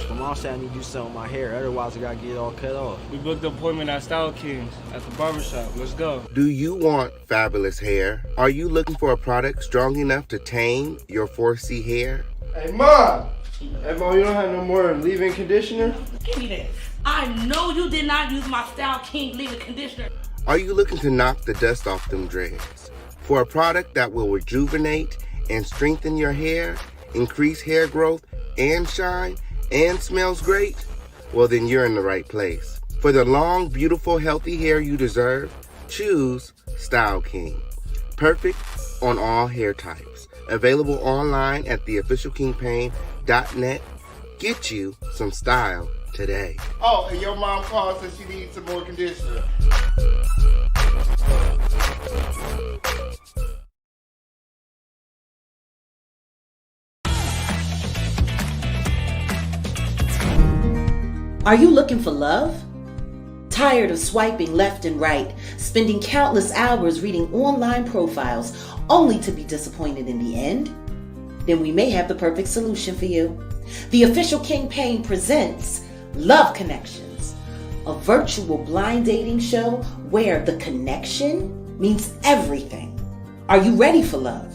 My mom said I need to do something with my hair, otherwise I gotta get it all cut off. We booked an appointment at Style Kings at the barbershop. Let's go. Do you want fabulous hair? Are you looking for a product strong enough to tame your 4C hair? Hey, Mom! Hey, Mom, you don't have no more leave-in conditioner? Give me that. I know you did not use my Style King leave-in conditioner. Are you looking to knock the dust off them dreads? For a product that will rejuvenate and strengthen your hair, increase hair growth and shine, and smells great? Well, then you're in the right place. For the long, beautiful, healthy hair you deserve, choose Style King. Perfect on all hair types. Available online at theofficialkingpain.net. Get you some style today. Oh, and your mom called said she needs some more conditioner. Are you looking for love? Tired of swiping left and right, spending countless hours reading online profiles only to be disappointed in the end? Then we may have the perfect solution for you. The Official King Pain presents Love Connections, a virtual blind dating show where the connection means everything. Are you ready for love?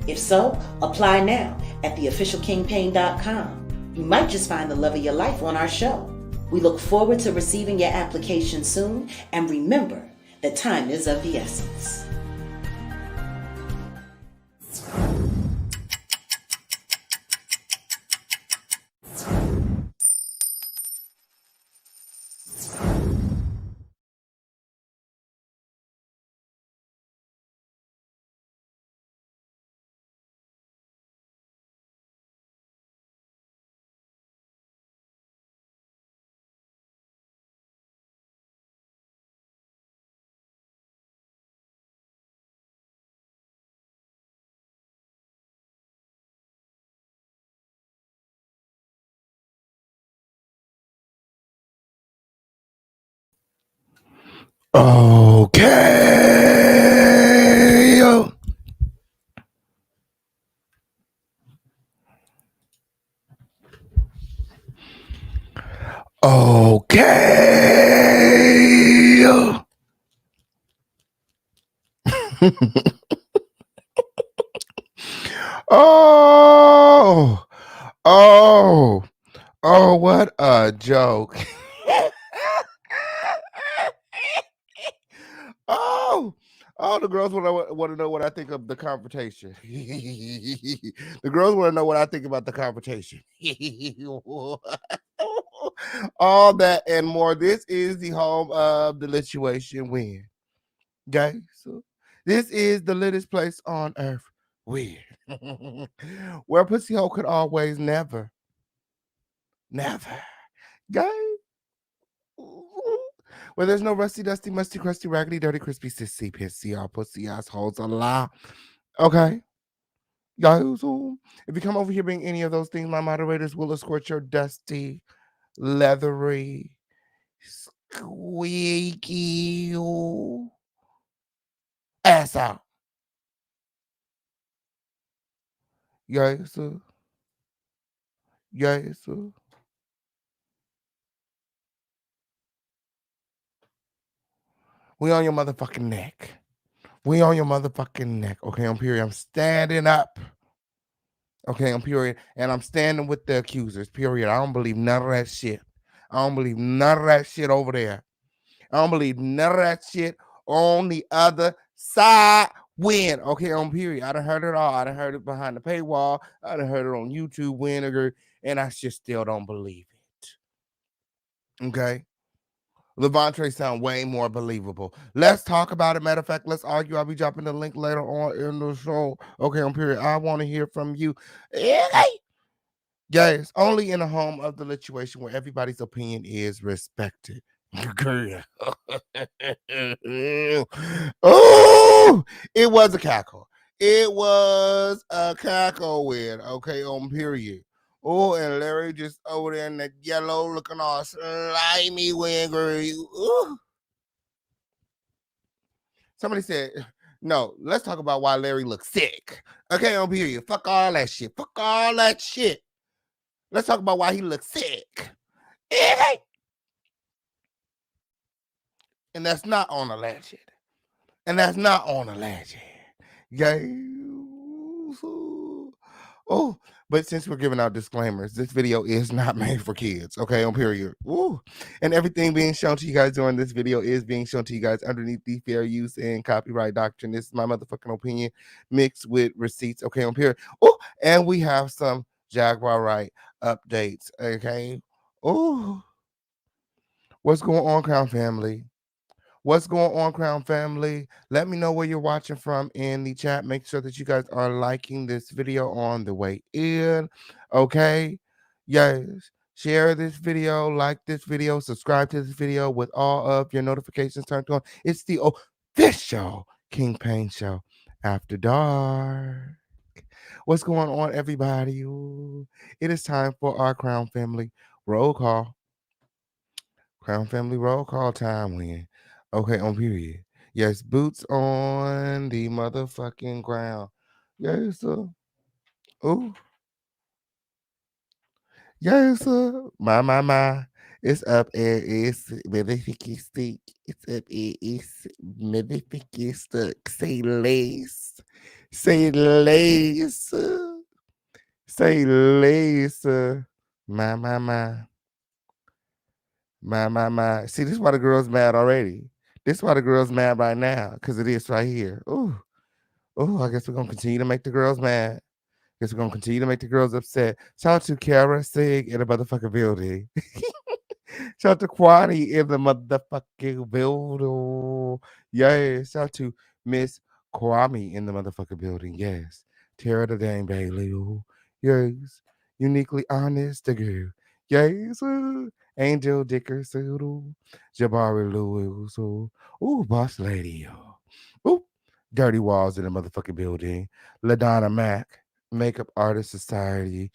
If so, apply now at theofficialkingpain.com. You might just find the love of your life on our show. We look forward to receiving your application soon, and remember that time is of the essence. Okay. Okay. Oh, what a joke. The girls want to know what I think of the confrontation. The girls want to know what I think about the confrontation. All that and more. This is the home of the lituation win. Okay, so this is the littest place on earth. Weird. Where pussy hole could always never. Guys. Where there's no rusty, dusty, musty, crusty, raggedy, dirty, crispy, sissy, pissy, all pussy assholes alive. Okay. Guys, if you come over here being any of those things, my moderators will escort your dusty, leathery, squeaky ass out. Yes, yes. We on your motherfucking neck. We on your motherfucking neck. Okay, I'm period. I'm standing up. Okay, I'm period. And I'm standing with the accusers. Period. I don't believe none of that shit. I don't believe none of that shit over there. I don't believe none of that shit on the other side. Win. Okay, on period. I done heard it all. I done heard it behind the paywall. I done heard it on YouTube, Winnegar, and I just still don't believe it. Okay. Levante sound way more believable. Let's talk about it. Matter of fact, let's argue. I'll be dropping the link later on in the show. Okay, on period. I want to hear from you. Yes, only in a home of the lituation where everybody's opinion is respected. Oh, it was a cackle. It was a cackle win. Okay, on period. Oh, and Larry just over there in that yellow looking all slimy wing. Somebody said, no, let's talk about why Larry looks sick. Okay, on period. Fuck all that shit. Fuck all that shit. Let's talk about why he looks sick. And that's not on a legend. And that's not on a legend. Oh, but since we're giving out disclaimers, this video is not made for kids. Okay, on period. Ooh. And everything being shown to you guys during this video is being shown to you guys underneath the fair use and copyright doctrine. This is my motherfucking opinion mixed with receipts. Okay, on period. Oh, and we have some Jaguar Wright updates. Okay. Oh, what's going on, Crown Family? What's going on, Crown Family? Let me know where you're watching from in the chat. Make sure that you guys are liking this video on the way in. Okay. Yes. Share this video, like this video, subscribe to this video with all of your notifications turned on. It's the official King Pain Show After Dark. What's going on, everybody? Ooh, it is time for our Crown Family roll call. Crown Family roll call time when. Okay, on period. Yes, boots on the motherfucking ground. Yes, sir. Oh. Yes, sir. My. It's up and it's motherfucking stick. It's up and it's motherfucking stuck. Say lace. Say lace. Say lace. My, my, my. My. See, this is why the girl's mad already. This is why the girl's mad right now. Because it is right here. Ooh. Oh, I guess we're going to continue to make the girls mad. Guess we're going to continue to make the girls upset. Shout out to Kara Sig in the motherfucking building. Shout out to Kwani in the motherfucking building. Yes. Shout out to Miss Kwame in the motherfucking building. Yes. Tara the Dame Bailey. Yes. Uniquely honest the girl. Yes. Angel Dickerson. Jabari Lewis. Ooh, boss lady. Ooh. Dirty Walls in the motherfucking building. LaDonna Mack. Makeup Artist Society.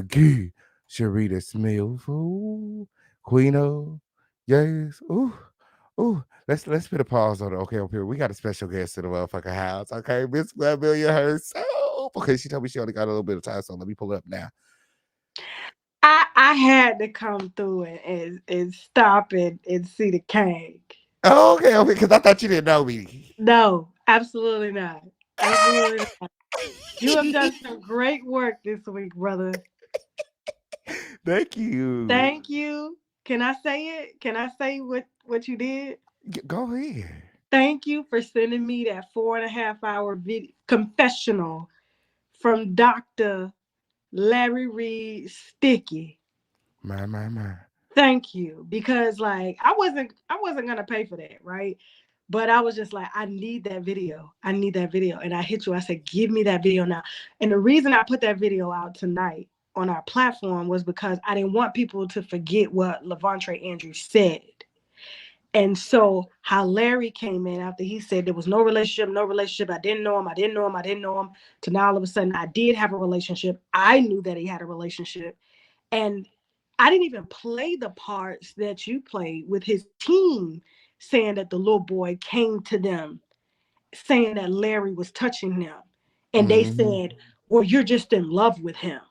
Gee. Sharita Smith. Ooh. Queeno, yes. Ooh. Let's put a pause on it. Okay, up here. We got a special guest in the motherfucking house. Okay, Miss Amelia herself. Okay, she told me she only got a little bit of time, so let me pull it up now. I had to come through and stop and see the cake. Oh, okay, because I thought you didn't know me. No, absolutely not. Absolutely not. You have done some great work this week, brother. Thank you. Thank you. Can I say it? Can I say what you did? Go ahead. Thank you for sending me that 4.5 hour video confessional from Dr. Larry Reed Sticky. My. Thank you. Because like I wasn't gonna pay for that, right? But I was just like, I need that video. I need that video. And I hit you. I said, give me that video now. And the reason I put that video out tonight on our platform was because I didn't want people to forget what Levontre Andrews said. And so how Larry came in after he said there was no relationship. I didn't know him. To now all of a sudden I did have a relationship. I knew that he had a relationship. And I didn't even play the parts that you played with his team saying that the little boy came to them saying that Larry was touching them. And they said, well, you're just in love with him.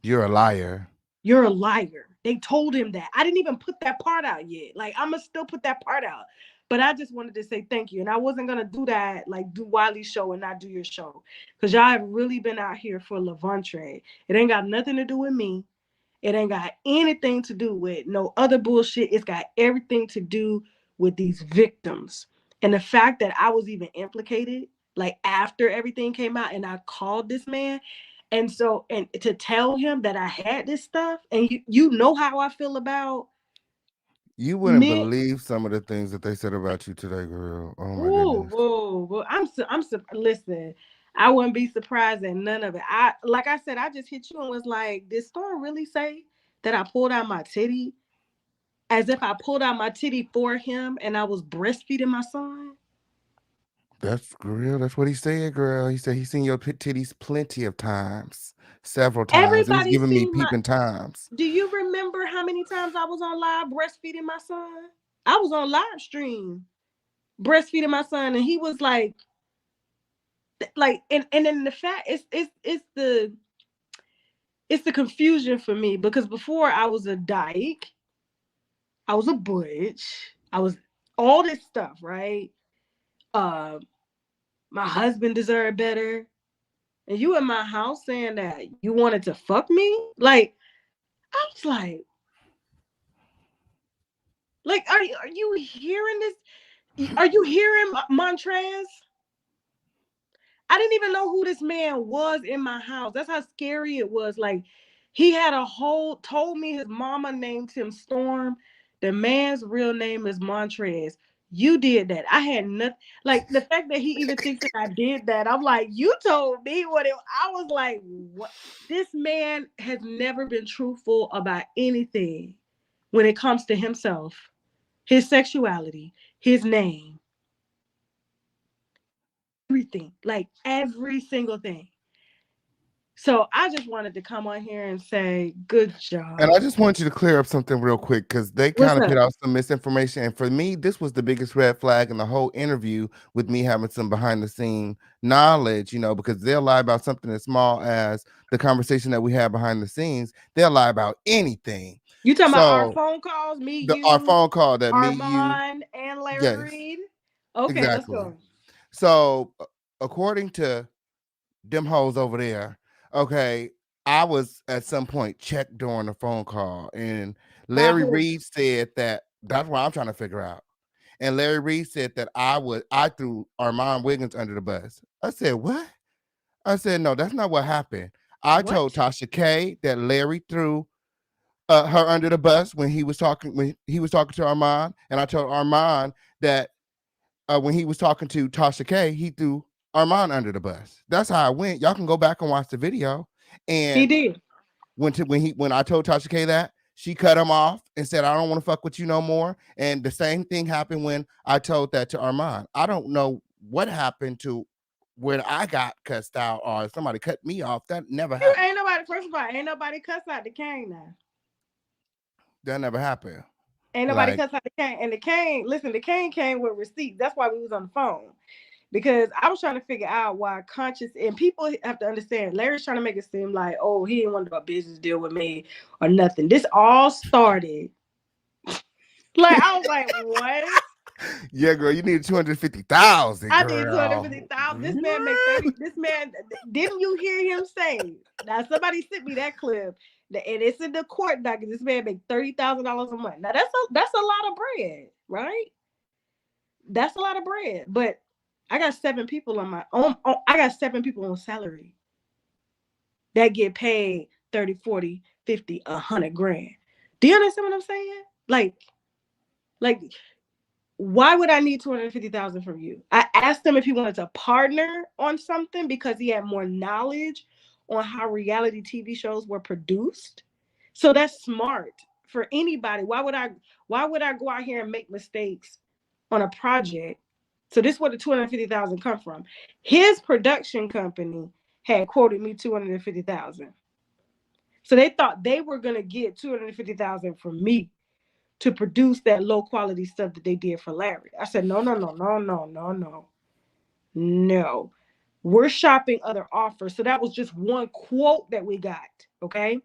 You're a liar. You're a liar. They told him that. I didn't even put that part out yet. Like, I'm going to still put that part out. But I just wanted to say thank you. And I wasn't going to do that, like do Wiley's show and not do your show. Because y'all have really been out here for Levontre. It ain't got nothing to do with me. It ain't got anything to do with no other bullshit. It's got everything to do with these victims. And the fact that I was even implicated, like after everything came out and I called this man. And so, and to tell him that I had this stuff, and you know how I feel about. You wouldn't believe some of the things that they said about you today, girl. Oh my goodness. Whoa. Listen, I wouldn't be surprised at none of it. Like I said, I just hit you and was like, did Storm really say that I pulled out my titty? As if I pulled out my titty for him and I was breastfeeding my son? That's real. That's what he said, girl. He said he's seen your titties plenty of times, several times. Everybody's and he's giving me peeping times. Do you remember how many times I was on live breastfeeding my son? I was on live stream breastfeeding my son, and he was like, and then the fact it's the confusion for me because before I was a dyke, I was a butch, I was all this stuff, right? My husband deserved better. And you in my house saying that you wanted to fuck me? Like, I was like, are you hearing this? Are you hearing Montrez? I didn't even know who this man was in my house. That's how scary it was. Like, he had told me his mama named him Storm. The man's real name is Montrez. You did that. I had nothing. Like, the fact that he even thinks that I did that, I'm like, you told me what it. I was like, what? This man has never been truthful about anything when it comes to himself, his sexuality, his name, everything, like every single thing. So I just wanted to come on here and say, good job. And I just want you to clear up something real quick because they kind of put out some misinformation. And for me, this was the biggest red flag in the whole interview with me having some behind the scene knowledge, because they'll lie about something as small as the conversation that we had behind the scenes. They'll lie about anything. You talking about our So phone calls? Me, our you, phone call that me, you, Armon, and Larry yes, Reed. Okay, let's exactly. go. So according to them hoes over there, okay, I was at some point checked during the phone call, and By Larry who? Reed said that that's what I'm trying to figure out. And Larry Reed said that I threw Armon Wiggins under the bus. I said, what? I said, no, that's not what happened. I What? told Tasha K that Larry threw her under the bus when he was talking to Armon, and I told Armon that when he was talking to Tasha K, he threw Armon under the bus. That's how I went. Y'all can go back and watch the video. He And did. when I told Tasha K that, she cut him off and said, I don't want to fuck with you no more. And the same thing happened when I told that to Armon. I don't know what happened to when I got cussed out or somebody cut me off. That never You happened. ain't nobody. First of all, ain't nobody cuss out the cane now. That never happened. Ain't nobody Like, cuss out the cane. And the cane, listen, the cane came with receipts. That's why we was on the phone. Because I was trying to figure out why conscious, and people have to understand, Larry's trying to make it seem like, oh, he didn't want to do a business deal with me or nothing. This all started. Like, I was like, what? yeah, girl, you need 250,000, I did girl. 250,000. This man make 30. This man, didn't you hear him say? Now somebody sent me that clip, and it's in the court docket. This man make $30,000 a month. Now that's a lot of bread, right? That's a lot of bread. But I got 7 people on my own. I got 7 people on salary that get paid 30, 40, 50, 100 grand. Do you understand what I'm saying? Like, why would I need 250,000 from you? I asked him if he wanted to partner on something because he had more knowledge on how reality TV shows were produced. So that's smart for anybody. Why would I go out here and make mistakes on a project? So this is where the 250,000 come from. His production company had quoted me 250,000. So they thought they were going to get 250,000 from me to produce that low quality stuff that they did for Larry. I said, no. We're shopping other offers. So that was just one quote that we got. Okay.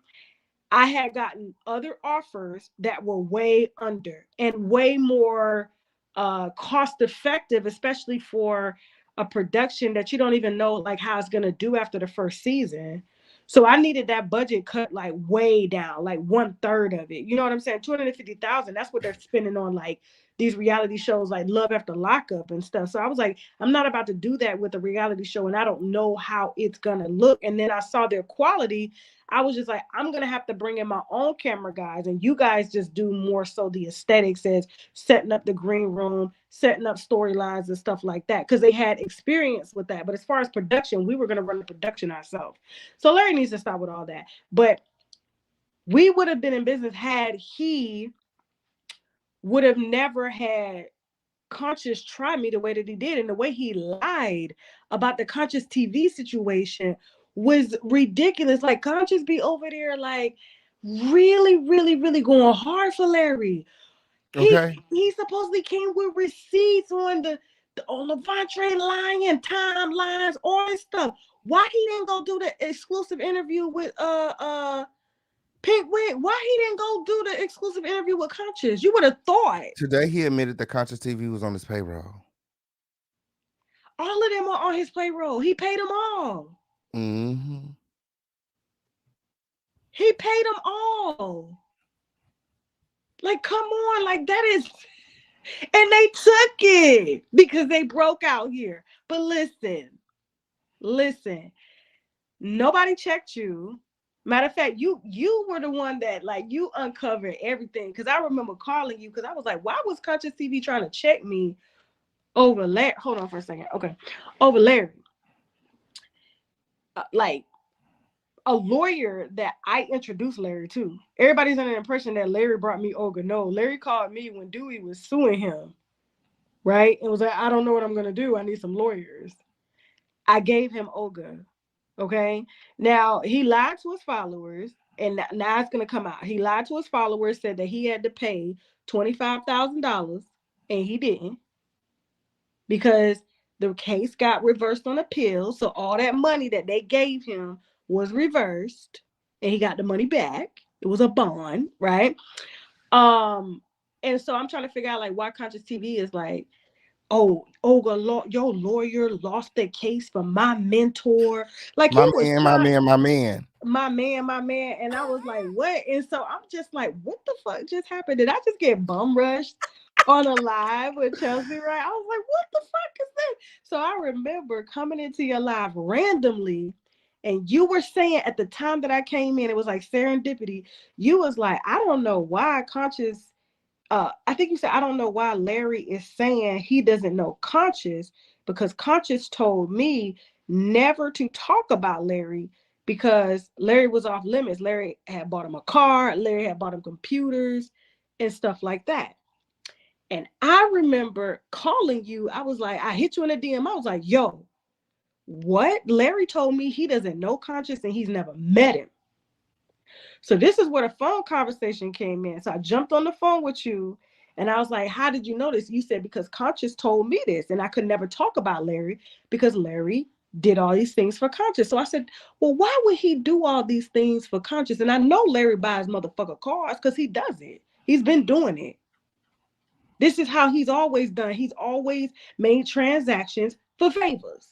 I had gotten other offers that were way under and way more cost effective, especially for a production that you don't even know like how it's going to do after the first season. So I needed that budget cut like way down, like 1/3 of it. You know what I'm saying? 250,000. That's what they're spending on like these reality shows like Love After Lockup and stuff. So I was like, I'm not about to do that with a reality show, and I don't know how it's gonna look. And then I saw their quality. I was just like, I'm gonna have to bring in my own camera guys, and you guys just do more so the aesthetics as setting up the green room, setting up storylines and stuff like that, because they had experience with that. But as far as production, we were gonna run the production ourselves. So Larry needs to stop with all that. But we would have been in business had he would have never had Conscious try me the way that he did, and the way he lied about the Conscious TV situation was ridiculous. Like Conscious be over there like really going hard for Larry. okay. He supposedly came with receipts on the on Levante lying timelines, all this stuff. Why he didn't go do the exclusive interview with Pink Wig? Why he didn't go do the exclusive interview with Conscious? You would have thought. Today he admitted that Conscious TV was on his payroll. All of them are on his payroll. He paid them all. Mm-hmm. He paid them all. Like, come on. Like, that is... And they took it because they broke out here. But listen. Nobody checked you. Matter of fact, you were the one that, like, you uncovered everything. Because I remember calling you because I was like, why was Conscious TV trying to check me over Larry? Hold on for a second. Okay. Over Larry. Like, a lawyer that I introduced Larry to. Everybody's under the impression that Larry brought me Olga. No, Larry called me when Dewey was suing him, right? It was like, I don't know what I'm going to do. I need some lawyers. I gave him Olga, okay? Now, he lied to his followers, and now it's going to come out. He lied to his followers, said that he had to pay $25,000, and he didn't, because the case got reversed on appeal. So all that money that they gave him was reversed, and he got the money back. It was a bond, right? And so I'm trying to figure out like why Conscious TV is like, oh, Olga, your lawyer lost the case for my mentor. Like My he was man, my trying, man, my man. my man. And I was like, what? And so I'm just like, what the fuck just happened? Did I just get bum rushed on a live with Chelsea, right? I was like, what the fuck is that? So I remember coming into your live randomly, and you were saying at the time that I came in, it was like serendipity. You was like, I don't know why Conscious, I think you said, I don't know why Larry is saying he doesn't know Conscious, because Conscious told me never to talk about Larry because Larry was off limits. Larry had bought him a car, Larry had bought him computers and stuff like that. And I remember calling you. I was like, I hit you in a DM. I was like, yo, what? Larry told me he doesn't know Conscious and he's never met him. So this is where the phone conversation came in. So I jumped on the phone with you and I was like, how did you know this? You said, because Conscious told me this and I could never talk about Larry because Larry did all these things for Conscious. So I said, well, why would he do all these things for Conscious? And I know Larry buys motherfucker cars because he does it. He's been doing it. This is how he's always done. He's always made transactions for favors.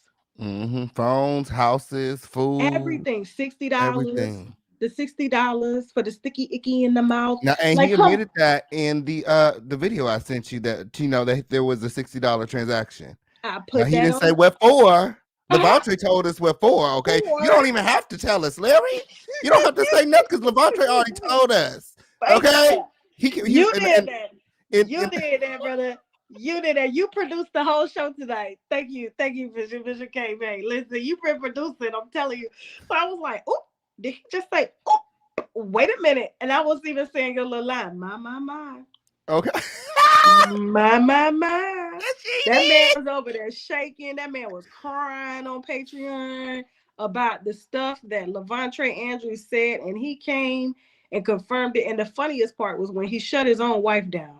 Phones, houses, food, Everything, $60. everything. The $60 for the sticky icky in the mouth. Now, and Like, he admitted that in the video I sent you that that there was a $60 transaction. I Now, put he that didn't on. say what for. Levante told us what for. Okay, For. you don't even have to tell us, Larry. You don't have to say nothing because Levante already told us. Okay, You did that. You did that, brother. You did that. You produced the whole show tonight. Thank you, Bishop K. May. Listen, you been producing. I'm telling you. So I was like, oh, did he just say, oh, wait a minute? And I wasn't even saying your little line. My. Okay. My. That man was over there shaking. That man was crying on Patreon about the stuff that Levante Andrews said, and he came and confirmed it. And the funniest part was when he shut his own wife down.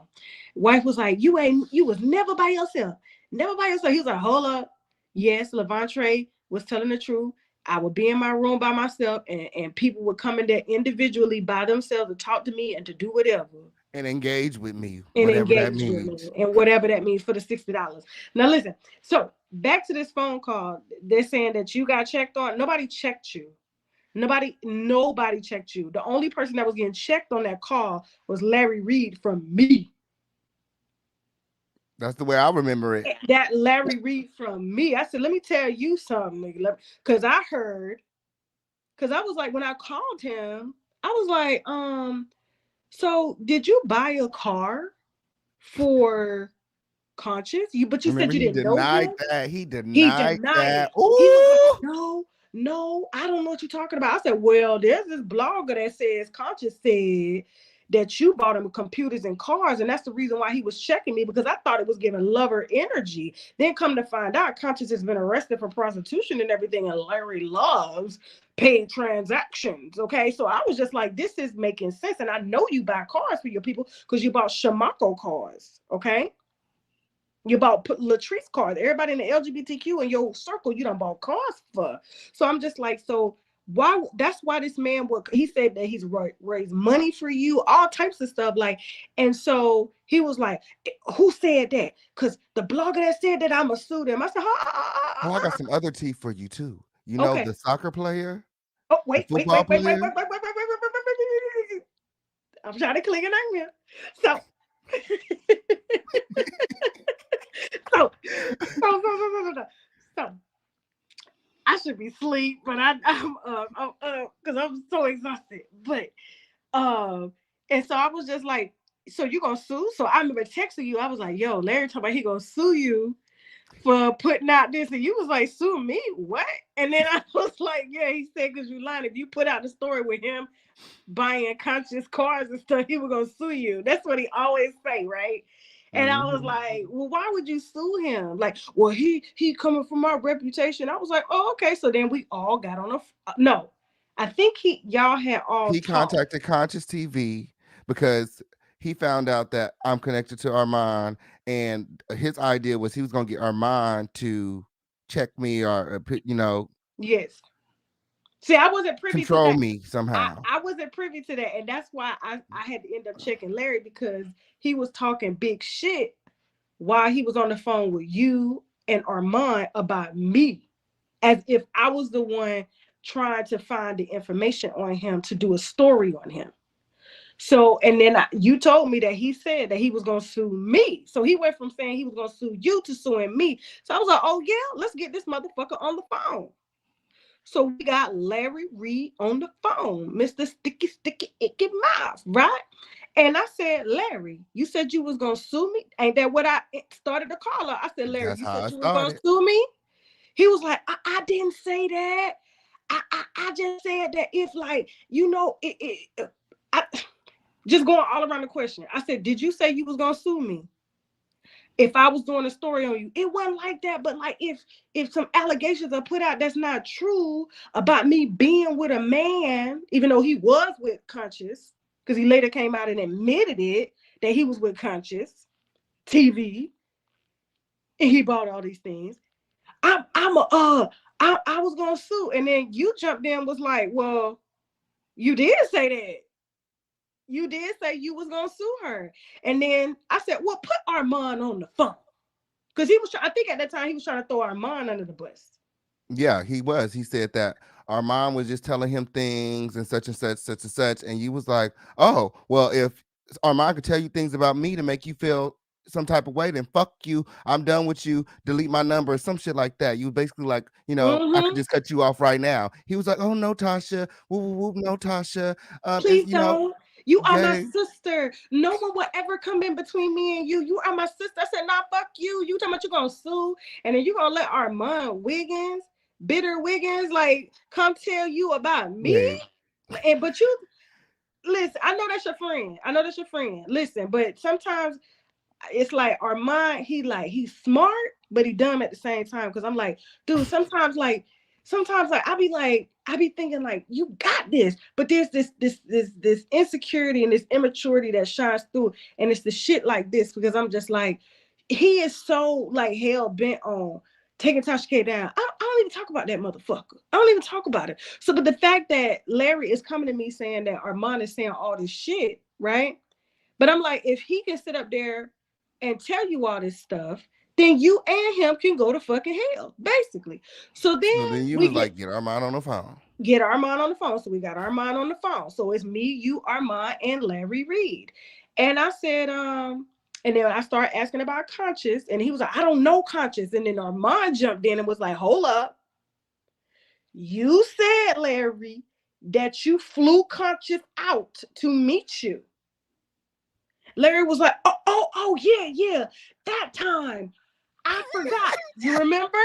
Wife was like, you was never by yourself. Never by yourself. He was like, hold up. Yes, Levante was telling the truth. I would be in my room by myself, and people would come in there individually by themselves to talk to me and to do whatever. And engage with me, And whatever that engage with means. me, and whatever that means for the $60. Now listen, so back to this phone call. They're saying that you got checked on. Nobody checked you. Nobody checked you. The only person that was getting checked on that call was Larry Reid from me. That's the way I remember it. That Larry Reid from me. I said, let me tell you something, nigga. Because I was like, when I called him, I was like, so did you buy a car for Conscious? But you said you didn't know him? He denied it. that. He was like, no, I don't know what you're talking about. I said, well, there's this blogger that says Conscious said that you bought him computers and cars, and that's the reason why he was checking me, because I thought it was giving lover energy. Then come to find out, Conscious has been arrested for prostitution and everything, and Larry loves paid transactions. Okay, so I was just like, this is making sense, and I know you buy cars for your people because you bought Shimako cars. Okay. You bought Latrice cars. Everybody in the LGBTQ in your circle, you done bought cars for. So I'm just like, so why? That's why this man he said that he's raised money for you, all types of stuff. Like, and so he was like, who said that? Because the blogger that said that, I'ma sue them. I said, oh, I got some other tea for you too. You know the soccer player? Oh, wait. I'm trying to cling it on here. So so I should be asleep, but I'm because I'm so exhausted. But and so I was just like, so you gonna sue? So I remember texting you. I was like, yo, Larry talking about he gonna sue you for putting out this, and you was like, sue me? What? And then I was like, yeah, he said, because you lying. If you put out the story with him buying Conscious cars and stuff, he was gonna sue you. That's what he always say, right? And I was like, well, why would you sue him? Like, well, he coming from our reputation. I was like, oh, okay. So then we all got on no, I think y'all had all he contacted Conscious TV because he found out that I'm connected to Armon, and his idea was he was going to get Armon to check me or Yes. See, I wasn't privy to control that. me somehow. I wasn't privy to that, and that's why I had to end up checking Larry, because he was talking big shit while he was on the phone with you and Armand about me, as if I was the one trying to find the information on him to do a story on him. So, and then you told me that he said that he was going to sue me. So he went from saying he was going to sue you to suing me. So I was like, oh yeah, let's get this motherfucker on the phone. So we got Larry Reid on the phone, Mr. Sticky, Icky Mouth, right? And I said, Larry, you said you was going to sue me? Ain't that what I started the call? I said, Larry, That's you how said it you was going to started. sue me? He was like, I didn't say that. I just said that if, like, you know, I just going all around the question. I said, did you say you was going to sue me if I was doing a story on you? It wasn't like that, but like if some allegations are put out that's not true about me being with a man, even though he was with Conscious, because he later came out and admitted it, that he was with Conscious TV and he bought all these things. I was gonna sue, and then you jumped in, was like, well, you did say that. You did say you was gonna sue her, and then I said, well, put Armand on the phone, because he was. I think at that time he was trying to throw Armand under the bus. Yeah, he was. He said that our mom was just telling him things and such and such, such and such. And you was like, oh, well, if Armand could tell you things about me to make you feel some type of way, then fuck you. I'm done with you. Delete my number, some shit like that. You basically like, I could just cut you off right now. He was like, oh no, Tasha. Whoop, whoop, whoop, no, Tasha. Please don't. You are my okay. sister. No one will ever come in between me and you. You are my sister. I said, nah, fuck you. You talking about you gonna sue, and then you gonna let Armand Wiggins, Bitter Wiggins, like come tell you about me? And but you listen, I know that's your friend. I know that's your friend. Listen, but sometimes it's like Armand, he's smart, but he dumb at the same time. Because I'm like, dude, sometimes I be thinking like, you got this, but there's this insecurity and this immaturity that shines through, and it's the shit like this, because I'm just like, he is so like hell bent on taking Tasha K down. I don't even talk about that motherfucker. I don't even talk about it. So, but the fact that Larry is coming to me saying that Armand is saying all this shit, right? But I'm like, if he can sit up there and tell you all this stuff, then you and him can go to fucking hell, basically. So then you was like, get Armand on the phone. Get Armand on the phone. So we got Armand on the phone. So it's me, you, Armand, and Larry Reid. And I said, and then I started asking about Conscious, and he was like, I don't know Conscious. And then Armand jumped in and was like, hold up. You said, Larry, that you flew Conscious out to meet you. Larry was like, oh, yeah, that time. I forgot. You remember?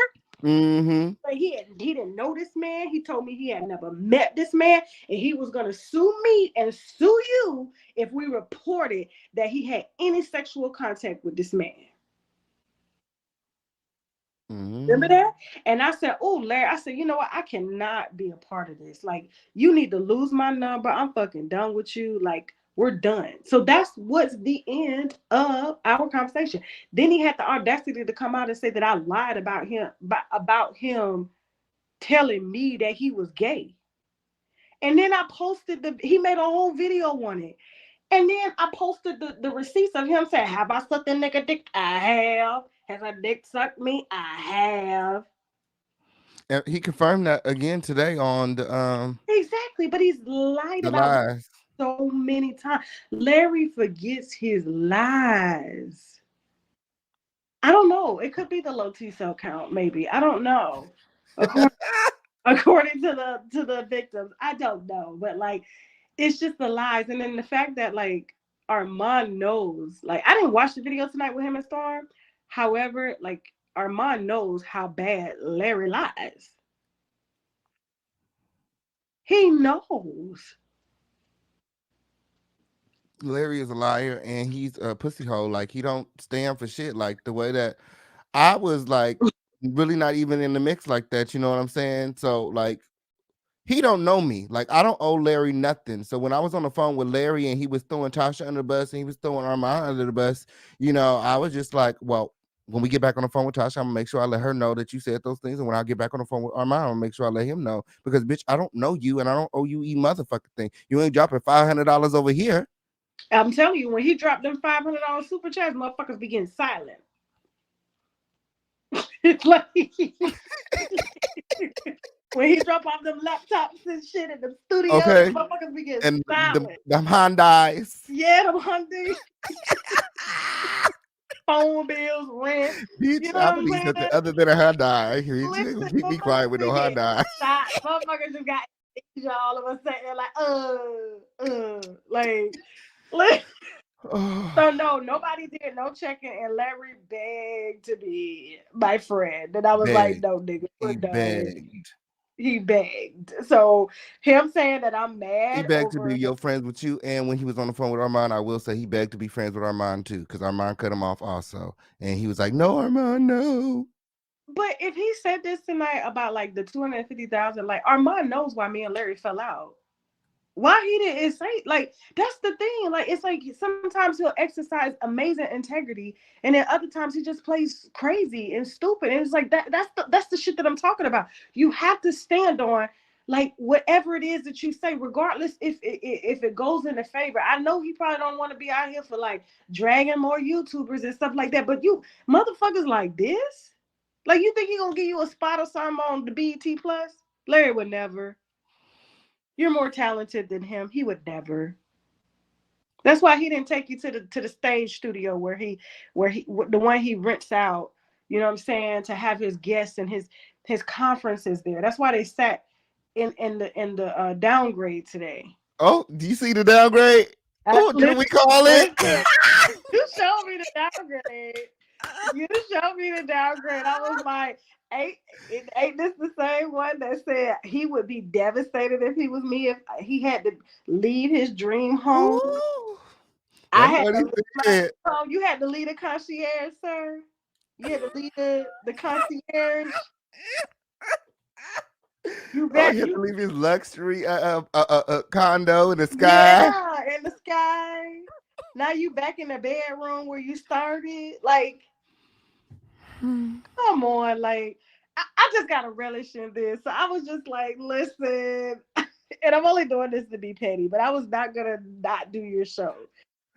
Mm-hmm. But he didn't know this man. He told me he had never met this man, and he was going to sue me and sue you if we reported that he had any sexual contact with this man. Remember that? And I said, oh, Larry, I said, you know what? I cannot be a part of this. Like, you need to lose my number. I'm fucking done with you. Like, we're done. So that's what's the end of our conversation. Then he had the audacity to come out and say that I lied about him telling me that he was gay. And then I posted he made a whole video on it. And then I posted the receipts of him saying, have I sucked a nigga dick? I have. Has a dick sucked me? I have. And he confirmed that again today on the Exactly, but he's lied about it so many times. Larry forgets his lies. I don't know. It could be the low T cell count, maybe. I don't know. According to the victims, I don't know. But like, it's just the lies, and then the fact that like Armand knows. Like, I didn't watch the video tonight with him and Storm. However, like Armand knows how bad Larry lies. He knows. Larry is a liar and he's a pussy hole. Like, he don't stand for shit. Like the way that I was like really not even in the mix like that. You know what I'm saying? So like, he don't know me. Like, I don't owe Larry nothing. So when I was on the phone with Larry and he was throwing Tasha under the bus and he was throwing Armand under the bus, I was just like, well, when we get back on the phone with Tasha, I'm gonna make sure I let her know that you said those things. And when I get back on the phone with Armon, I'm gonna make sure I let him know. Because bitch, I don't know you and I don't owe you motherfucking thing. You ain't dropping $500 over here. I'm telling you, when he dropped them $500 super chats, motherfuckers be getting silent. It's like when he drop off them laptops and shit in the studio, Okay. motherfuckers be getting And silent. them Hyundais. Yeah, them Hyundai. Phone bills, rent. Bitch, You know I what I'm believe saying? something other than a Hyundai. Listen, Keep me quiet with no Hyundai. Motherfuckers just got all of a sudden like so no, nobody did no checking, and Larry begged to be my friend, and I was like, no, nigga, we're done. He begged. So him saying that I'm mad. He begged to be your friends with you, and when he was on the phone with Armon, I will say he begged to be friends with Armon too, because Armon cut him off also, and he was like, "No, Armon, no." But if he said this tonight about like the 250,000, like Armon knows why me and Larry fell out. Why he didn't say, like, that's the thing. Like, it's like sometimes he'll exercise amazing integrity, and then other times he just plays crazy and stupid. And it's like that's the shit that I'm talking about. You have to stand on like whatever it is that you say, regardless if it goes in the favor. I know he probably don't want to be out here for like dragging more YouTubers and stuff like that, but you motherfuckers like this, like, you think he gonna give you a spot or something on the BET Plus? Larry would never. You're more talented than him. He would never. That's why he didn't take you to the stage studio where he the one he rents out. You know what I'm saying, to have his guests and his conferences there. That's why they sat in the downgrade today. Oh, do you see the downgrade? Oh, did we call it? You showed me the downgrade. You showed me the downgrade. I was like, ain't this the same one that said he would be devastated if he was me, if he had to leave his dream home? Ooh, I that's had what to he leave said. my home. You had to leave the concierge, sir. You had to leave the concierge. You Oh, bet. he had to leave his luxury condo in the sky. Yeah, in the sky. Now you back in the bedroom where you started. Like, come on, like, I just gotta relish in this. So I was just like, listen, and I'm only doing this to be petty, but I was not gonna not do your show.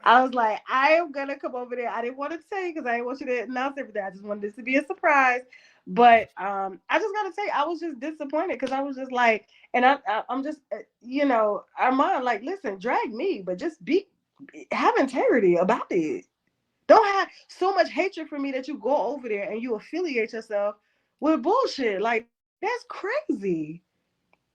I was like, I am gonna come over there. I didn't want to say because I didn't want you to announce everything. I just wanted this to be a surprise. But I just gotta say, I was just disappointed because I was just like, and I'm just, Armon, like, listen, drag me, but just have integrity about it. Don't have so much hatred for me that you go over there and you affiliate yourself with bullshit. Like, that's crazy.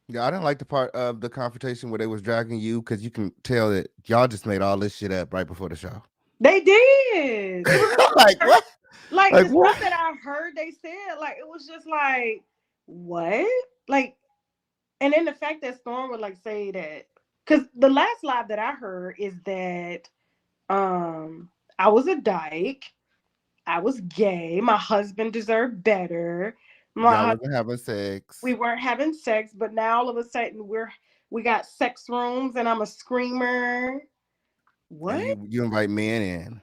Yeah, I didn't like the part of the confrontation where they was dragging you, because you can tell that y'all just made all this shit up right before the show. They did. It was like what? Like the what? stuff that I heard they said, like, it was just like, what? Like, and then the fact that Storm would like say that, because the last live that I heard is that I was a dyke, I was gay, my husband deserved better. Y'all wasn't having sex. We weren't having sex, but now all of a sudden we got sex rooms and I'm a screamer. What? And you invite men in.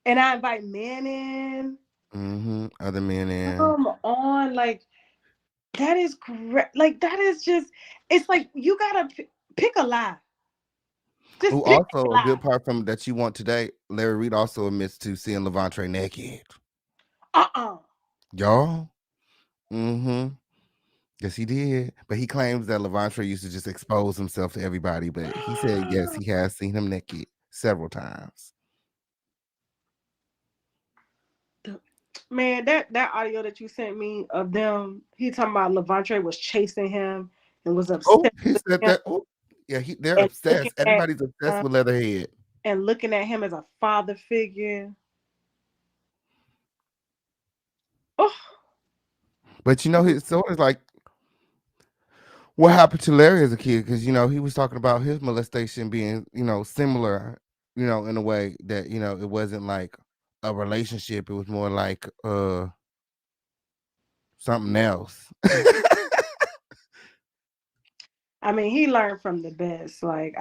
And I invite men in. Other men in. Come on, like, that is great. Like, that is just, it's like you gotta pick a lie. Just also a good part from that you want today, Larry Reid also admits to seeing Levantre naked. Y'all? Yes, he did. But he claims that Levantre used to just expose himself to everybody. But he said, yes, he has seen him naked several times. Man, that audio that you sent me of them, he talking about Levantre was chasing him and was upset. Oh, he said that. Oh, yeah, they're obsessed. Everybody's obsessed with Leatherhead. And looking at him as a father figure. Oh. But it's sort of like what happened to Larry as a kid, because he was talking about his molestation being similar, in a way that it wasn't like a relationship, it was more like something else. I mean, he learned from the best. Like,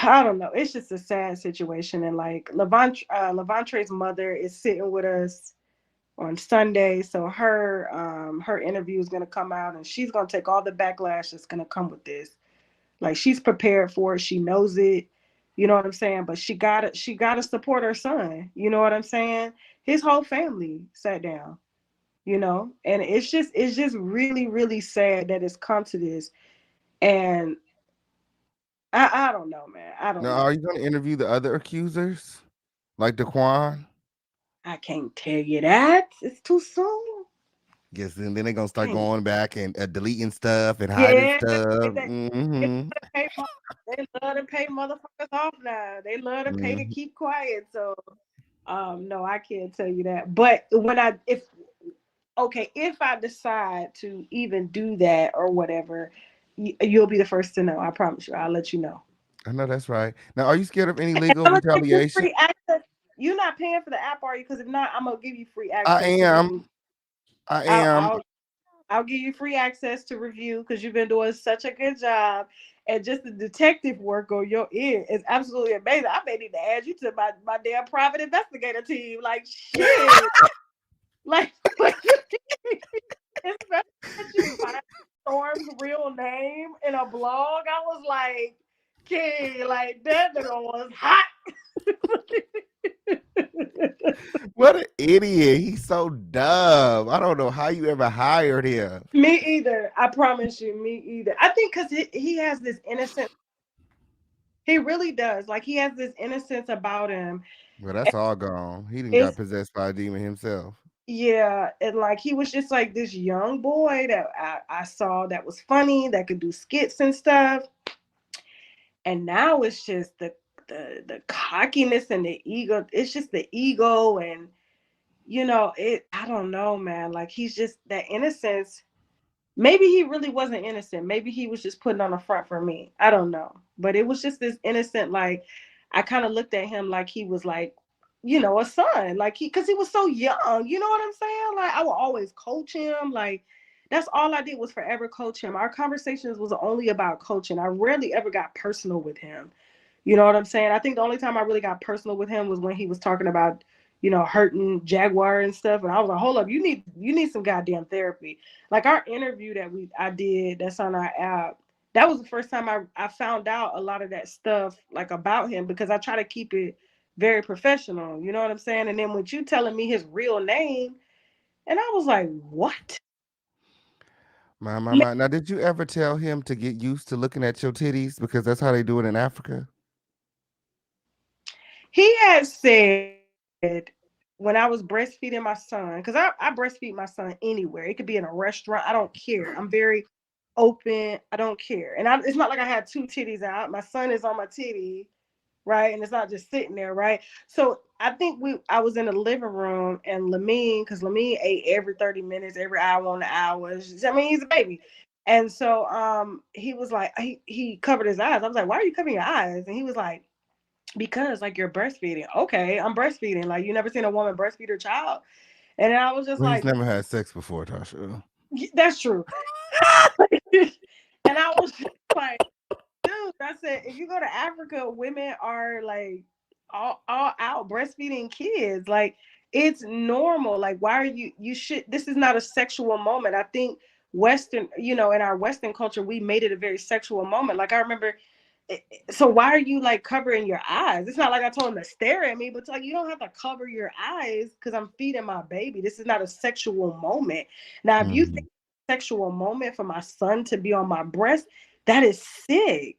I don't know. It's just a sad situation. And like Levantre's mother is sitting with us on Sunday. So her interview is gonna come out and she's gonna take all the backlash that's gonna come with this. Like she's prepared for it. She knows it. You know what I'm saying? But she gotta support her son. You know what I'm saying? His whole family sat down, and it's just really, really sad that it's come to this. And I don't know, man. I don't Now, know. are you going to interview the other accusers, like Daquan? I can't tell you that. It's too soon. Yes, and then they're gonna start going back and deleting stuff and hiding Yeah, stuff. they love to pay motherfuckers off now. They love to pay to keep quiet. So, no, I can't tell you that. But if I decide to even do that or whatever, you'll be the first to know. I promise you. I'll let you know. I know that's right. Now, are you scared of any And legal I'm gonna give you retaliation? free access. You're not paying for the app, are you? Because if not, I'm gonna give you free I access to review. am. I I'll, am. I'll I'll give you free access to review because you've been doing such a good job. And just the detective work on your end is absolutely amazing. I may need to add you to my damn private investigator team. Like, shit. Like, what you especially that you find Storm's real name in a blog. I was like, okay, like, that nigga was hot. What an idiot! He's so dumb. I don't know how you ever hired him. Me either. I promise you, me either. I think because he has this innocent. He really does. Like he has this innocence about him. Well, that's all gone. He didn't got It's possessed by a demon himself. yeah, and like he was just like this young boy that I saw that was funny, that could do skits and stuff. And now it's just the cockiness and the ego. It's just the ego and I don't know, man. Like he's just that innocence. Maybe he really wasn't innocent. Maybe he was just putting on a front for me. I don't know. But it was just this innocent, like, I kind of looked at him like he was like, a son. Like because he was so young. You know what I'm saying? Like I would always coach him. Like that's all I did was forever coach him. Our conversations was only about coaching. I rarely ever got personal with him. You know what I'm saying? I think the only time I really got personal with him was when he was talking about, hurting Jaguar and stuff. And I was like, hold up, you need some goddamn therapy. Like our interview that I did that's on our app, that was the first time I found out a lot of that stuff like about him because I try to keep it very professional. You know what I'm saying? And then with you telling me his real name, and I was like, what? My. Now, did you ever tell him to get used to looking at your titties because that's how they do it in Africa? He had said when I was breastfeeding my son, because I breastfeed my son anywhere. It could be in a restaurant. I don't care. I'm very open. I don't care. And it's not like I had two titties out. My son is on my titty, right? And it's not just sitting there, right? So I think I was in the living room and because Lamine ate every 30 minutes, every hour on the hour. I mean, he's a baby. And so he was like, he covered his eyes. I was like, why are you covering your eyes? And he was like, because like you're breastfeeding. Okay, I'm breastfeeding. Like you never seen a woman breastfeed her child. And I was just Well, he's like, never had sex before, Tasha. that's true. And I was just like, dude, I said, if you go to Africa, women are like all out breastfeeding kids. Like it's normal. Like, why are this is not a sexual moment. I think Western, in our Western culture, we made it a very sexual moment. Like I remember, so why are you like covering your eyes? It's not like I told him to stare at me, but it's like you don't have to cover your eyes because I'm feeding my baby. This is not a sexual moment. Now, if you think sexual moment for my son to be on my breast, that is sick.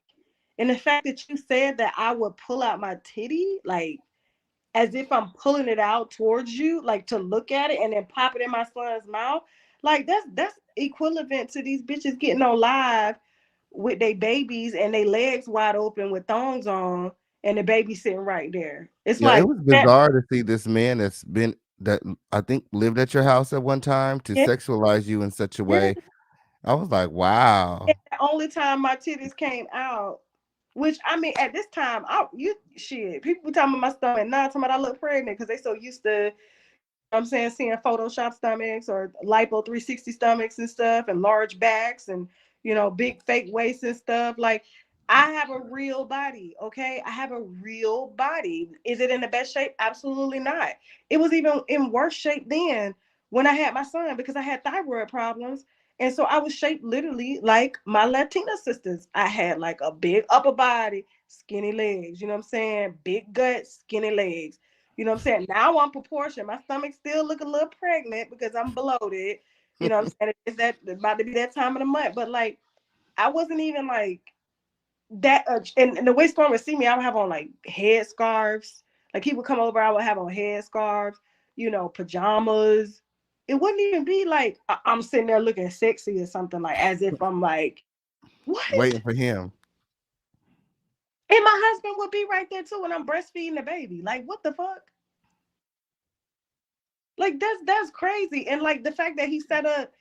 And the fact that you said that I would pull out my titty, like as if I'm pulling it out towards you, like to look at it and then pop it in my son's mouth, like that's equivalent to these bitches getting on live with their babies and their legs wide open with thongs on and the baby sitting right there. It's Yeah, it like was that. bizarre to see this man that I think lived at your house at one time to Yeah, sexualize you in such a yeah. way. I was like, wow. And the only time my titties came out, which I mean, at this time, people talking about my stomach, not talking about I look pregnant because they so used to, I'm saying, seeing Photoshop stomachs or lipo 360 stomachs and stuff, and large backs and big fake waists and stuff. Like I have a real body, okay? I have a real body. Is it in the best shape? Absolutely not. It was even in worse shape then when I had my son because I had thyroid problems. And so I was shaped literally like my Latina sisters. I had like a big upper body, skinny legs, you know what I'm saying? Big gut, skinny legs. You know what I'm saying? Now I'm proportioned. My stomach still look a little pregnant because I'm bloated. You know what I'm saying? It's that about to be that time of the month. But like I wasn't even like that and the way Storm would see me, I would have on like head scarves. Like he would come over, I would have on head scarves, you know, pajamas. It wouldn't even be like I'm sitting there looking sexy or something, like as if I'm like, what? Waiting for him. And my husband would be right there too when I'm breastfeeding the baby. Like, what the fuck? Like that's crazy. And like the fact that he set up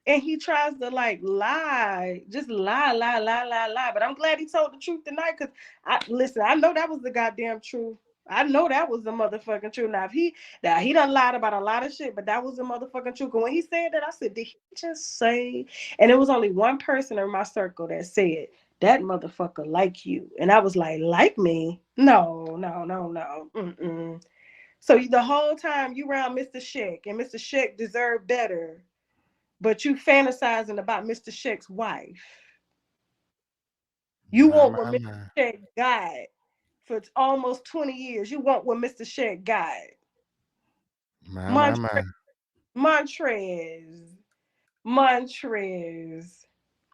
and he tries to like lie, just lie. But I'm glad he told the truth tonight because I know that was the goddamn truth. I know that was the motherfucking truth. Now he done lied about a lot of shit, but that was the motherfucking truth. And when he said that, I said, did he just say? And it was only one person in my circle that said that motherfucker like you. And I was like me? No. Mm-mm. So the whole time you around Mr. Sheck, and Mr. Sheck deserved better, but you fantasizing about Mr. Sheck's wife. You want what Mr. Sheck got for almost 20 years. You want what Mr. Sheck got. Montrez.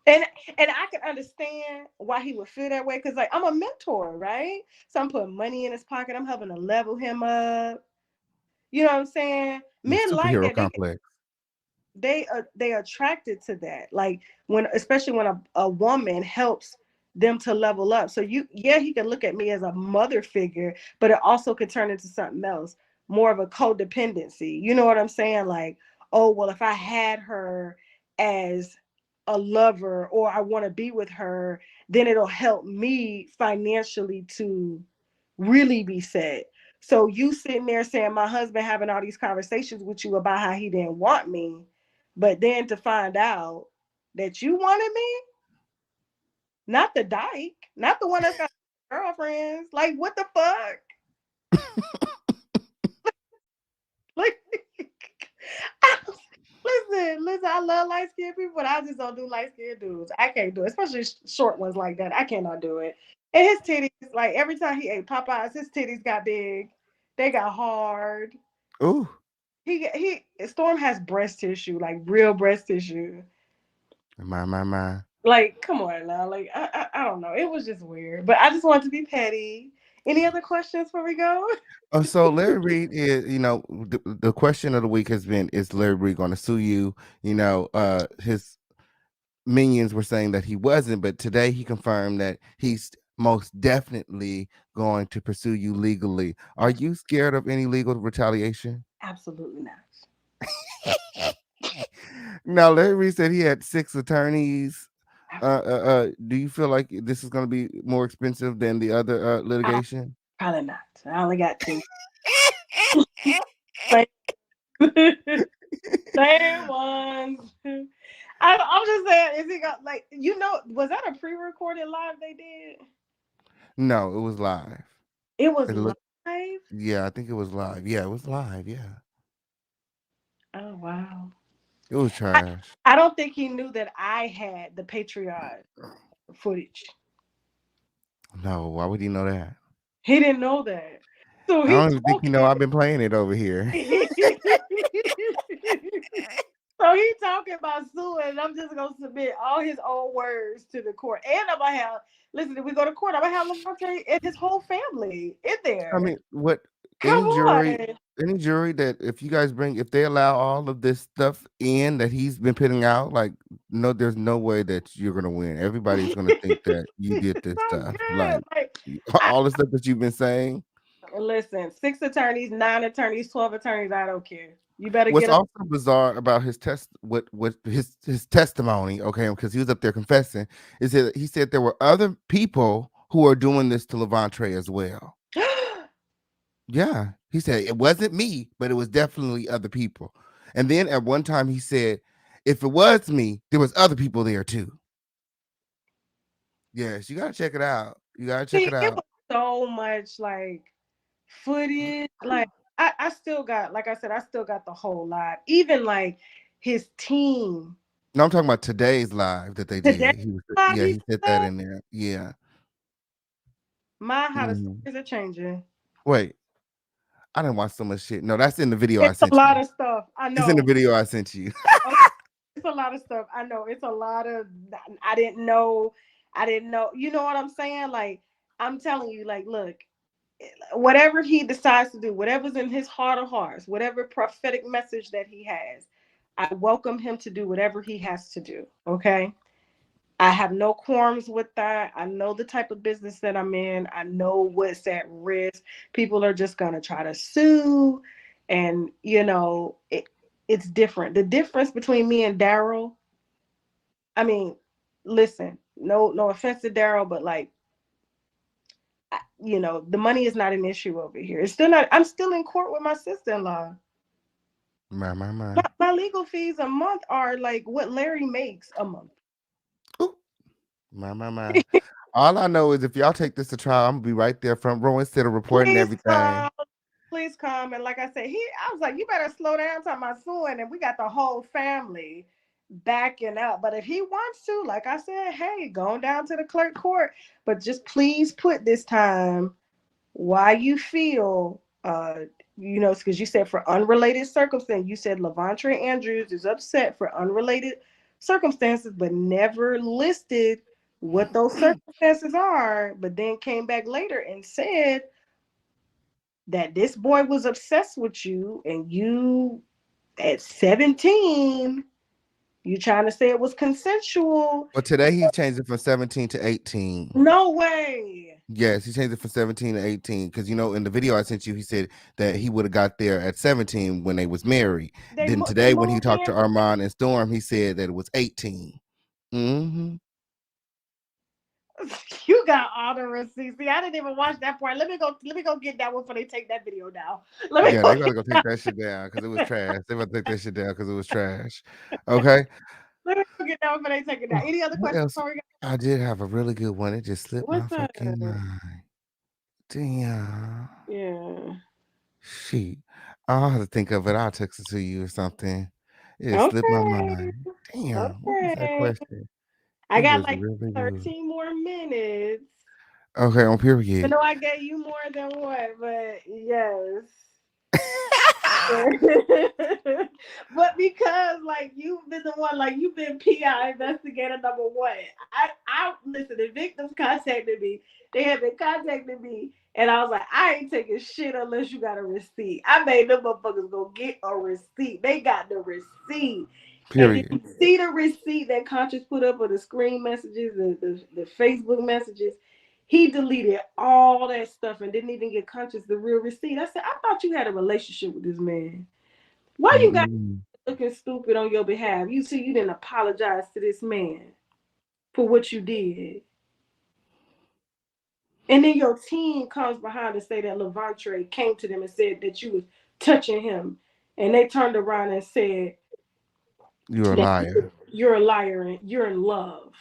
And I can understand why he would feel that way because like I'm a mentor, right? So I'm putting money in his pocket. I'm helping to level him up. You know what I'm saying? Men like Superhero that. complex. They attracted to that, like especially when a woman helps them to level up. So he can look at me as a mother figure, but it also could turn into something else, more of a codependency. You know what I'm saying? Like, oh well, if I had her as a lover or I want to be with her, then it'll help me financially to really be set. So you sitting there saying my husband having all these conversations with you about how he didn't want me, but then to find out that you wanted me, not the dyke, not the one that's got girlfriends. Like, what the fuck? Like, listen, I love light skinned people, but I just don't do light skinned dudes. I can't do it, especially short ones like that. I cannot do it. And his titties, like every time he ate Popeyes, his titties got big. They got hard. Ooh. He Storm has breast tissue, like real breast tissue. My. Like, come on now. Like, I don't know. It was just weird. But I just wanted to be petty. Any other questions before we go? Oh, so Larry Reid is, the question of the week has been, is Larry Reid going to sue you? His minions were saying that he wasn't, but today he confirmed that he's most definitely going to pursue you legally. Are you scared of any legal retaliation? Absolutely not. Now, Larry Reid said he had 6 attorneys. Do you feel like this is going to be more expensive than the other litigation? Probably not. I only got 2. Same ones. I'm just saying, is he got like was that a pre-recorded live they did? No, it was live. It was live? Yeah, I think it was live. Yeah, it was live. Yeah. Oh wow. It was trash. I don't think he knew that I had the Patreon footage. No, why would he know that? He didn't know that. So I don't even think I've been playing it over here. So he talking about suing, and I'm just gonna submit all his own words to the court. And I'm gonna have if we go to court, I'm gonna have Levante and his whole family in there. I mean, what Come any jury that if they allow all of this stuff in that he's been putting out, like there's no way that you're gonna win. Everybody's gonna think that you did this stuff. Like all the stuff that you've been saying. Listen, 6 attorneys, 9 attorneys, 12 attorneys, I don't care. You better What's get also bizarre about his his testimony, okay, because he was up there confessing, is that he said there were other people who are doing this to Levante as well. Yeah, he said it wasn't me, but it was definitely other people. And then at one time he said, if it was me, there was other people there too. Yes, you gotta check it out. You gotta check See, it it out. was so much like footage. Like I still got, like I said, I still got the whole live. Even like his team. No, I'm talking about today's live that they Today, did. He was, live, yeah, he he said that said, in there. Yeah. my how the Mhm. stories are changing. Wait, I didn't watch so much shit. No, that's in the video I It's a sent lot you. of stuff. I It's in the know. video I sent you. Okay, it's a lot of stuff. I know. It's a lot of. I didn't know. I didn't know. You know what I'm saying? Like I'm telling you. Like look, whatever he decides to do, whatever's in his heart of hearts, whatever prophetic message that he has, I welcome him to do whatever he has to do. Okay. I have no qualms with that. I know the type of business that I'm in. I know what's at risk. People are just going to try to sue. And, it's different. The difference between me and Daryl, I mean, listen, no offense to Daryl, but like, the money is not an issue over here. It's still not, I'm still in court with my sister-in-law. My. My legal fees a month are like what Larry makes a month. Ooh, my. All I know is if y'all take this to trial, I'm gonna be right there front row instead of reporting Please everything. come. Please come. And like I said, I was like, you better slow down talking about suing. And we got the whole family backing up. But if he wants to, like I said, hey, going down to the clerk court. But just please put this time why you feel, because you said for unrelated circumstances, you said Levantre Andrews is upset for unrelated circumstances, but never listed what those circumstances are, but then came back later and said that this boy was obsessed with you and you at 17, you trying to say it was consensual. But today he changed it from 17 to 18. No way. Yes, he changed it from 17 to 18 because in the video I sent you, he said that he would have got there at 17 when they was married. Then They today, when he moved talked in. to Armon and Storm, he said that it was 18. Mm-hmm. You got all the receipts. See, I didn't even watch that part. Let me go get that one before they take that video down. Let me Yeah, go they gotta go take that shit down because it was trash. They gotta take that shit down because it was trash. Okay. let me go get that one before they take it down. Any other What questions else? before we go? I did have a really good one. It just slipped my What's that? fucking mind. Damn. Yeah. Shit. I'll have to think of it. I'll text it to you or something. It slipped my Okay. mind. Damn. What was that Okay. question? I It got was like really good. 13 more minutes. Okay, on I period. know I gave you more than what, but yes. But because like you've been the one, like you've been PI investigator number one. I listen, the victims contacted me. They have been contacting me, and I was like, I ain't taking shit unless you got a receipt. I made them motherfuckers go get a receipt. They got the receipt. And if Period. you see the receipt that Conscious put up with the screen messages, the Facebook messages, he deleted all that stuff and didn't even get Conscious the real receipt. I said, I thought you had a relationship with this man. Why you got Mm-mm. looking stupid on your behalf? You see, you didn't apologize to this man for what you did. And then your team comes behind and say that Levantre came to them and said that you was touching him. And they turned around and said You're a that liar. you're a liar and you're in love.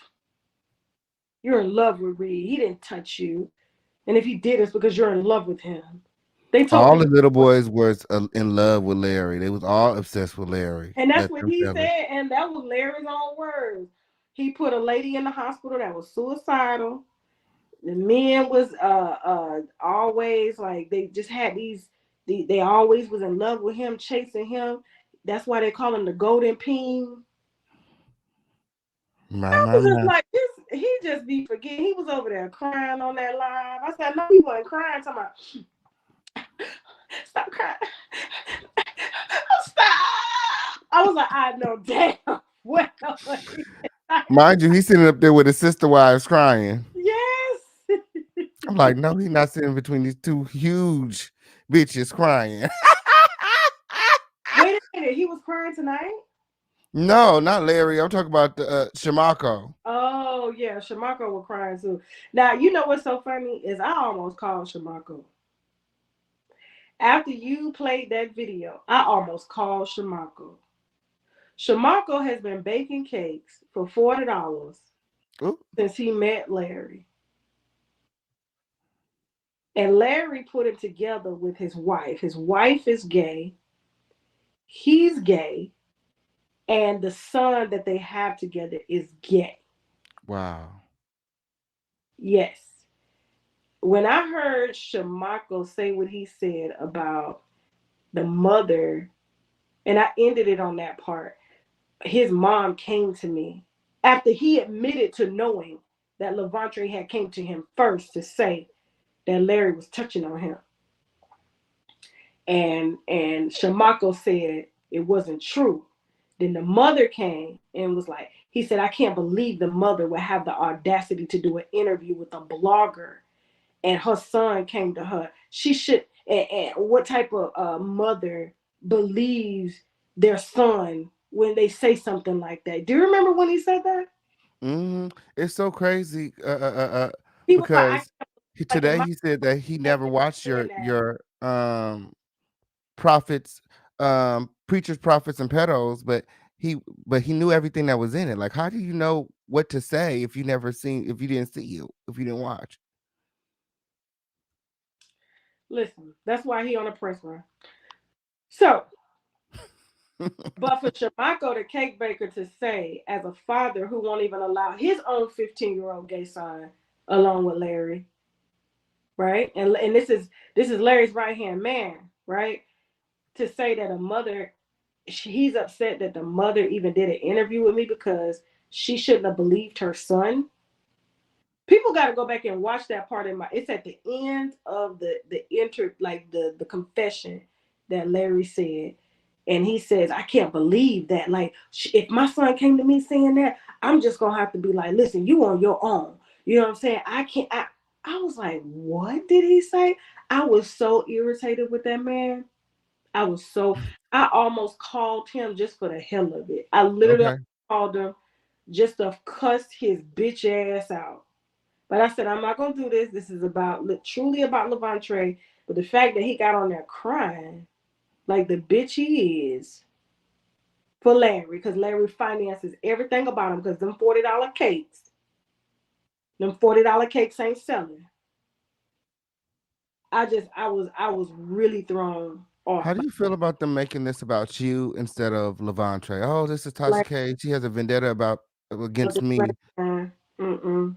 You're in love with Reed. He didn't touch you. And if he did, it's because you're in love with him. They told All me, the little boys was in love with Larry. They was all obsessed with Larry. and that's Let what them he tell it. said, and that was Larry's own words. He put a lady in the hospital that was suicidal. The men was always like they just had they always was in love with him, chasing him. That's why they call him the golden peen. I was just My. like, this he just be forgetting. He was over there crying on that live. I said, no, he wasn't crying. Talking about stop crying. Stop. I was like, I know damn well. Mind you, he's sitting up there with his sister wives crying. Yes. I'm like, no, he's not sitting between these two huge bitches crying. Wait a minute, he was crying tonight? No, not Larry. I'm talking about the Shamako. Oh yeah, Shamako was crying too. Now you know what's so funny is I almost called Shamako. After you played that video, I almost called Shamako. Shamako has been baking cakes for $40 Ooh. since he met Larry. And Larry put him together with his wife. His wife is gay. He's gay. And the son that they have together is gay. Wow. Yes. When I heard Shamako say what he said about the mother, and I ended it on that part, his mom came to me after he admitted to knowing that Levante had came to him first to say that Larry was touching on him. And Shamako said it wasn't true. Then the mother came and was like, he said, I can't believe the mother would have the audacity to do an interview with a blogger and her son came to her. She should, and what type of mother believes their son when they say something like that? Do you remember when he said that? It's so crazy He was like, because today my he said that he never watched saying that. your prophets, preachers, prophets, and pedos, but he knew everything that was in it. Like, how do you know what to say if you didn't watch? Listen, that's why he on a press run. So, but for Shamako, the cake baker, to say as a father who won't even allow his own 15-year-old gay son along with Larry, right? And this is Larry's right hand man, right? To say that a mother, he's upset that the mother even did an interview with me because she shouldn't have believed her son. People got to go back and watch that part it's at the end of the confession that Larry said. And he says, I can't believe that. Like, if my son came to me saying that, I'm just going to have to be like, listen, you on your own. You know what I'm saying? I was like, what did he say? I was so irritated with that man. I almost called him just for the hell of it. I literally Okay. called him just to cuss his bitch ass out. But I said, I'm not going to do this. This is truly about Levante. But the fact that he got on there crying like the bitch he is for Larry, because Larry finances everything about him, because them $40 cakes ain't selling. I was really thrown off How do by you feel about them making this about you instead of Levante? Oh, this is Tasha Larry. K. She has a vendetta against me. Mm-mm.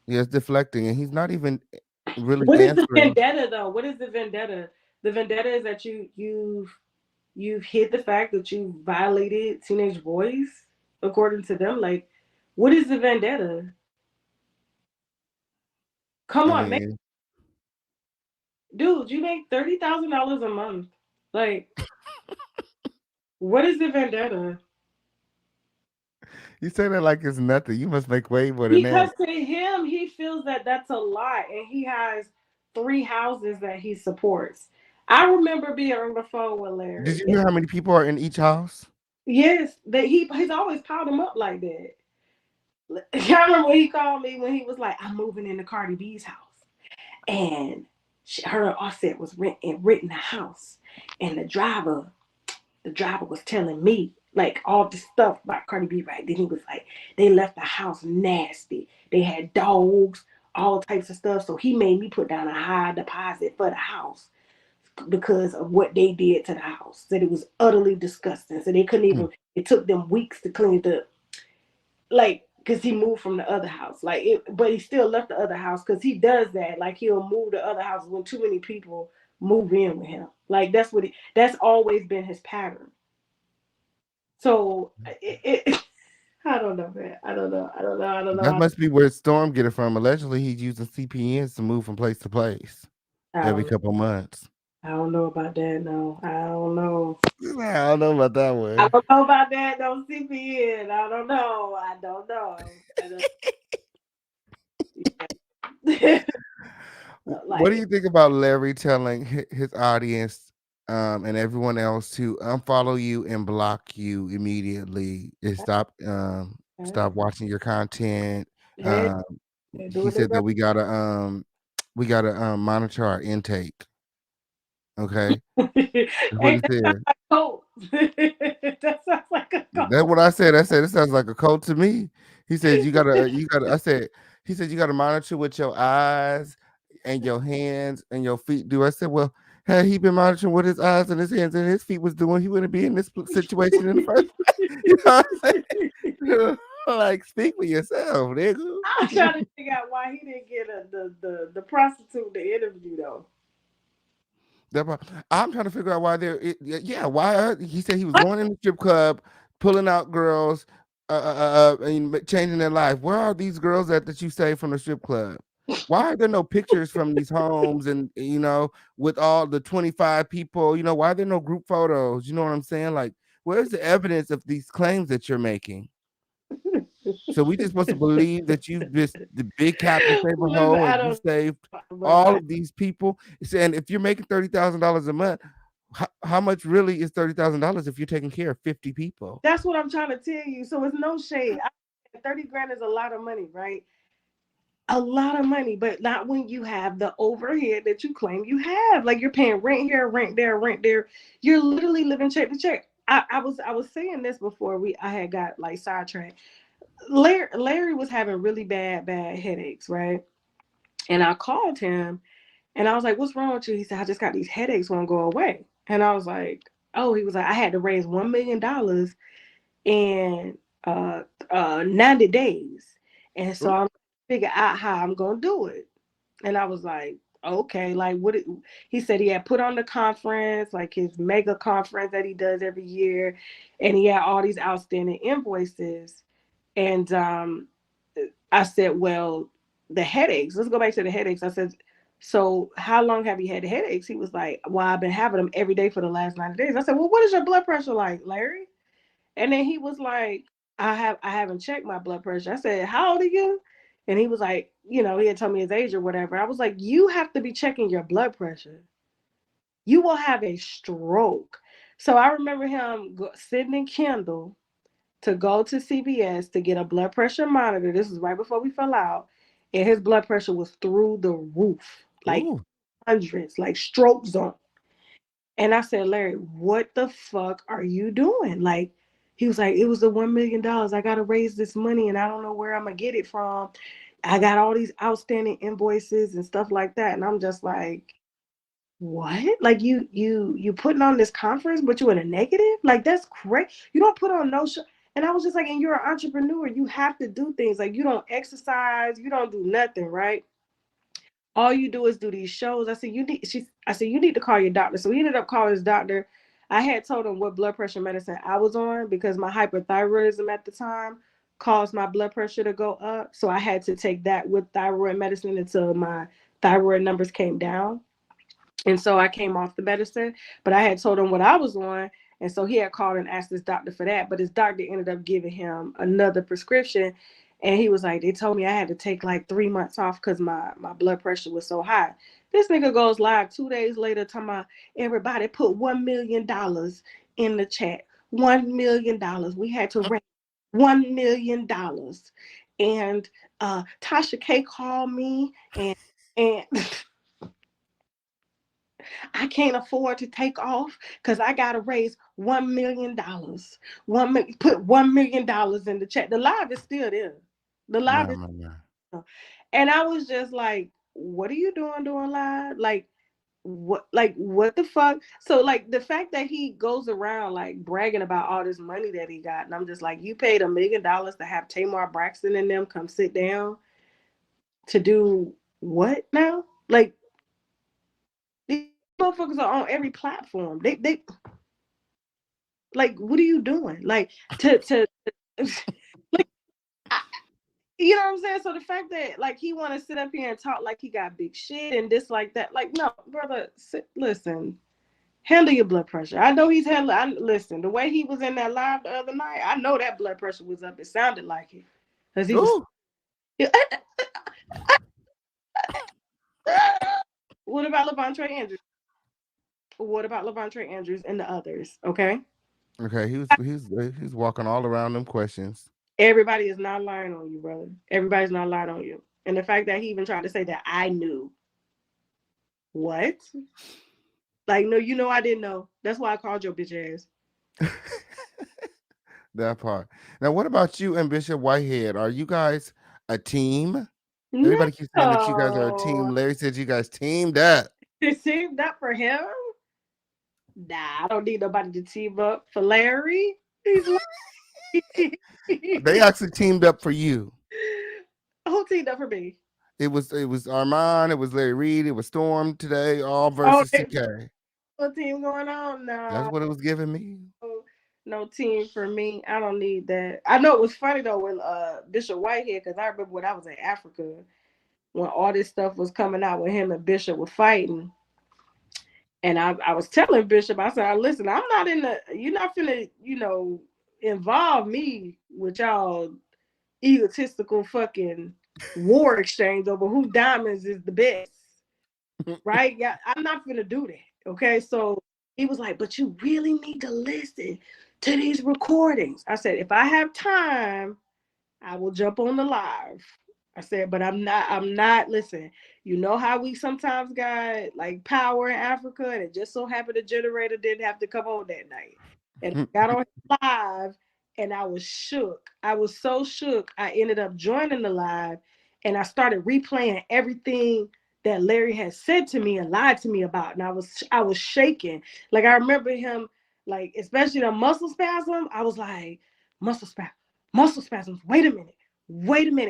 Yeah, it's deflecting, and he's not even really What is the answering. vendetta though? What is the vendetta? The vendetta is that you've hid the fact that you violated teenage boys, according to them. Like, what is the vendetta? Come I on, mean, dude, you make $30,000 a month. Like, what is the vendetta? you say that like it's nothing. You must make way more than Because that. to him, he feels that that's a lot, and he has 3 houses that he supports. I remember being on the phone with Did Larry. you hear how many people are in each house? Yes, that he's always piled them up like that. I remember when he called me when he was like, I'm moving into Cardi B's house. And her and Offset was renting a house. And the driver was telling me like all the stuff about Cardi B, right? Then he was like, they left the house nasty. They had dogs, all types of stuff. So he made me put down a high deposit for the house because of what they did to the house. Said it was utterly disgusting. So they couldn't even, it took them weeks to clean it up. Like, because he moved from the other house, but he still left the other house because he does that. Like, he'll move the other house when too many people move in with him. Like, that's always been his pattern. So I don't know, man. I don't That know. must be where Storm get it from. Allegedly, he's using CPNs to move from place to place every couple months. I don't know about that. No, I don't know. I don't know about that I one. don't know about that. No CPN. I don't know. I don't know. What do you think about Larry telling his audience and everyone else to unfollow you and block you immediately and stop watching your content? Hey, He said that we gotta monitor our intake. Okay, that's what he Ain't that said. sound like a cult? That sounds like a That's cult. what I said. I said it sounds like a cult to me. He said you gotta. I said he said you gotta monitor what your eyes and your hands and your feet do. I said, well, had he been monitoring what his eyes and his hands and his feet was doing, he wouldn't be in this situation in the first place. You know what I'm saying? Like, speak for yourself, nigga. I'm trying to figure out why he didn't get the prostitute to interview though. I'm trying to figure out why why he said he was going in the strip club, pulling out girls, and changing their life. Where are these girls at that you say from the strip club? Why are there no pictures from these homes and with all the 25 people? Why are there no group photos? You know what I'm saying? Like, where's the evidence of these claims that you're making? So we just supposed to believe that you just the big Captain Save a Listen, Hoe I and you don't saved know, all of these people. And if you're making $30,000 a month, how much really is $30,000 if you're taking care of 50 people? That's what I'm trying to tell you. So it's no shade. 30 grand is a lot of money, right? A lot of money, but not when you have the overhead that you claim you have. Like you're paying rent here, rent there, rent there. You're literally living check to check. I was saying this before I had got like sidetracked. Larry was having really bad headaches, right? And I called him and I was like, what's wrong with you? He said, I just got these headaches, won't go away. And I was like, oh, he was like, I had to raise $1 million in 90 days. And so I'm figure out how I'm gonna do it. And I was like, okay, like he said he had put on the conference, like his mega conference that he does every year, and he had all these outstanding invoices. And I said, well, the headaches, let's go back to the headaches. I said, so how long have you had the headaches? He was like, well, I've been having them every day for the last 90 days. I said, well, what is your blood pressure like, Larry? And then he was like, I haven't checked my blood pressure. I said, how old are you? And he was like, he had told me his age or whatever. I was like, you have to be checking your blood pressure. You will have a stroke. So I remember him sitting in Kendall to go to CVS to get a blood pressure monitor. This was right before we fell out. And his blood pressure was through the roof, like hundreds, like stroke zone. And I said, Larry, what the fuck are you doing? Like, he was like, it was the $1 million. I got to raise this money and I don't know where I'm going to get it from. I got all these outstanding invoices and stuff like that. And I'm just like, what? Like you putting on this conference, but you in a negative? Like, that's crazy. You don't put on no show. And I was just like, and you're an entrepreneur. You have to do things. Like, you don't exercise. You don't do nothing, right? All you do is do these shows. I said, you need to call your doctor. So he ended up calling his doctor. I had told him what blood pressure medicine I was on because my hyperthyroidism at the time caused my blood pressure to go up. So I had to take that with thyroid medicine until my thyroid numbers came down. And so I came off the medicine, but I had told him what I was on. And so he had called and asked his doctor for that. But his doctor ended up giving him another prescription. And he was like, they told me I had to take like 3 months off because my blood pressure was so high. This nigga goes live 2 days later talking about everybody put $1 million in the chat. $1 million. We had to raise $1 million. And Tasha K called me and I can't afford to take off because I got to raise $1 million. Put $1 million in the chat. The live is still there. The live is still. And I was just like, what are you doing live? Like what the fuck? So like the fact that he goes around like bragging about all this money that he got, and I'm just like, you paid $1 million to have Tamar Braxton and them come sit down to do what now? Like, these motherfuckers are on every platform. They like, what are you doing? Like to like, you know what I'm saying? So the fact that like he want to sit up here and talk like he got big shit and this like that, like, no, brother, listen, handle your blood pressure. I know he's listen, the way he was in that live the other night, I know that blood pressure was up. It sounded like it because he was. What about Levontre Andrews? What about Levontre Andrews and the others? Okay. Okay, he's walking all around them questions. Everybody is not lying on you, brother. Everybody's not lying on you. And the fact that he even tried to say that I knew. What? Like, no, I didn't know. That's why I called your bitch ass. That part. Now, what about you and Bishop Whitehead? Are you guys a team? Everybody keeps saying that you guys are a team. No, Larry said you guys teamed up. it seemed that for him. Nah, I don't need nobody to team up for Larry. He's like, They actually teamed up for you. who teamed up for me? It was Armon, it was Larry Reed, it was Storm today, all Oh, versus TK. what team going on? That's No, what it was giving me. no team for me. I don't need that. I know it was funny though when Bishop Whitehead, because I remember when I was in Africa when all this stuff was coming out when him and Bishop were fighting. And I was telling Bishop, I said, listen, I'm not you're not finna, involve me with y'all egotistical fucking war exchange over who diamonds is the best. Right? Yeah, I'm not finna do that. Okay. So he was like, but you really need to listen to these recordings. I said, if I have time, I will jump on the live. I said, but I'm not, listen, you know how we sometimes got like power in Africa and it just so happened the generator didn't have to come on that night. And I got on live and I was shook. I was so shook. I ended up joining the live and I started replaying everything that Larry had said to me and lied to me about. And I was shaking. Like I remember him, like, especially the muscle spasm. I was like, muscle spasms. Wait a minute.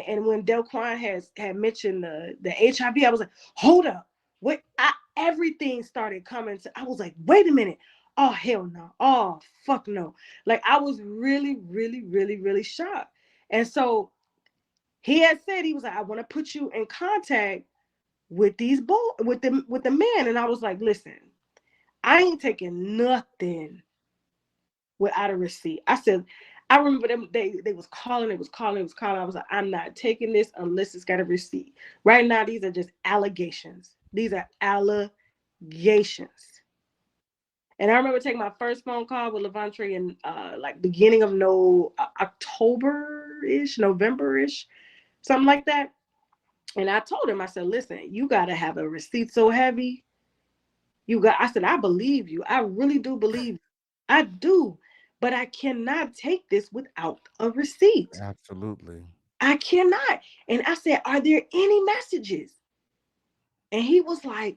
And when Delquan had mentioned the HIV, I was like, hold up. Wait, everything started coming to, I was like, wait a minute. Oh, hell no. Oh, fuck no. Like I was really, really, really, really shocked. And so he had said, he was like, I want to put you in contact with with the men. And I was like, listen, I ain't taking nothing without a receipt. I said, I remember them, they was calling. I was like, I'm not taking this unless it's got a receipt. Right now, these are just allegations. These are allegations. And I remember taking my first phone call with Levantre in like beginning of October-ish, November-ish, something like that. And I told him, I said, listen, you got to have a receipt so heavy. I said, I believe you. I really do believe you. I do. But I cannot take this without a receipt. Absolutely. I cannot. And I said, are there any messages? And he was like,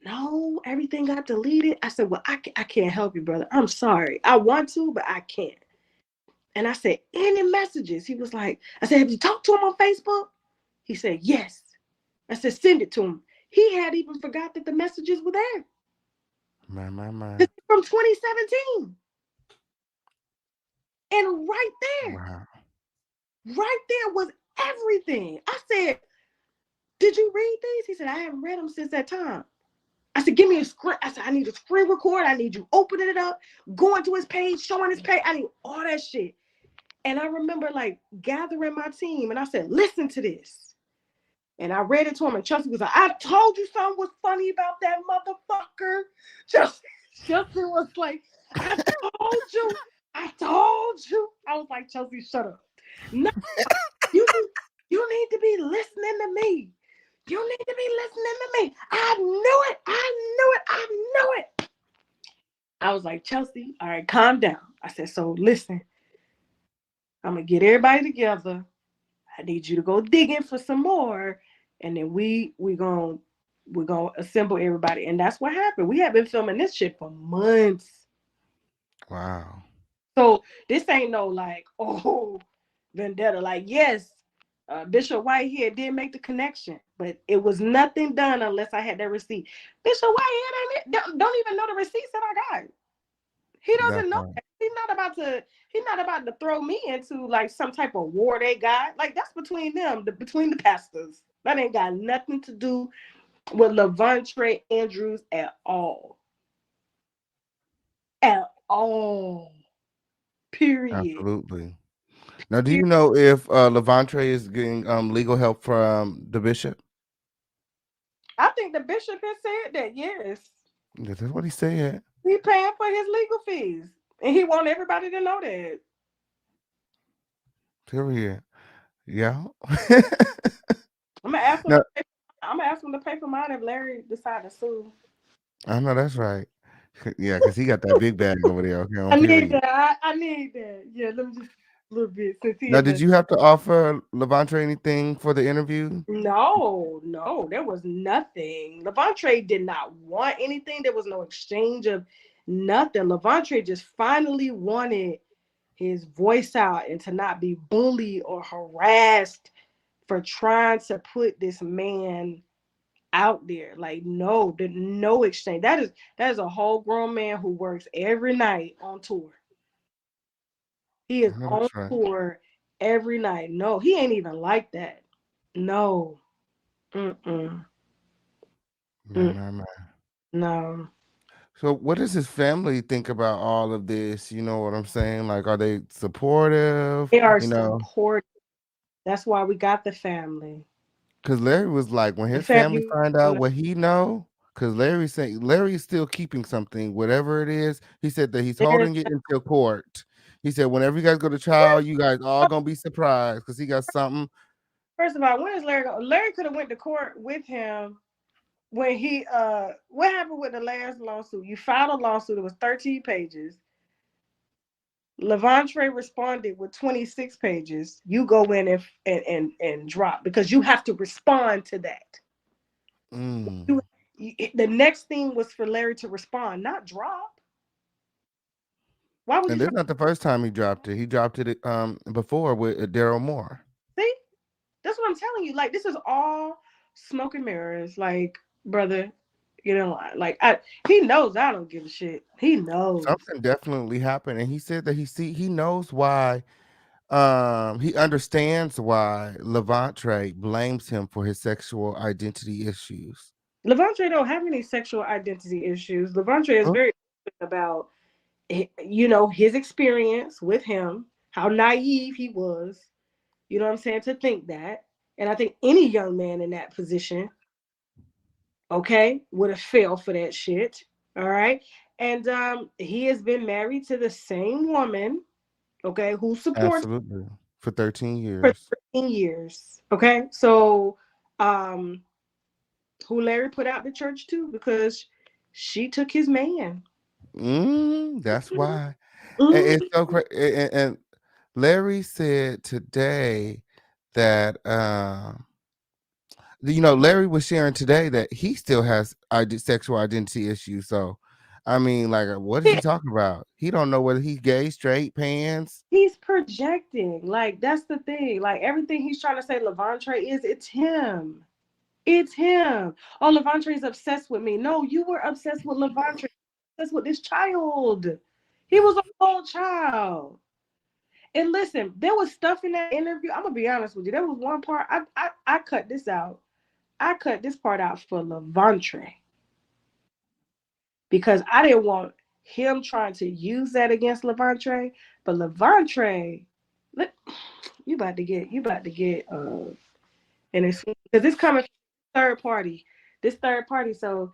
no, everything got deleted. I said, well, I can't help you, brother. I'm sorry. I want to, but I can't. And I said, any messages? He was like, I said, have you talked to him on Facebook? He said, yes. I said, send it to him. He had even forgot that the messages were there. My. From 2017. And right there was everything. I said, did you read these? He said, I haven't read them since that time. I said, give me a screen. I said, I need a screen record. I need you opening it up, going to his page, showing his page. I need all that shit. And I remember like gathering my team and I said, listen to this. And I read it to him and Chelsea was like, I told you something was funny about that motherfucker. Chelsea was like, I told you. I was like, Chelsea, shut up. No, you need to be listening to me. You need to be listening to me. I knew it. I was like, Chelsea, all right, calm down. I said, so listen, I'm going to get everybody together. I need you to go digging for some more. And then we're going to assemble everybody. And that's what happened. We have been filming this shit for months. Wow. So this ain't no like, oh, vendetta. Like, yes, Bishop Whitehead did make the connection, but it was nothing done unless I had that receipt. Bishop Whitehead don't even know the receipts that I got. He doesn't know that. He's not about to throw me into like some type of war they got. Like that's between them, between the pastors. That ain't got nothing to do with Levantre Andrews at all. At all. Period. Absolutely. Now, do you know if Levantre is getting legal help from the bishop? I think the bishop has said that, yes. That's what he said. He paying for his legal fees. And he want everybody to know that. Period. Yeah. I'm gonna ask him to pay for mine if Larry decides to sue. I know that's right. Yeah, because he got that big bag over there. Okay, I on need period. that. I need that. Yeah, let me just a little bit since he Now, in did the. you have to offer Levante anything for the interview? No, there was nothing. Levante did not want anything. There was no exchange of nothing. Levante just finally wanted his voice out and to not be bullied or harassed for trying to put this man out there. Like no exchange. That is a whole grown man who works every night on tour. He I is know on that's right. tour every night. No, he ain't even like that. No. Mm-mm. Man, Mm, man, man. no. So, what does his family think about all of this? You know what I'm saying? Like, are they supportive? They are You know, supportive. That's why we got the family. because Larry was like, when The his family family. find out what he know, because Larry's saying Larry's still keeping something, whatever it is. He said that he's There's holding it until court. He said, whenever you guys go to trial, you guys all gonna be surprised because he got something. first of all, when is Larry? Larry could have went to court with him when he. What happened with the last lawsuit? You filed a lawsuit. It was 13 pages. Levante responded with 26 pages. You go in and drop because you have to respond to that. Mm. The next thing was for Larry to respond, not drop. Why would And you this try? is not the first time he dropped it. He dropped it before with Daryl Moore. See, that's what I'm telling you. Like this is all smoke and mirrors. Like brother, like he knows I don't give a shit. He knows. Something definitely happened, and he said that he knows why. He understands why Levante blames him for his sexual identity issues. Levante don't have any sexual identity issues. Levante is Huh? very about his experience with him, how naive he was. You know what I'm saying? To think that. And I think any young man in that position, okay, would have failed for that shit. All right. And he has been married to the same woman, okay, who supports Absolutely, for 13 for years. 13 years. Okay. So who Larry put out the church to because she took his man. That's why. And Mhm. it's so crazy. And Larry said today that Larry was sharing today that he still has sexual identity issues. So, I mean, like, what is he talking about? He don't know whether he's gay, straight, pans. He's projecting. Like, that's the thing. Like, everything he's trying to say Levante is, it's him. It's him. Oh, Levante is obsessed with me. No, you were obsessed with Levante. Obsessed with this child. He was a whole child. And listen, there was stuff in that interview. I'm gonna be honest with you. There was one part I cut this out. I cut this part out for Levante because I didn't want him trying to use that against Levante. But Levante, you about to get and it's because it's coming from third party. This third party. So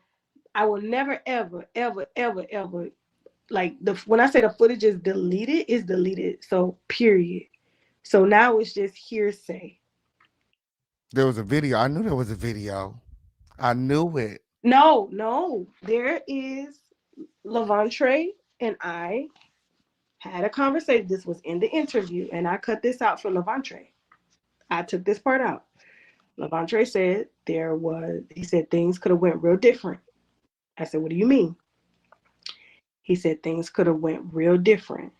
I will never ever ever ever ever like the when I say the footage is deleted, it's deleted. So period. So now it's just hearsay. There was a video. I knew there was a video. I knew it. No, there is Levante and I had a conversation. This was in the interview, and I cut this out for Levante. I took this part out. Levante said he said things could have went real different. I said, what do you mean? He said things could have went real different.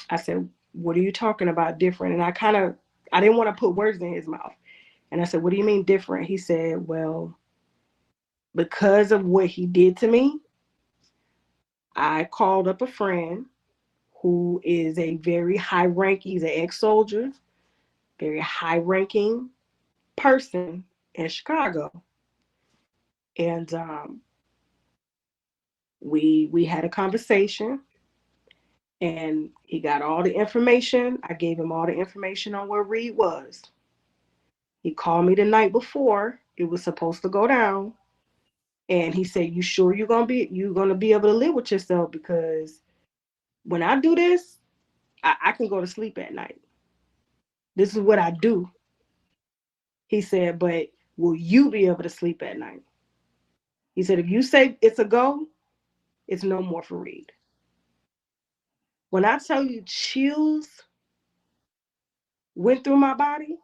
I said, what are you talking about different? And I didn't want to put words in his mouth. And I said, what do you mean different? He said, well, because of what he did to me, I called up a friend who is a very high ranking, he's an ex-soldier, very high ranking person in Chicago. And we had a conversation and he got all the information. I gave him all the information on where REID was. He called me the night before it was supposed to go down. And he said, you sure you're gonna be able to live with yourself? Because when I do this, I can go to sleep at night. This is what I do. He said, but will you be able to sleep at night? He said, if you say it's a go, it's no more for REID. When I tell you chills went through my body,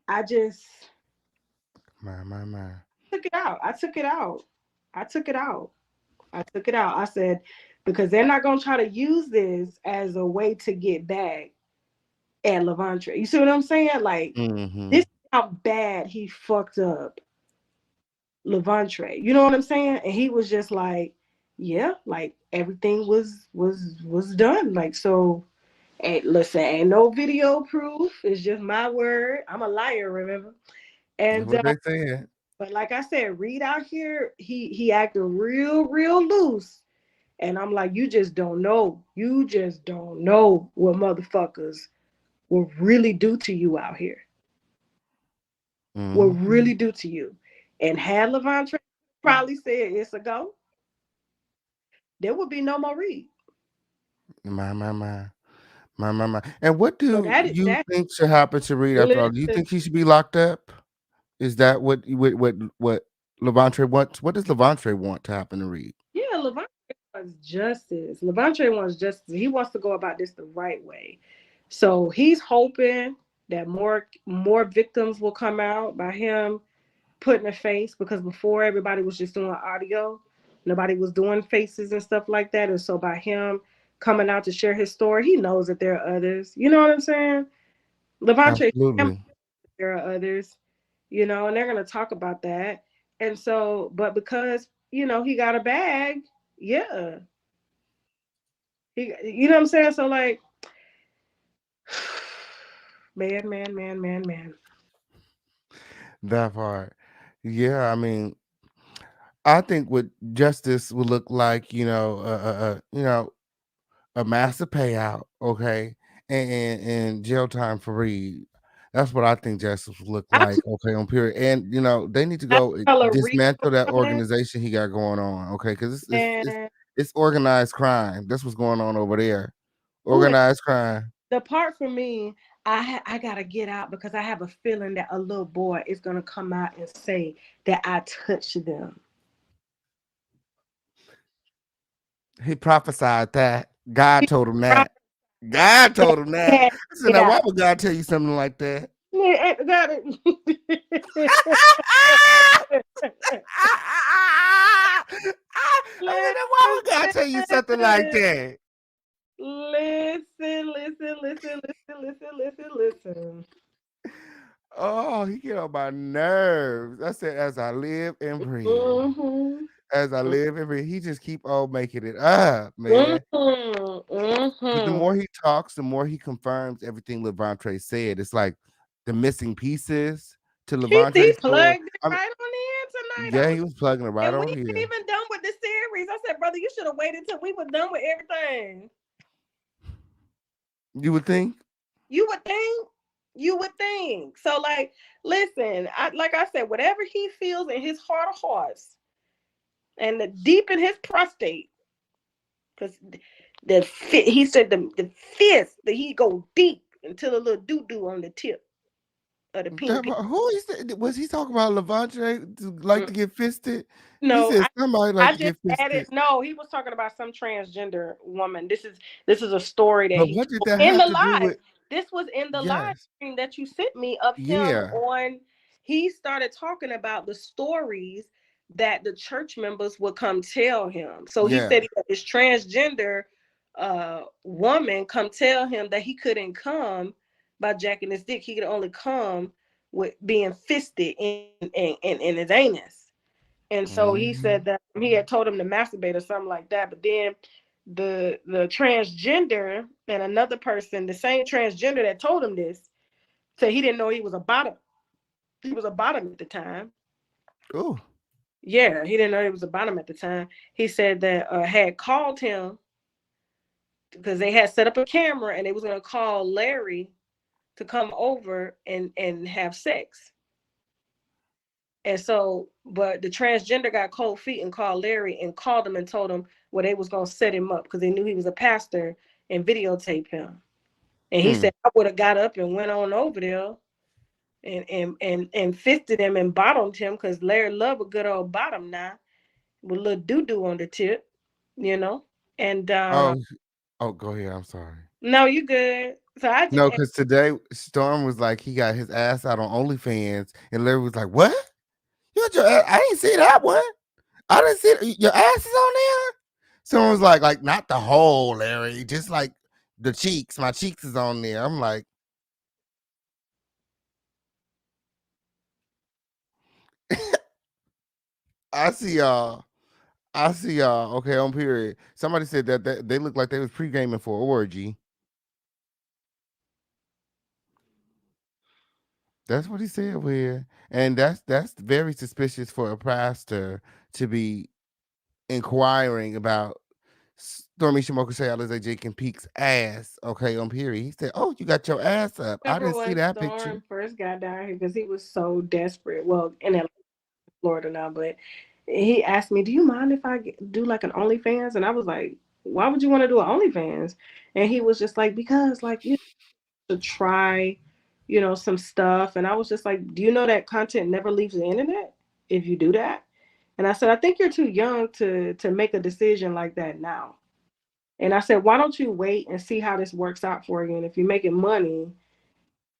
I just My. took it out. I took it out. I took it out. I took it out. I said, because they're not going to try to use this as a way to get back at Levontre. You see what I'm saying? Like, this is how bad he fucked up Levontre. You know what I'm saying? And he was just like, yeah, like everything was done. Like, so, hey, listen, ain't no video proof. It's just my word. I'm a liar, remember? That's And what they said. but like I said, REID out here, he acted real loose. And I'm like, you just don't know. You just don't know what motherfuckers will really do to you out here. Will really do to you. And had Levontre probably said it's a go, there would be no more REID. My. And what So do you that think should happen to Reed after all? Do you listen, think he should be locked up? Is that what Levontre wants? What does Levontre want to happen to Reed? yeah, Levontre wants justice. Levontre wants justice. He wants to go about this the right way. So he's hoping that more victims will come out by him putting a face, because before everybody was just doing audio. Nobody was doing faces and stuff like that. And so by him coming out to share his story, he knows that there are others. You know what I'm saying? Levontre, Absolutely. there are others, you know, and they're going to talk about that. And so, but because, you know, he got a bag, yeah. You know what I'm saying? So, like, man. That part. Yeah, I mean, I think what justice would look like, a massive payout, okay, and jail time for Reed. That's what I think justice would look I like, okay, on period. And they need to I go tell a dismantle that on organization he got going on, okay, because and it's organized crime. That's what's going on over there, ooh, organized crime. the part for me, I gotta get out because I have a feeling that a little boy is gonna come out and say that I touched them. He prophesied that. God He told him promised that. God that told him he that. had I to said, get now out. why would God tell you something like that? Yeah, I said, now why would God tell you something like that? Listen. Oh, he get on my nerves. I said, as I live and breathe. Mm-hmm. As I live and breathe. He just keep on making it up, man. Mm-hmm. But the Mm-hmm. more he talks, the more he confirms everything Levontre said. It's like the missing pieces to He Levantre's story. plugged it right on in tonight. Yeah, he was plugging it right And we on ain't here. even done with the series. I said, brother, you should have waited till we were done with everything. You would think? You would think. So, like, listen, like I said, whatever he feels in his heart of hearts and the deep in his prostate, because he said the fist that he go deep until a little doo-doo on the tip of the pink. Who was he talking about? Levontre to get fisted? He No, said somebody like I to just get fisted. added. No, he was talking about some transgender woman. This is a story that But he what did told that in have the to do live. with? This was in the live Yes, stream that you sent me of him yeah, on. He started talking about the stories that the church members would come tell him. So he yeah. said he had this transgender woman come tell him that he couldn't come by jacking his dick. He could only come with being fisted in his anus. And so he said that he had told him to masturbate or something like that. But then the transgender and another person, the same transgender that told him this, said he didn't know he was a bottom. He was a bottom at the time. Oh, Yeah, he didn't know he was a bottom at the time. He said that had called him because they had set up a camera and they was going to call Larry to come over and have sex. And so, but the transgender got cold feet and called Larry and called him and told him well, they was going to set him up because they knew he was a pastor and videotape him. And he said, I would have got up and went on over there and fisted him and bottomed him because Larry loved a good old bottom now with a little doo-doo on the tip, you know. And Oh, go ahead. I'm sorry. no, you good. So I just No, because today Storm was like he got his ass out on OnlyFans, and Larry was like, "What? You got your ass? I didn't see that one. I didn't see your ass is on there." Someone was like not the whole Larry, just like the cheeks. My cheeks is on there. I'm like, I see y'all. I see y'all. Okay, on period. Somebody said that they look like they was pre-gaming for orgy. That's what he said over here, and that's very suspicious for a pastor to be inquiring about Stormy Shamoka Alizé Jenkins Peak's ass. Okay, on period. He said, "Oh, you got your ass up. I remember didn't see when that picture." Storm first got down here because he was so desperate. Well, in Florida now, but he asked me, "Do you mind if I do like an OnlyFans?" And I was like, "Why would you want to do an OnlyFans?" And he was just like, "Because like you to try, some stuff." And I was just like, "Do you know that content never leaves the internet if you do that?" And I said, "I think you're too young to make a decision like that now." And I said, "Why don't you wait and see how this works out for you? And if you're making money,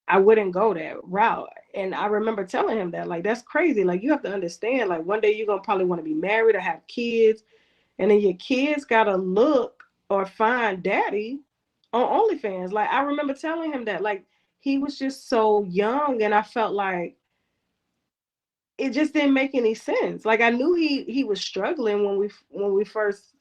I wouldn't go that route." And I remember telling him that, like, that's crazy. Like, you have to understand, like, one day you're going to probably want to be married or have kids. And then your kids got to look or find daddy on OnlyFans. Like, I remember telling him that, like, he was just so young. And I felt like it just didn't make any sense. Like, I knew he was struggling when we first,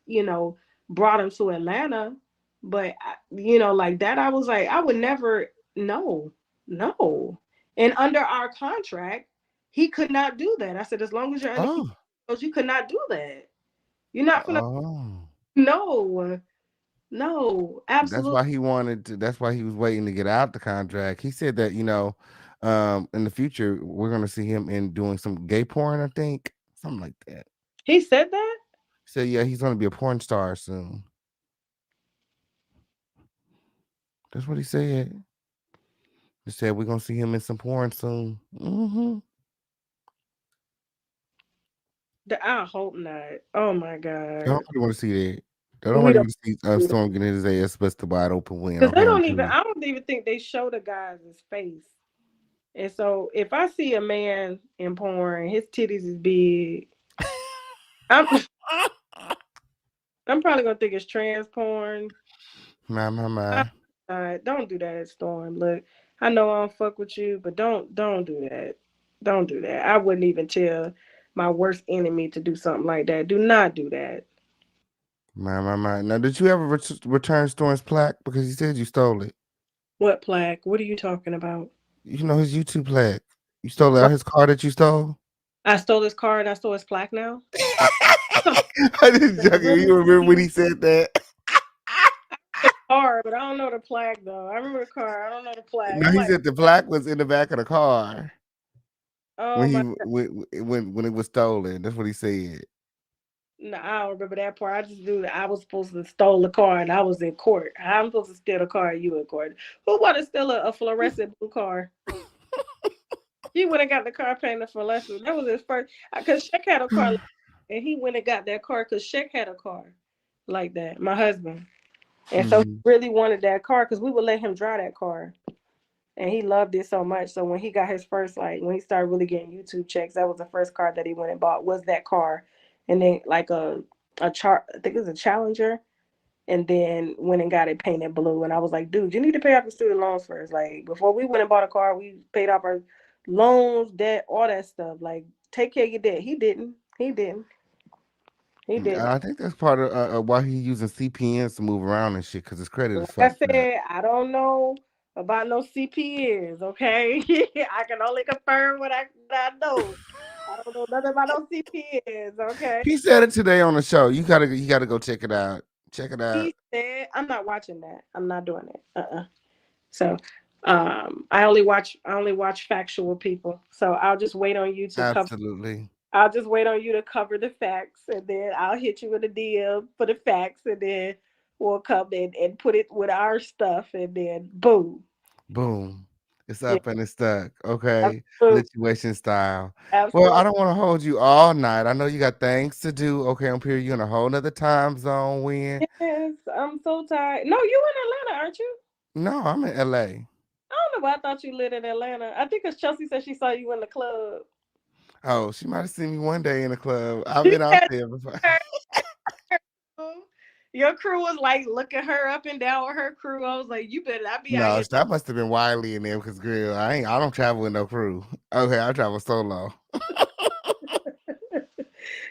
brought him to Atlanta. But, like that, I was like, I would never, no, no. And under our contract, he could not do that. I said, as long as you're under, Oh, you could not do that. You're not gonna, oh. no, no, That's absolutely. why he wanted to. That's why he was waiting to get out the contract. He said that in the future we're gonna see him in doing some gay porn. I think something like that. He said that. So yeah, he's gonna be a porn star soon. That's what he said. He said we're gonna see him in some porn soon. Mm-hmm. I hope not. Oh my Don't God. nobody want to see that. Don't We nobody don't want to see do that. Storm getting his ass busted wide open win. Because they Okay, on don't even, period. I don't even think they show the guy's face. And so if I see a man in porn, his titties is big, I'm I'm probably gonna think it's trans porn. I, My. don't do that, Storm. Look, I know I don't fuck with you, but don't do that. Don't do that. I wouldn't even tell my worst enemy to do something like that. Do not do that. My. Now, did you ever return Storm's plaque because he said you stole it? What plaque? What are you talking about? You know his YouTube plaque. You stole it out his car that you stole. I stole his car and I stole his plaque now. I just joking. You remember when he said that? Car, but I don't know the plaque though. I remember the car. I don't know the plaque. No, I'm he like, said the plaque was in the back of the car oh when my. when it was stolen. That's what he said. No, I don't remember that part. I just knew that I was supposed to stole the car and I was in court. I'm supposed to steal a car and you in court. Who want to steal a fluorescent blue car? He went and got the car painted fluorescent. That was his first. Because Sheck had a car and he went and got that car because Sheck had a car like that, my husband. And so he Mhm. really wanted that car because we would let him drive that car. And he loved it so much. So when he got his first, like when he started really getting YouTube checks, that was the first car that he went and bought was that car. And then like I think it was a Challenger. And then went and got it painted blue. And I was like, dude, you need to pay off your student loans first. Like before we went and bought a car, we paid off our loans, debt, all that stuff. Like take care of your debt. He didn't. He didn't. He didn't. I think that's part of why he using CPNs to move around and shit because his credit is Like I fucked up. said, I don't know about no CPNs, okay? I can only confirm what I know. I don't know nothing about no CPNs, okay? He said it today on the show. You gotta go check it out. Check it out. He said, I'm not watching that. I'm not doing it. So I only watch factual people. So I'll just wait on you to cover Absolutely. I'll just wait on you to cover the facts and then I'll hit you with a DM for the facts and then we'll come in and put it with our stuff and then boom. Boom. It's Yeah, up and it's stuck. Okay. absolutely. Lituation style. Well, I Absolutely. don't want to hold you all night. I know you got things to do. Okay, I'm here. You in a whole nother time zone when? Yes, I'm so tired. No, you in Atlanta, aren't you? No, I'm in LA. I don't know why I thought you lived in Atlanta. I think because Chelsea said she saw you in the club. Oh, she might have seen me one day in the club. I've She been out said there before. her- your crew was like looking her up and down with her crew. I was like, you better not be out No, here. that must have been Wiley in there because girl, I don't travel with no crew. Okay, I travel solo.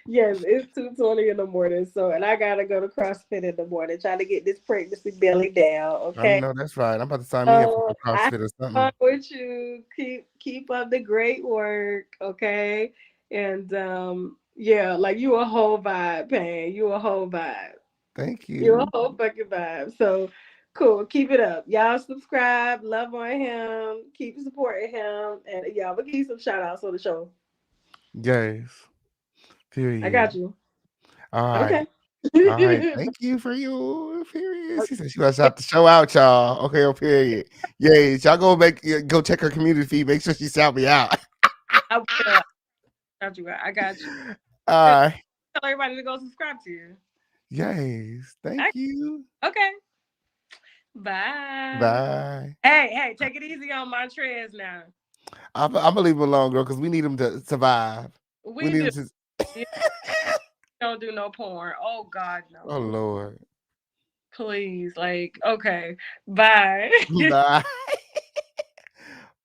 Yes, it's 2:20 in the morning. So, and I gotta go to CrossFit in the morning, trying to get this pregnancy belly down. I Okay. know that's right. I'm about to sign me up for So some I have CrossFit or fun something. with you. Keep up the great work. Okay. And yeah, like you a whole vibe, Pan. You a whole vibe. Thank You a you. whole fucking vibe. So cool. Keep it up. Y'all subscribe, love on him, keep supporting him, and y'all will give you some shout outs on the show. Yes. I Period. got you. All right. Okay. All right. Thank you for your period. She said she wants out to show out, y'all. Okay, on period. Yes. Y'all go check her community feed. Make sure she shout me out. I will. Got you. I got you. All Tell right. everybody to go subscribe to you. Yes. I- Thank you. Okay. Bye. Bye. Hey, take it easy on Montrez now. I'm gonna leave him alone, girl, because we need him to survive. We We need do. him to. Yeah, don't do no porn. Oh God, Oh no. Lord. Please. Like, okay. Bye. Bye.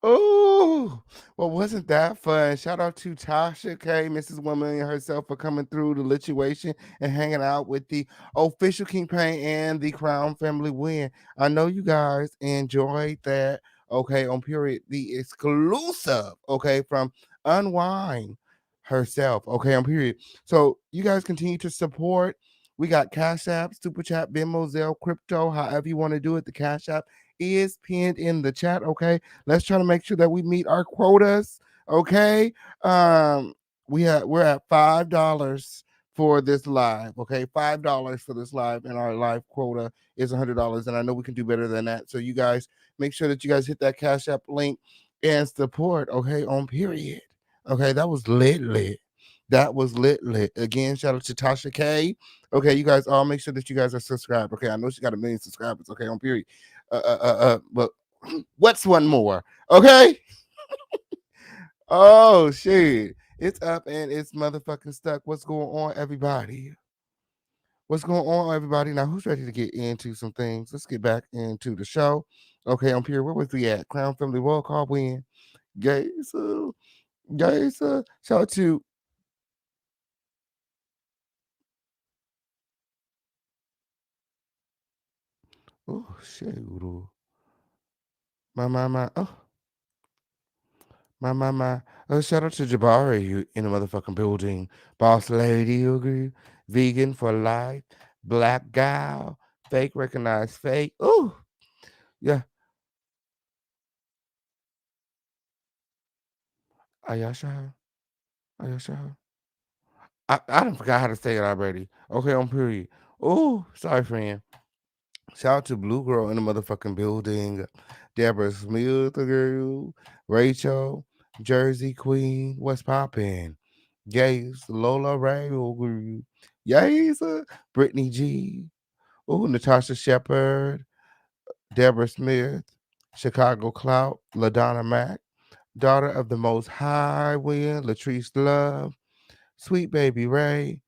Oh, well, wasn't that fun? Shout out to Tasha K, Mrs. Woman herself, for coming through the lituation and hanging out with the official Kingpin and the Crown Family Win. I know you guys enjoyed that. Okay, on period, the exclusive. Okay, from Unwind herself. Okay, on period. So you guys continue to support. We got Cash App, Super Chat, Venmo, Zelle, Crypto, however you want to do it. The Cash App is pinned in the chat. Okay, let's try to make sure that we meet our quotas. Okay. Um, we're at $5 for this live. Okay, $5 for this live, and our live quota is $100. And I know we can do better than that. So you guys make sure that you guys hit that Cash App link and support. Okay, on period. Okay, that was lit. That was lit. Again, shout out to Tasha K. Okay, you guys all make sure that you guys are subscribed. Okay, I know she got 1 million subscribers. Okay, on period. But what's one more? Okay. Oh shit. It's up and it's motherfucking stuck. What's going on, everybody? What's going on, everybody? Now, who's ready to get into some things? Let's get back into the show. Okay, I'm here. Where was we at? Crown Family World Call win. Guys, shout out to oh shit. My. Oh. My. Shout out to Jabari you in the motherfucking building. Boss lady, you agree? Vegan for life. Black gal. Fake recognize fake. Ooh, yeah. Ayasha. Ayasha. I don't forgot how to say it already. Okay, on period. Oh, sorry, friend. Shout out to Blue Girl in the motherfucking building. Deborah Smith, girl. Rachel. Jersey Queen. What's poppin'? Yes, Lola Ray, yes, Brittany G, oh, Natasha Shepard, Deborah Smith, Chicago Clout, LaDonna Mack, daughter of the Most High Wind, Latrice Love, Sweet Baby Ray,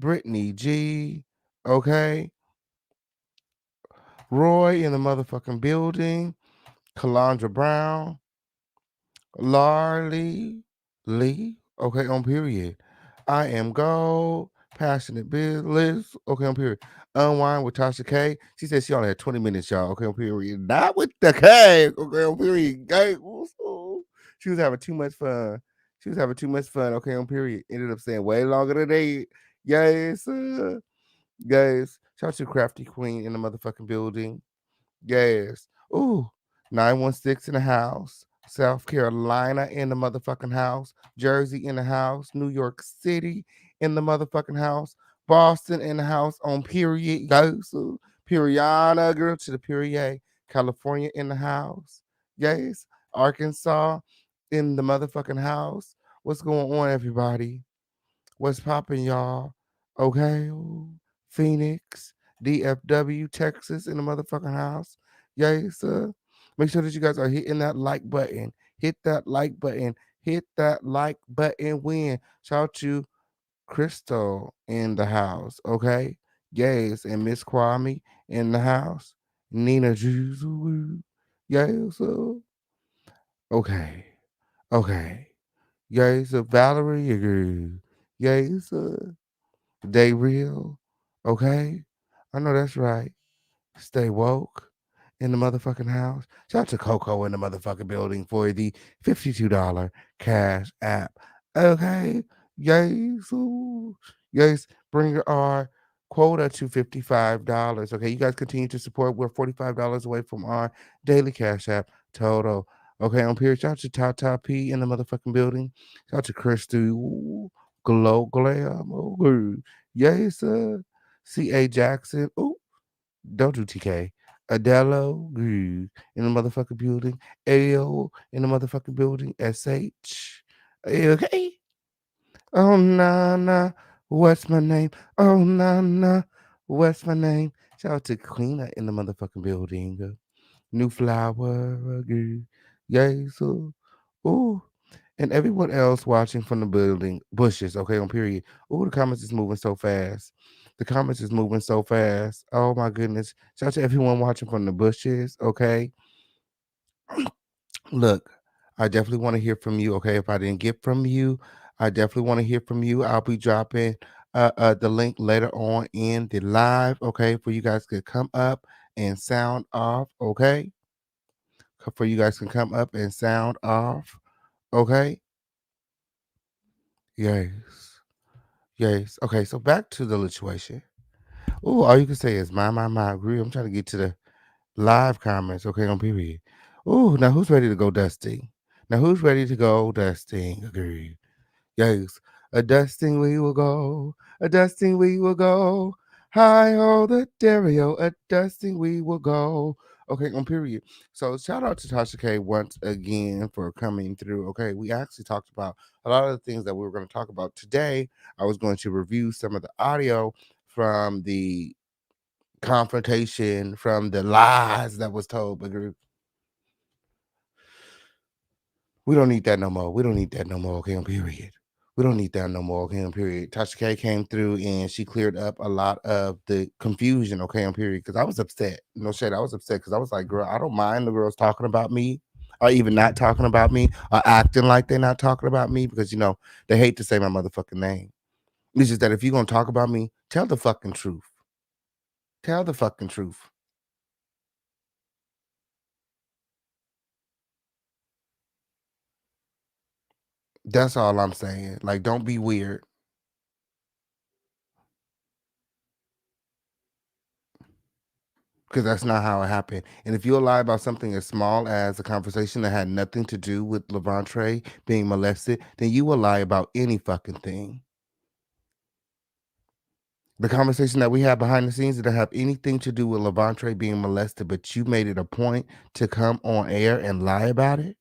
Brittany G, okay, Roy in the motherfucking building, Kalandra Brown, Larly Lee, okay, on period. I am gold, passionate business, okay, on period. Unwind with Tasha K. She said she only had 20 minutes, y'all, okay, on period. Not with the K, okay, on period. She was having too much fun. She was having too much fun, okay, on period. Ended up staying way longer than they. Yes, guys. Shout out to Crafty Queen in the motherfucking building. Yes. Ooh, 916 in the house. South Carolina in the motherfucking house. Jersey in the house. New York City in the motherfucking house. Boston in the house on period. Yes. Periana, girl to the period. California in the house. Yes. Arkansas in the motherfucking house. What's going on, everybody? What's popping, y'all? Okay. Ooh. Phoenix, DFW, Texas in the motherfucking house. Yay, sir. Make sure that you guys are hitting that like button. Hit that like button. Hit that like button when. Shout out to Crystal in the house. Okay. Yes. And Miss Kwame in the house. Nina Juzu. Yes, sir. Okay. Okay. Yes, Valerie. Agree. Yes, they real. Okay. I know that's right. Stay woke in the motherfucking house. Shout out to Coco in the motherfucking building for the $52 cash app. Okay. Yes. Ooh. Yes. Bring our quota to $55. Okay. You guys continue to support. We're $45 away from our daily cash app total. Okay. On period. Shout out to Tata P in the motherfucking building. Shout out to Christy. Ooh. Glow Glam. Oh, yes. C.A. Jackson. Ooh. Don't do TK. Adelo in the motherfucking building. AO in the motherfucking building. SH. Okay. Oh, nah. What's my name? Oh, nah. What's my name? Shout out to Cleaner in the motherfucking building. New flower. Yay, so. Ooh. And everyone else watching from the building, bushes, okay, on period. Ooh, the comments is moving so fast. The comments is moving so fast. Oh my goodness. Shout out to everyone watching from the bushes, okay? Look, I definitely want to hear from you, okay? If I didn't get from you, I definitely want to hear from you. I'll be dropping the link later on in the live, okay? For you guys to come up and sound off, okay? For you guys can come up and sound off, okay? Yes. Yes. Okay, so back to the situation. Oh, all you can say is my, agree. I'm trying to get to the live comments, okay, on period. Oh, now who's ready to go dusting? Now who's ready to go dusting? Agree. Yes. A dusting we will go. A dusting we will go. Hi ho the stereo. A dusting we will go. Okay, on period. So shout out to Tasha K once again for coming through. Okay, we actually talked about a lot of the things that we were going to talk about today. I was going to review some of the audio from the confrontation, from the lies that was told. But we don't need that no more. We don't need that no more. Okay, on period. We don't need that no more. Okay, on period. Tasha K came through and she cleared up a lot of the confusion. Okay, on period. Because I was upset. No shit. I was upset because I was like, girl, I don't mind the girls talking about me, or even not talking about me, or acting like they're not talking about me, because they hate to say my motherfucking name. It's just that if you're gonna talk about me, tell the fucking truth. Tell the fucking truth. That's all I'm saying. Like, don't be weird. Because that's not how it happened. And if you lie about something as small as a conversation that had nothing to do with Levante being molested, then you will lie about any fucking thing. The conversation that we had behind the scenes didn't have anything to do with Levante being molested, but you made it a point to come on air and lie about it.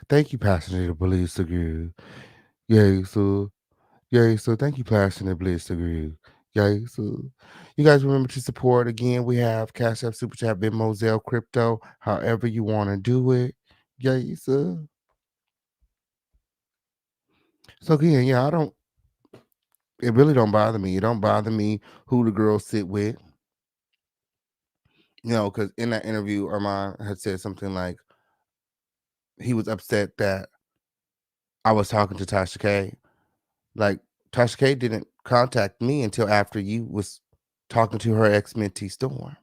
Thank you, passionate police agree. So thank you, passionate bliss agree. So you guys remember to support again. We have Cash App, Super Chat, Venmo, Zelle, Crypto, however you want to do it. So again, it really don't bother me. It don't bother me who the girls sit with. Because in that interview, Armon had said something like he was upset that I was talking to Tasha K. Like, Tasha K didn't contact me until after you was talking to her ex-mentee Storm.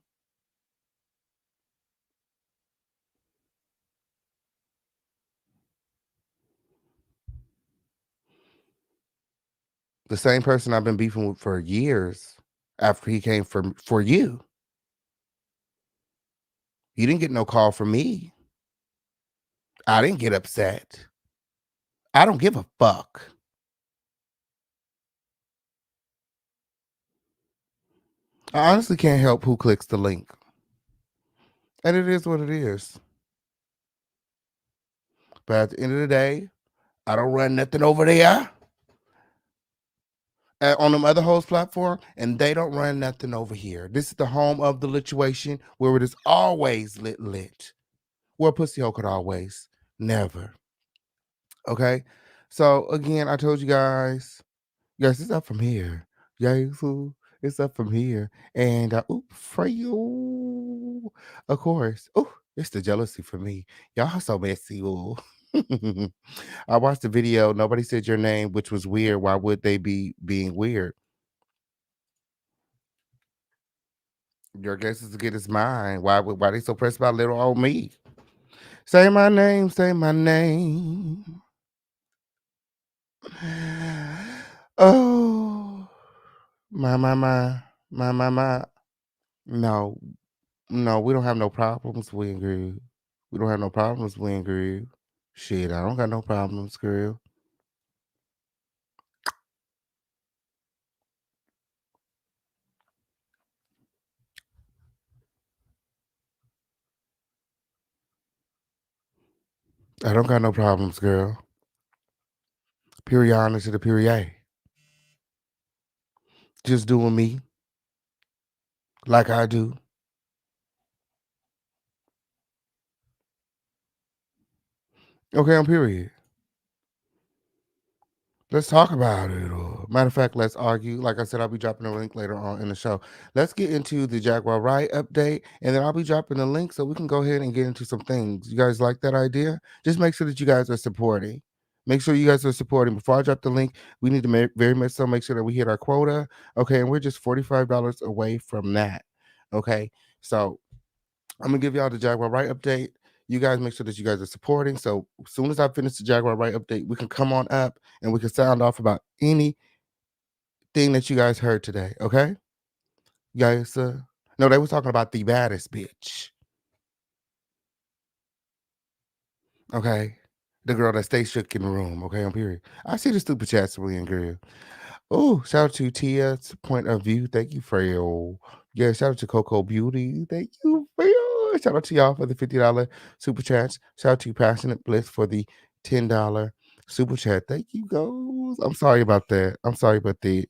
The same person I've been beefing with for years after he came for you. You didn't get no call from me. I didn't get upset. I don't give a fuck. I honestly can't help who clicks the link. And it is what it is. But at the end of the day, I don't run nothing over there on them other host platform, and they don't run nothing over here. This is the home of the lituation, where it is always lit. Where pussy hole could always never. Okay, so again, I told you guys, yes, it's up from here. Yes, it's up from here, and for you, of course. Oh, it's the jealousy for me. Y'all so messy. Ooh. I watched the video. Nobody said your name, which was weird. Why would they be being weird? Your guess is as good as mine. Why they so pressed about little old me? Say my name, say my name. Oh, my. No, no, we don't have no problems, we girl. We don't have no problems, we girl. Shit, I don't got no problems, girl. I don't got no problems, girl. Period to the period. Just doing me like I do. Okay, on period. Let's talk about it. Matter of fact, let's argue. Like I said, I'll be dropping a link later on in the show. Let's get into the Jaguar Wright update, and then I'll be dropping a link so we can go ahead and get into some things. You guys like that idea? Just make sure that you guys are supporting. Make sure you guys are supporting. Before I drop the link, we need to very much so make sure that we hit our quota. Okay, and we're just $45 away from that. Okay, so I'm gonna give y'all the Jaguar Wright update. You guys make sure that you guys are supporting. So as soon as I finish the Jaguar Wright update, we can come on up and we can sound off about anything that you guys heard today. Okay, you guys. No, they was talking about the baddest bitch. Okay, the girl that stays shook in the room. Okay, on period. I see the stupid chats, William girl. Oh, shout out to Tia's point of view. Thank you for your. Yeah, shout out to Coco Beauty. Thank you for your. Shout out to y'all for the $50 super chats. Shout out to Passionate Bliss for the $10 super chat. Thank you, guys. I'm sorry about that. I'm sorry about the.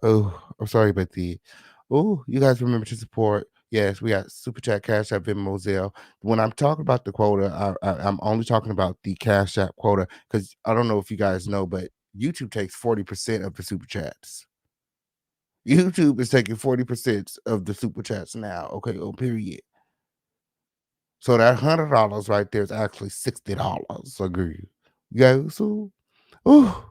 Oh, I'm sorry about the. Oh, you guys remember to support. Yes, we got super chat, Cash App, Venmo, Zelle. When I'm talking about the quota, I'm only talking about the Cash App quota because I don't know if you guys know, but YouTube takes 40% of the super chats. YouTube is taking 40% of the super chats now. Okay, oh, period. So that $100 right there is actually $60. Agree. You guys, so, oh,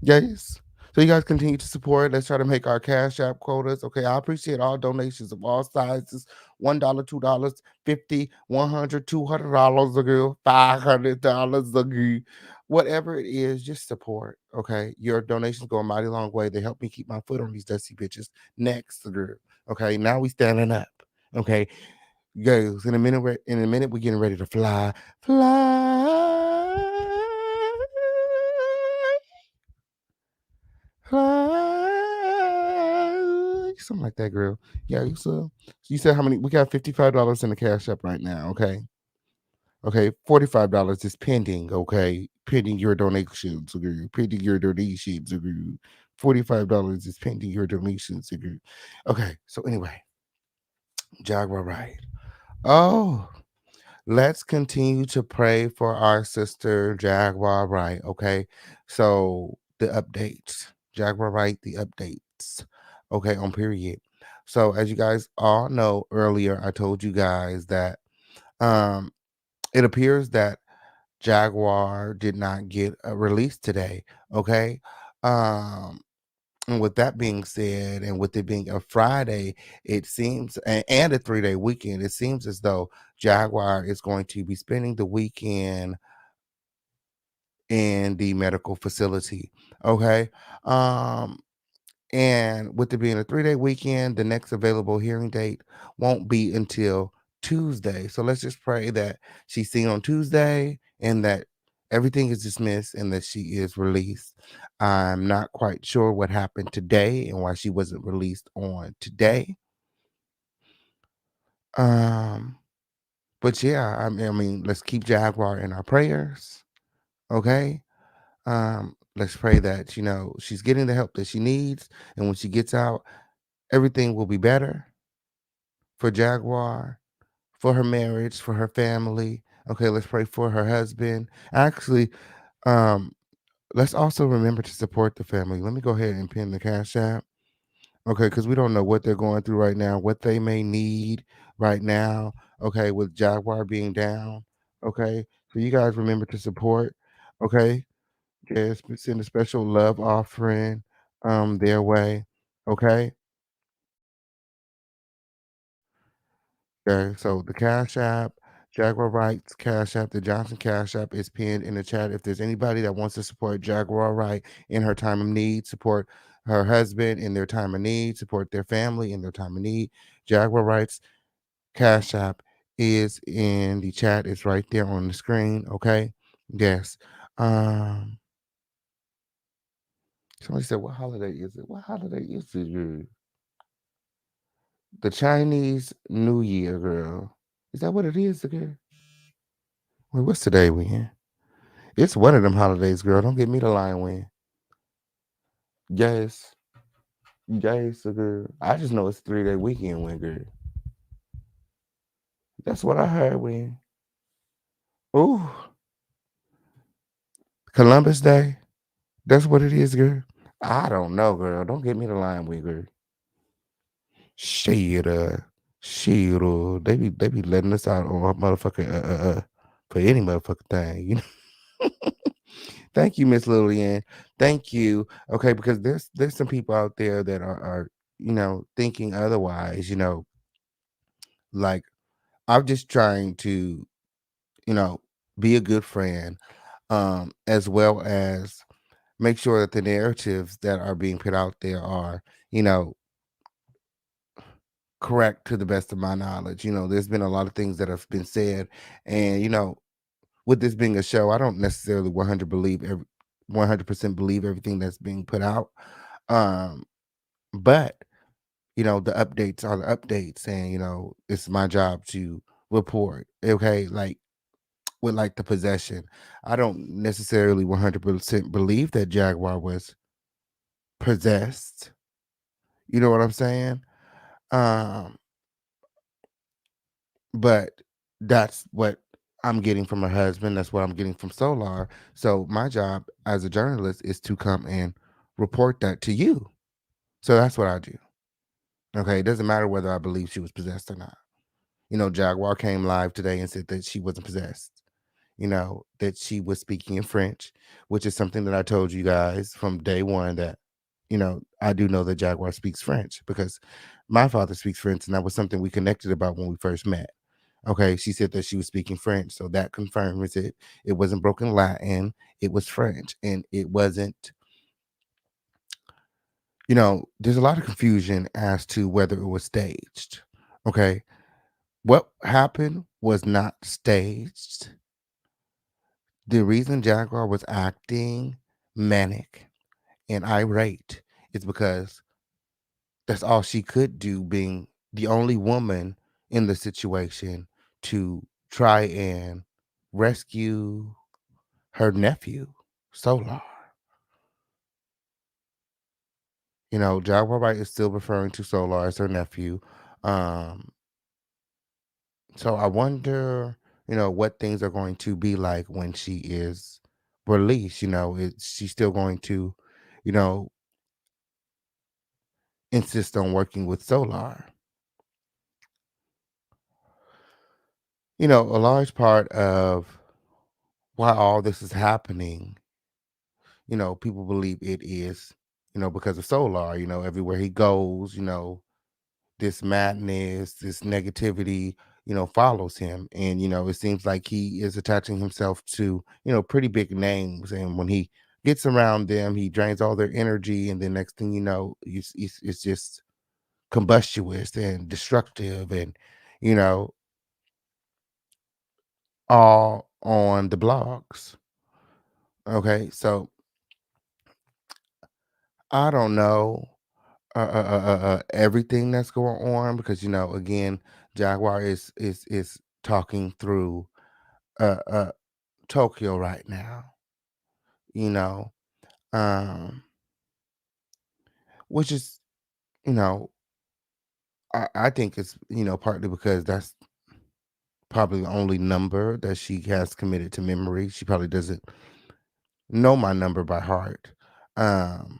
yes. So you guys continue to support. Let's try to make our Cash App quotas. Okay, I appreciate all donations of all sizes. $1, $2, $50, $100, $200 a girl, $500 a girl. Whatever it is, just support. Okay, your donations go a mighty long way. They help me keep my foot on these dusty bitches. Next, girl. Okay, now we standing up. Okay, guys. In a minute, we're getting ready to fly. Something like that, girl. Yeah, you said how many? We got $55 in the Cash App right now. Okay. Okay, $45 is pending. Okay, pending your donations. Okay, pending your donations. Okay, $45 is pending your donations. Okay, so anyway, Jaguar Wright. Oh, let's continue to pray for our sister Jaguar Wright. Okay, so the updates, Jaguar Wright, the updates. Okay, on period. So as you guys all know, earlier I told you guys that it appears that Jaguar did not get a release today. Okay, and with that being said, and with it being a Friday, it seems, and a 3-day weekend, it seems as though Jaguar is going to be spending the weekend in the medical facility. Okay. And with it being a 3-day weekend, the next available hearing date won't be until Tuesday. So let's just pray that she's seen on Tuesday and that everything is dismissed and that she is released. I'm not quite sure what happened today and why she wasn't released on today. But yeah, I mean, let's keep Jaguar in our prayers. Okay. Let's pray that she's getting the help that she needs, and when she gets out, everything will be better for Jaguar, for her marriage, for her family. Okay, let's pray for her husband. Actually, um, let's also remember to support the family. Let me go ahead and pin the Cash App. Okay, because we don't know what they're going through right now, what they may need right now. Okay, with Jaguar being down. Okay, so you guys remember to support. Okay, yes, send a special love offering their way. Okay. Okay, so the Cash App, Jaguar Wright's Cash App, the Johnson Cash App is pinned in the chat. If there's anybody that wants to support Jaguar Wright in her time of need, support her husband in their time of need, support their family in their time of need, Jaguar Wright's Cash App is in the chat. It's right there on the screen. Okay. Yes. Um, Somebody said, "What holiday is it? What holiday is it, girl?" The Chinese New Year, girl. Is that what it is, girl? Wait, what's today, we? It's one of them holidays, girl. Don't get me the line win. Yes. Yes, girl. I just know it's 3-day weekend win, girl. That's what I heard win. Ooh. Columbus Day. That's what it is, girl. I don't know, girl. Don't get me the line win, girl. Shit, shit, they be letting us out on motherfucking for any motherfucking thing, you know. Thank you, Miss Lillian. Thank you. Okay, because there's some people out there that are thinking otherwise. Like I'm just trying to you know be a good friend, as well as make sure that the narratives that are being put out there are you know correct to the best of my knowledge. There's been a lot of things that have been said, and with this being a show, I don't necessarily 100% believe everything that's being put out. Um, but the updates are the updates, and it's my job to report. Okay, like with like the possession, I don't necessarily 100% believe that Jaguar was possessed. You know what I'm saying? Um, but that's what I'm getting from her husband. That's what I'm getting from Solar. So my job as a journalist is to come and report that to you. So that's what I do. Okay, it doesn't matter whether I believe she was possessed or not. Jaguar came live today and said that she wasn't possessed. That she was speaking in French, which is something that I told you guys from day one that, I do know that Jaguar speaks French because my father speaks French, and that was something we connected about when we first met. Okay, she said that she was speaking French, so that confirms it. It wasn't broken Latin, it was French, and it wasn't. There's a lot of confusion as to whether it was staged. Okay, what happened was not staged. The reason Jaguar was acting manic and irate is because that's all she could do, being the only woman in the situation to try and rescue her nephew, Solar. Jaguar Wright is still referring to Solar as her nephew. Um, so I wonder, what things are going to be like when she is released. She's still going to, you know, insist on working with Solar. A large part of why all this is happening, people believe it is, because of Solar. Everywhere he goes, this madness, this negativity, follows him. And, it seems like he is attaching himself to, pretty big names. And when he gets around them, he drains all their energy. And the next thing you know, it's just combustious and destructive and, you know, all on the blogs. Okay. So I don't know everything that's going on because, again, Jaguar is talking through Tokyo right now. you know, um, which is, you know, I think it's, partly because that's probably the only number that she has committed to memory. She probably doesn't know my number by heart. Um,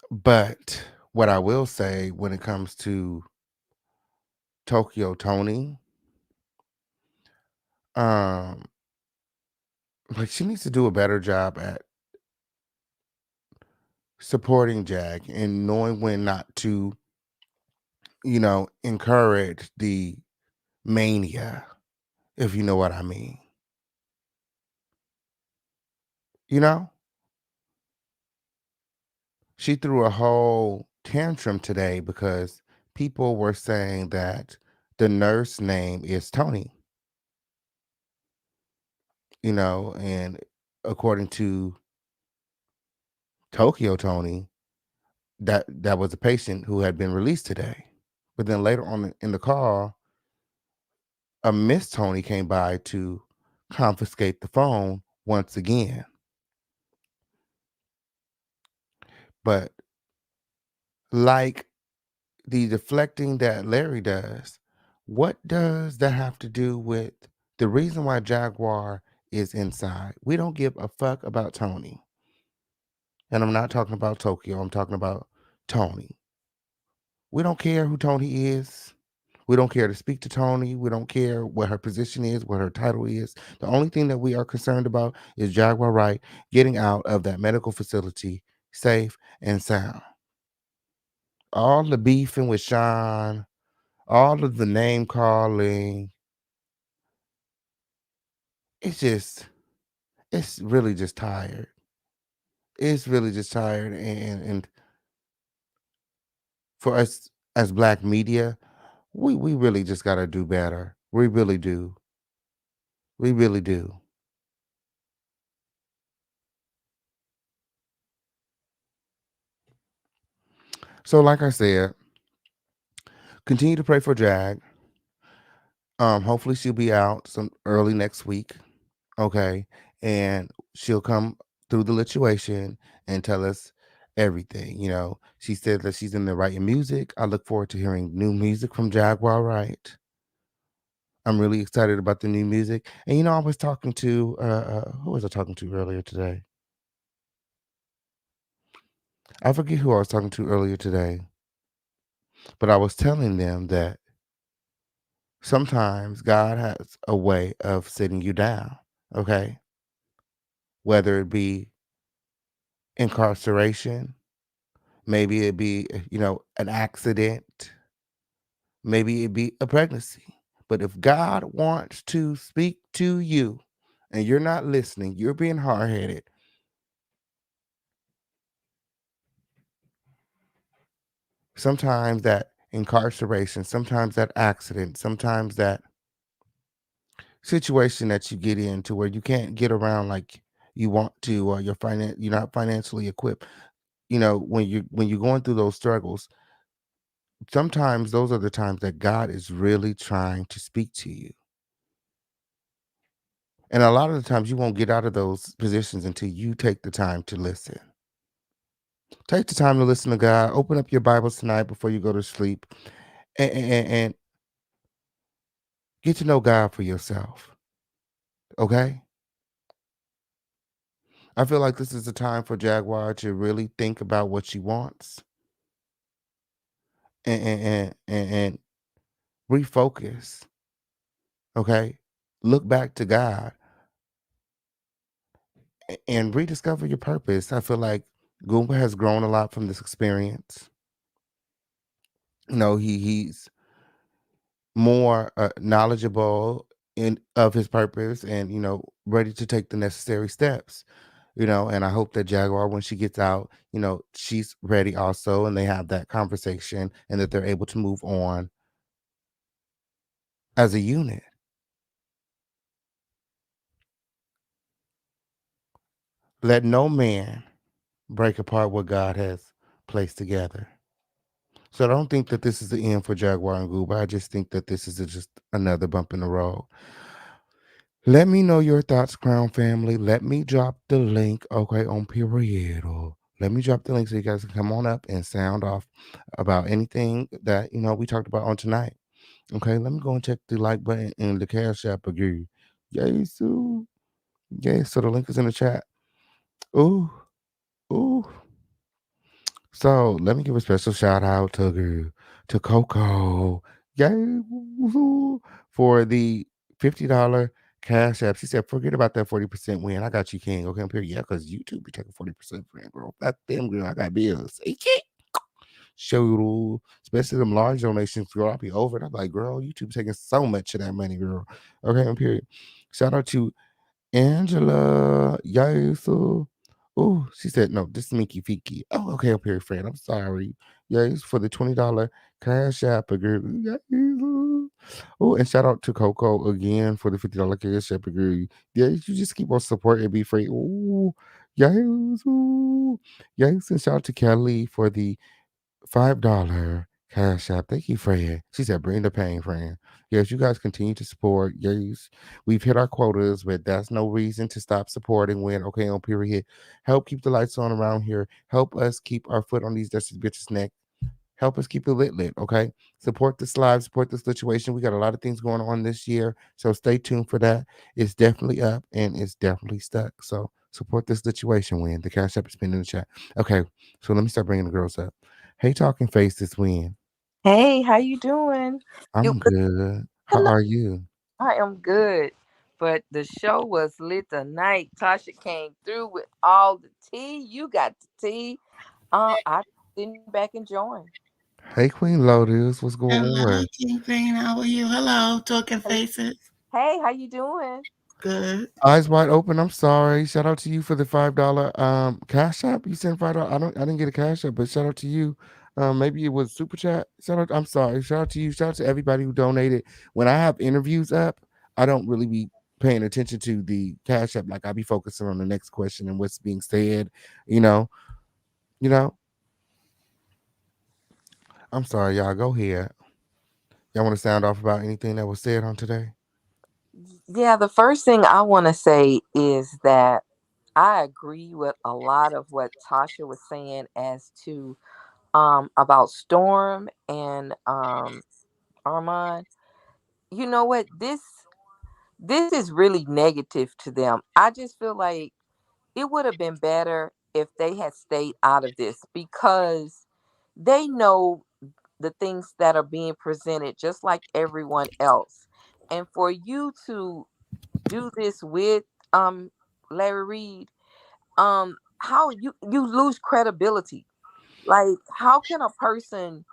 but what I will say when it comes to Tokyo Tony, um, like she needs to do a better job at supporting Jag and knowing when not to, encourage the mania, if you know what I mean. You know, she threw a whole tantrum today because people were saying that the nurse name is Tony, and according to Tokyo Tony, that was a patient who had been released today. But then later on in the call, a Miss Tony came by to confiscate the phone once again. But like the deflecting that Larry does, what does that have to do with the reason why Jaguar is inside? We don't give a fuck about Tony. And I'm not talking about Tokyo, I'm talking about Tony. We don't care who Tony is. We don't care to speak to Tony. We don't care what her position is, what her title is. The only thing that we are concerned about is Jaguar Wright getting out of that medical facility safe and sound. All the beefing with Sean, all of the name calling, it's really just tired. It's really just tired. And for us as Black media, we really just got to do better. We really do. We really do. So like I said, continue to pray for Jag. Hopefully she'll be out some early next week. Okay. And she'll come through the lituation and tell us everything. She said that she's in there writing music. I look forward to hearing new music from Jaguar Wright. I'm really excited about the new music. And I was talking to who was I talking to earlier today? I forget who I was talking to earlier today. But I was telling them that sometimes God has a way of sitting you down, okay? Whether it be incarceration, maybe it be, an accident, maybe it be a pregnancy. But if God wants to speak to you and you're not listening, you're being hard-headed, sometimes that incarceration, sometimes that accident, sometimes that situation that you get into where you can't get around like you want to, or you're not financially equipped. When you're going through those struggles, sometimes those are the times that God is really trying to speak to you. And a lot of the times you won't get out of those positions until you take the time to listen. Take the time to listen to God. Open up your Bibles tonight before you go to sleep, and get to know God for yourself. Okay? I feel like this is a time for Jaguar to really think about what she wants and refocus. Okay? Look back to God and rediscover your purpose. I feel like Goomba has grown a lot from this experience. He's more knowledgeable of his purpose and ready to take the necessary steps. And I hope that Jaguar, when she gets out, she's ready also, and they have that conversation and that they're able to move on as a unit. Let no man break apart what God has placed together. So I don't think that this is the end for Jaguar and Gooba. I just think that this is just another bump in the road. Let me know your thoughts, Crown family. Let me drop the link, okay, on period. Or let me drop the link so you guys can come on up and sound off about anything that we talked about on tonight. Okay, let me go and check the like button and the cash app again. Yay, so yay. So the link is in the chat. Ooh, ooh. So let me give a special shout out to Coco. Yay, woo-hoo, for the $50 cash app. She said, forget about that 40% win. I got you, King. Okay, I'm here. Yeah, because YouTube be taking 40% for it, girl. That them, girl. I got bills. Okay. Show you, especially them large donations, girl. I'll be over it. I'm like, girl, YouTube taking so much of that money, girl. Okay, I'm period. Shout out to Angela. Yes. Oh, she said, no, this is Mickey Fiki. Oh, okay, up here, friend. I'm sorry. Yes, for the $20 cash app. Girl. Yes. Oh, and shout out to Coco again for the $50 cash app. Girl. Yes, you just keep on supporting and be free. Oh, yes. Ooh. Yes, and shout out to Kelly for the $5 cash app. Thank you, Fred. She said, bring the pain, friend. Yes, you guys continue to support. Yes, we've hit our quotas, but that's no reason to stop supporting when, okay, on period. Help keep the lights on around here. Help us keep our foot on these dusty bitches' neck. Help us keep it lit, okay? Support this live, support this situation. We got a lot of things going on this year, so stay tuned for that. It's definitely up and it's definitely stuck. So support this situation, Win. The cash app has been in the chat. Okay, so let me start bringing the girls up. Hey, Talking Face, this Win. Hey, how you doing? It I'm was good. How hello. are you? I am good, but the show was lit tonight. Tasha came through with all the tea. You got the tea. I sitting back enjoying. Hey, Queen Lotus, what's going Hello, on? Kingpin. How are you? Hello, Talking Hey, Faces. hey, how you doing? Good. Eyes wide open. I'm sorry. Shout out to you for the $5 cash app. You sent $5. I didn't get a cash app, but shout out to you. Maybe it was super chat. Shout out. I'm sorry. Shout out to you. Shout out to everybody who donated. When I have interviews up, I don't really be paying attention to the cash app. Like I be focusing on the next question and what's being said. You know. You know. I'm sorry, y'all. Go ahead. Y'all want to sound off about anything that was said on today? Yeah, the first thing I want to say is that I agree with a lot of what Tasha was saying as to about Storm and Armand. You know what? This is really negative to them. I just feel like it would have been better if they had stayed out of this because they know the things that are being presented just like everyone else. And for you to do this with Larry Reed, how you lose credibility. Like how can a person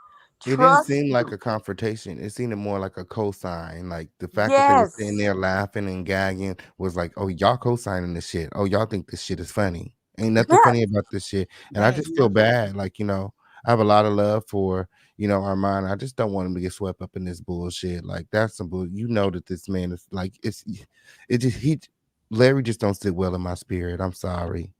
It didn't trust seem like you? a confrontation. It seemed more like a cosign. Like the fact that they were sitting Yes. there laughing and gagging was like, "Oh, y'all co-signing this shit. Oh, y'all think this shit is funny. Ain't nothing funny Yes. about this shit." And I Right. just feel bad. Like I have a lot of love for Armand. I just don't want him to get swept up in this bullshit. Like that's some bull. You know that this man is like it just he Larry just don't sit well in my spirit. I'm sorry.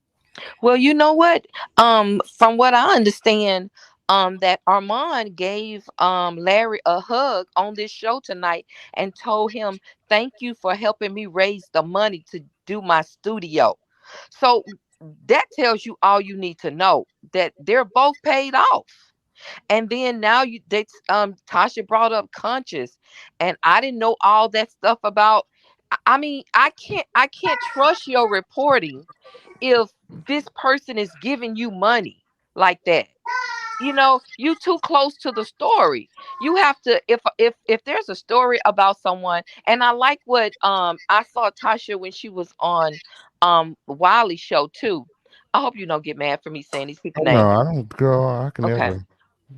Well, you know what? From what I understand, that Armand gave Larry a hug on this show tonight and told him, "Thank you for helping me raise the money to do my studio." So that tells you all you need to know that they're both paid off. And then now Tasha brought up conscious, and I didn't know all that stuff about. I mean, I can't trust your reporting if this person is giving you money like that. You too close to the story. You have to, if there's a story about someone, and I like what I saw Tasha when she was on Wiley show too. I hope you don't get mad for me saying these Oh people's no, names. I don't, girl. I can Okay. never.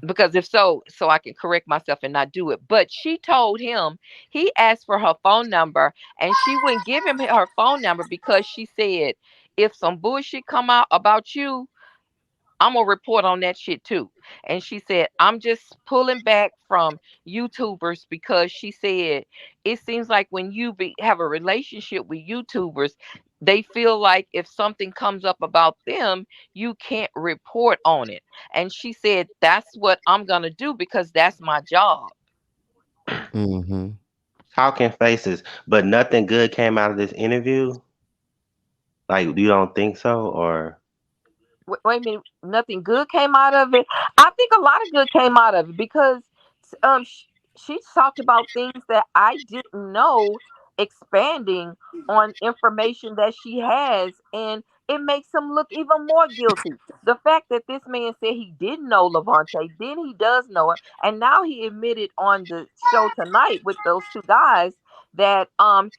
Because if so I can correct myself and not do it. But she told him, he asked for her phone number and she wouldn't give him her phone number because she said, if some bullshit come out about you, I'm gonna report on that shit too. And she said, I'm just pulling back from YouTubers because she said it seems like when have a relationship with YouTubers, they feel like if something comes up about them, you can't report on it. And she said, that's what I'm gonna do because that's my job. Mm-hmm. Talking faces, but nothing good came out of this interview. Like, you don't think so, or Wait a minute, nothing good came out of it. I think a lot of good came out of it because she talked about things that I didn't know, expanding on information that she has, and it makes him look even more guilty. The fact that this man said he didn't know Levante, then he does know it, and now he admitted on the show tonight with those two guys that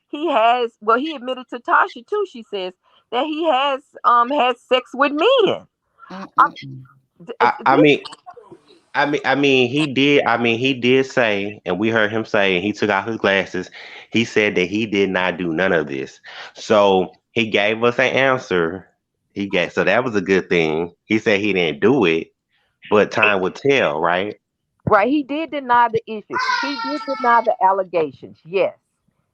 he has. Well, he admitted to Tasha too. She says that he has had sex with men. Um, Mm-mm-mm. I this mean, he did. He did say, and we heard him say, and he took out his glasses. He said that he did not do none of this. So he gave us an answer. So that was a good thing. He said he didn't do it, but time would tell, right? right, he did deny the issue. He did deny the allegations. Yes,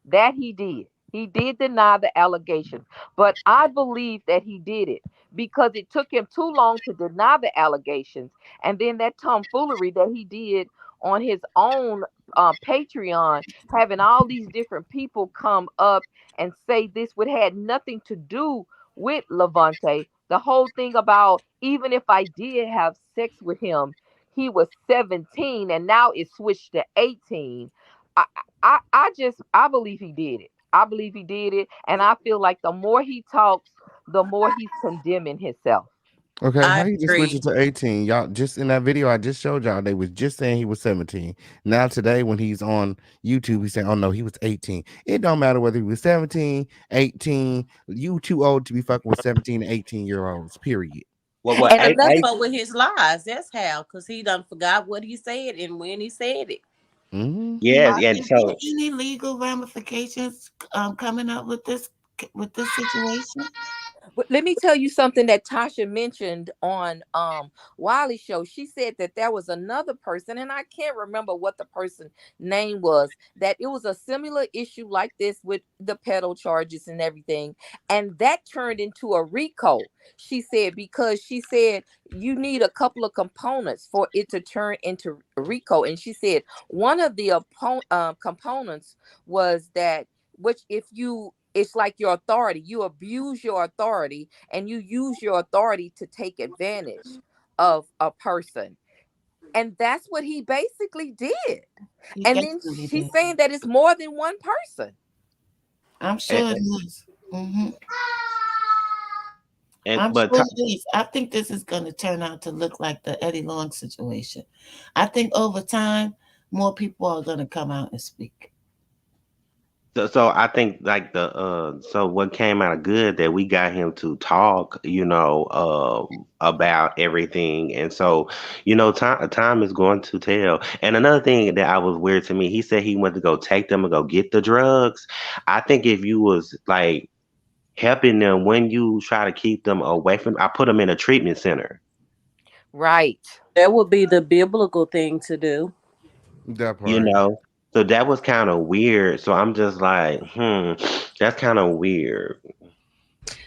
that he did. He did deny the allegations, but I believe that he did it because it took him too long to deny the allegations, and then that tomfoolery that he did on his own Patreon, having all these different people come up and say this would had nothing to do with Levante. The whole thing about even if I did have sex with him, he was 17 and now it's switched to 18. I believe he did it. I believe he did it. And I feel like the more he talks, the more he's condemning himself. Okay, how I you just switch it agree. to 18? Y'all just in that video I just showed y'all, they was just saying he was 17. Now today when he's on YouTube, he's saying, oh no, he was 18. It don't matter whether he was 17, 18. You too old to be fucking with 17 and 18-year-olds, period. What? And And another keep up with his lies. That's how, because he done forgot what he said and when he said it. Hmm. Yes, Are and there so any legal ramifications coming up with this situation? But let me tell you something that Tasha mentioned on Wiley show. She said that there was another person, and I can't remember what the person name was, that it was a similar issue like this with the pedal charges and everything, and that turned into a RICO. She said because she said you need a couple of components for it to turn into RICO, and she said one of the components was that which if you it's like your authority. You abuse your authority and you use your authority to take advantage of a person. And that's what he basically did. He And then definitely she's did. saying that it's more than one person. I'm and, sure it is. Hmm. and I'm but sure it is. I think this is going to turn out to look like the Eddie Long situation. I think over time, more people are going to come out and speak. so I think like so what came out of good that we got him to talk, about everything, and so time is going to tell. And another thing that I was weird to me, he said he went to go take them and go get the drugs. I think if you was like helping them when you try to keep them away from, I put them in a treatment center, Right. That would be the biblical thing to do. That you part. know. So that was kind of weird. So I'm just like, that's kind of weird.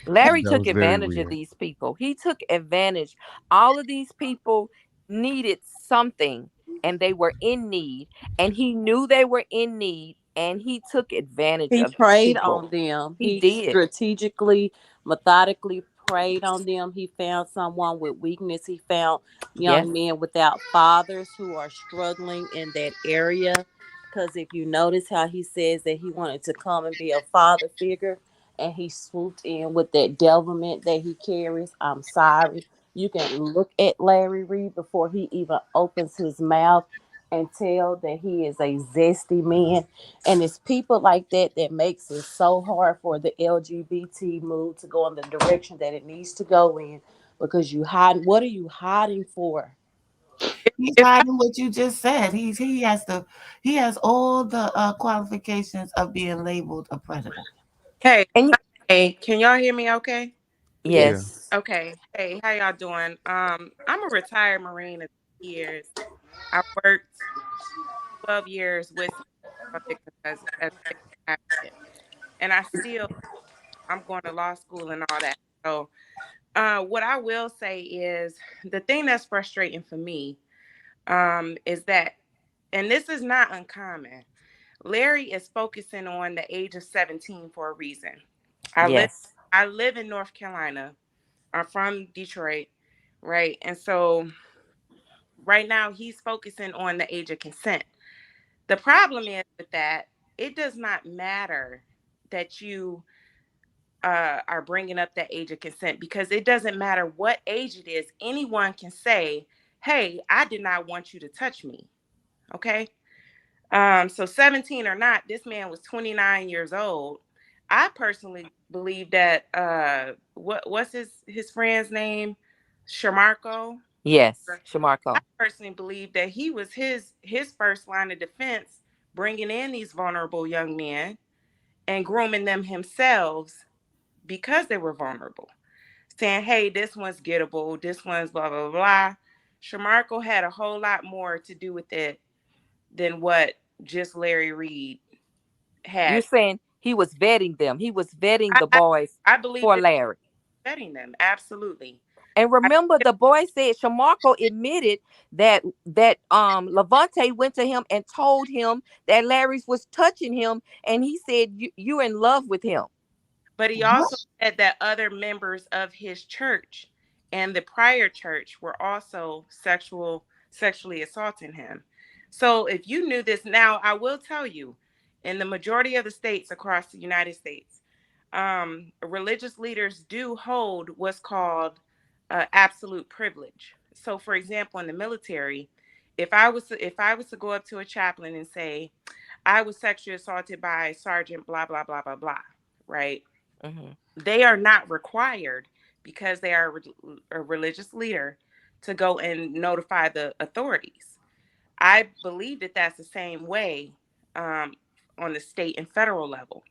Larry That took was very advantage of weird. these people. He took advantage. All of these people needed something and they were in need. And he knew they were in need and he took advantage He of these preyed people. on them. He He did. strategically, methodically preyed on them. He found someone with weakness. He found Yes. young men without fathers who are struggling in that area. Because if you notice how he says that he wanted to come and be a father figure, and he swooped in with that devilment that he carries, I'm sorry. You can look at Larry Reed before he even opens his mouth and tell that he is a zesty man, and it's people like that that makes it so hard for the LGBT move to go in the direction that it needs to go in, because you hide. What are you hiding for? He's If I, hiding what you just said. He has all the qualifications of being labeled a predator. hey, And hey, can y'all hear me okay? Yeah. yes. Okay. Hey, how y'all doing? I'm a retired Marine of years. I worked 12 years with victims as a victim advocate. And I'm going to law school and all that. So what I will say is the thing that's frustrating for me is that, and this is not uncommon, Larry is focusing on the age of 17 for a reason. Yes. I live in North Carolina. I'm from Detroit, right? And so right now he's focusing on the age of consent. The problem is with that, it does not matter that you are bringing up that age of consent, because it doesn't matter what age it is. Anyone can say, hey, I did not want you to touch me. Okay. So 17 or not, this man was 29 years old. I personally believe that what's his friend's name? Shamarko. Yes. I Shamarko. personally believe that he was his first line of defense, bringing in these vulnerable young men and grooming them himself because they were vulnerable, saying, hey, this one's gettable, this one's blah, blah, blah. Shamarko had a whole lot more to do with it than what just Larry Reed You're had. saying he was vetting them. He was vetting the I, boys I believe for that Larry. betting them, absolutely. And I, remember, the boy said Shamarko admitted that Levante went to him and told him that Larry's was touching him, and he said you're in love with him. but he What? also said that other members of his church and the prior church were also sexually assaulting him. So if you knew this, now I will tell you, in the majority of the states across the United States, religious leaders do hold what's called absolute privilege. So, for example, in the military, if I was to go up to a chaplain and say, I was sexually assaulted by Sergeant blah blah blah blah blah, right? Hmm. They are not required, because they are a religious leader, to go and notify the authorities. I believe that that's the same way um, on the state and federal level.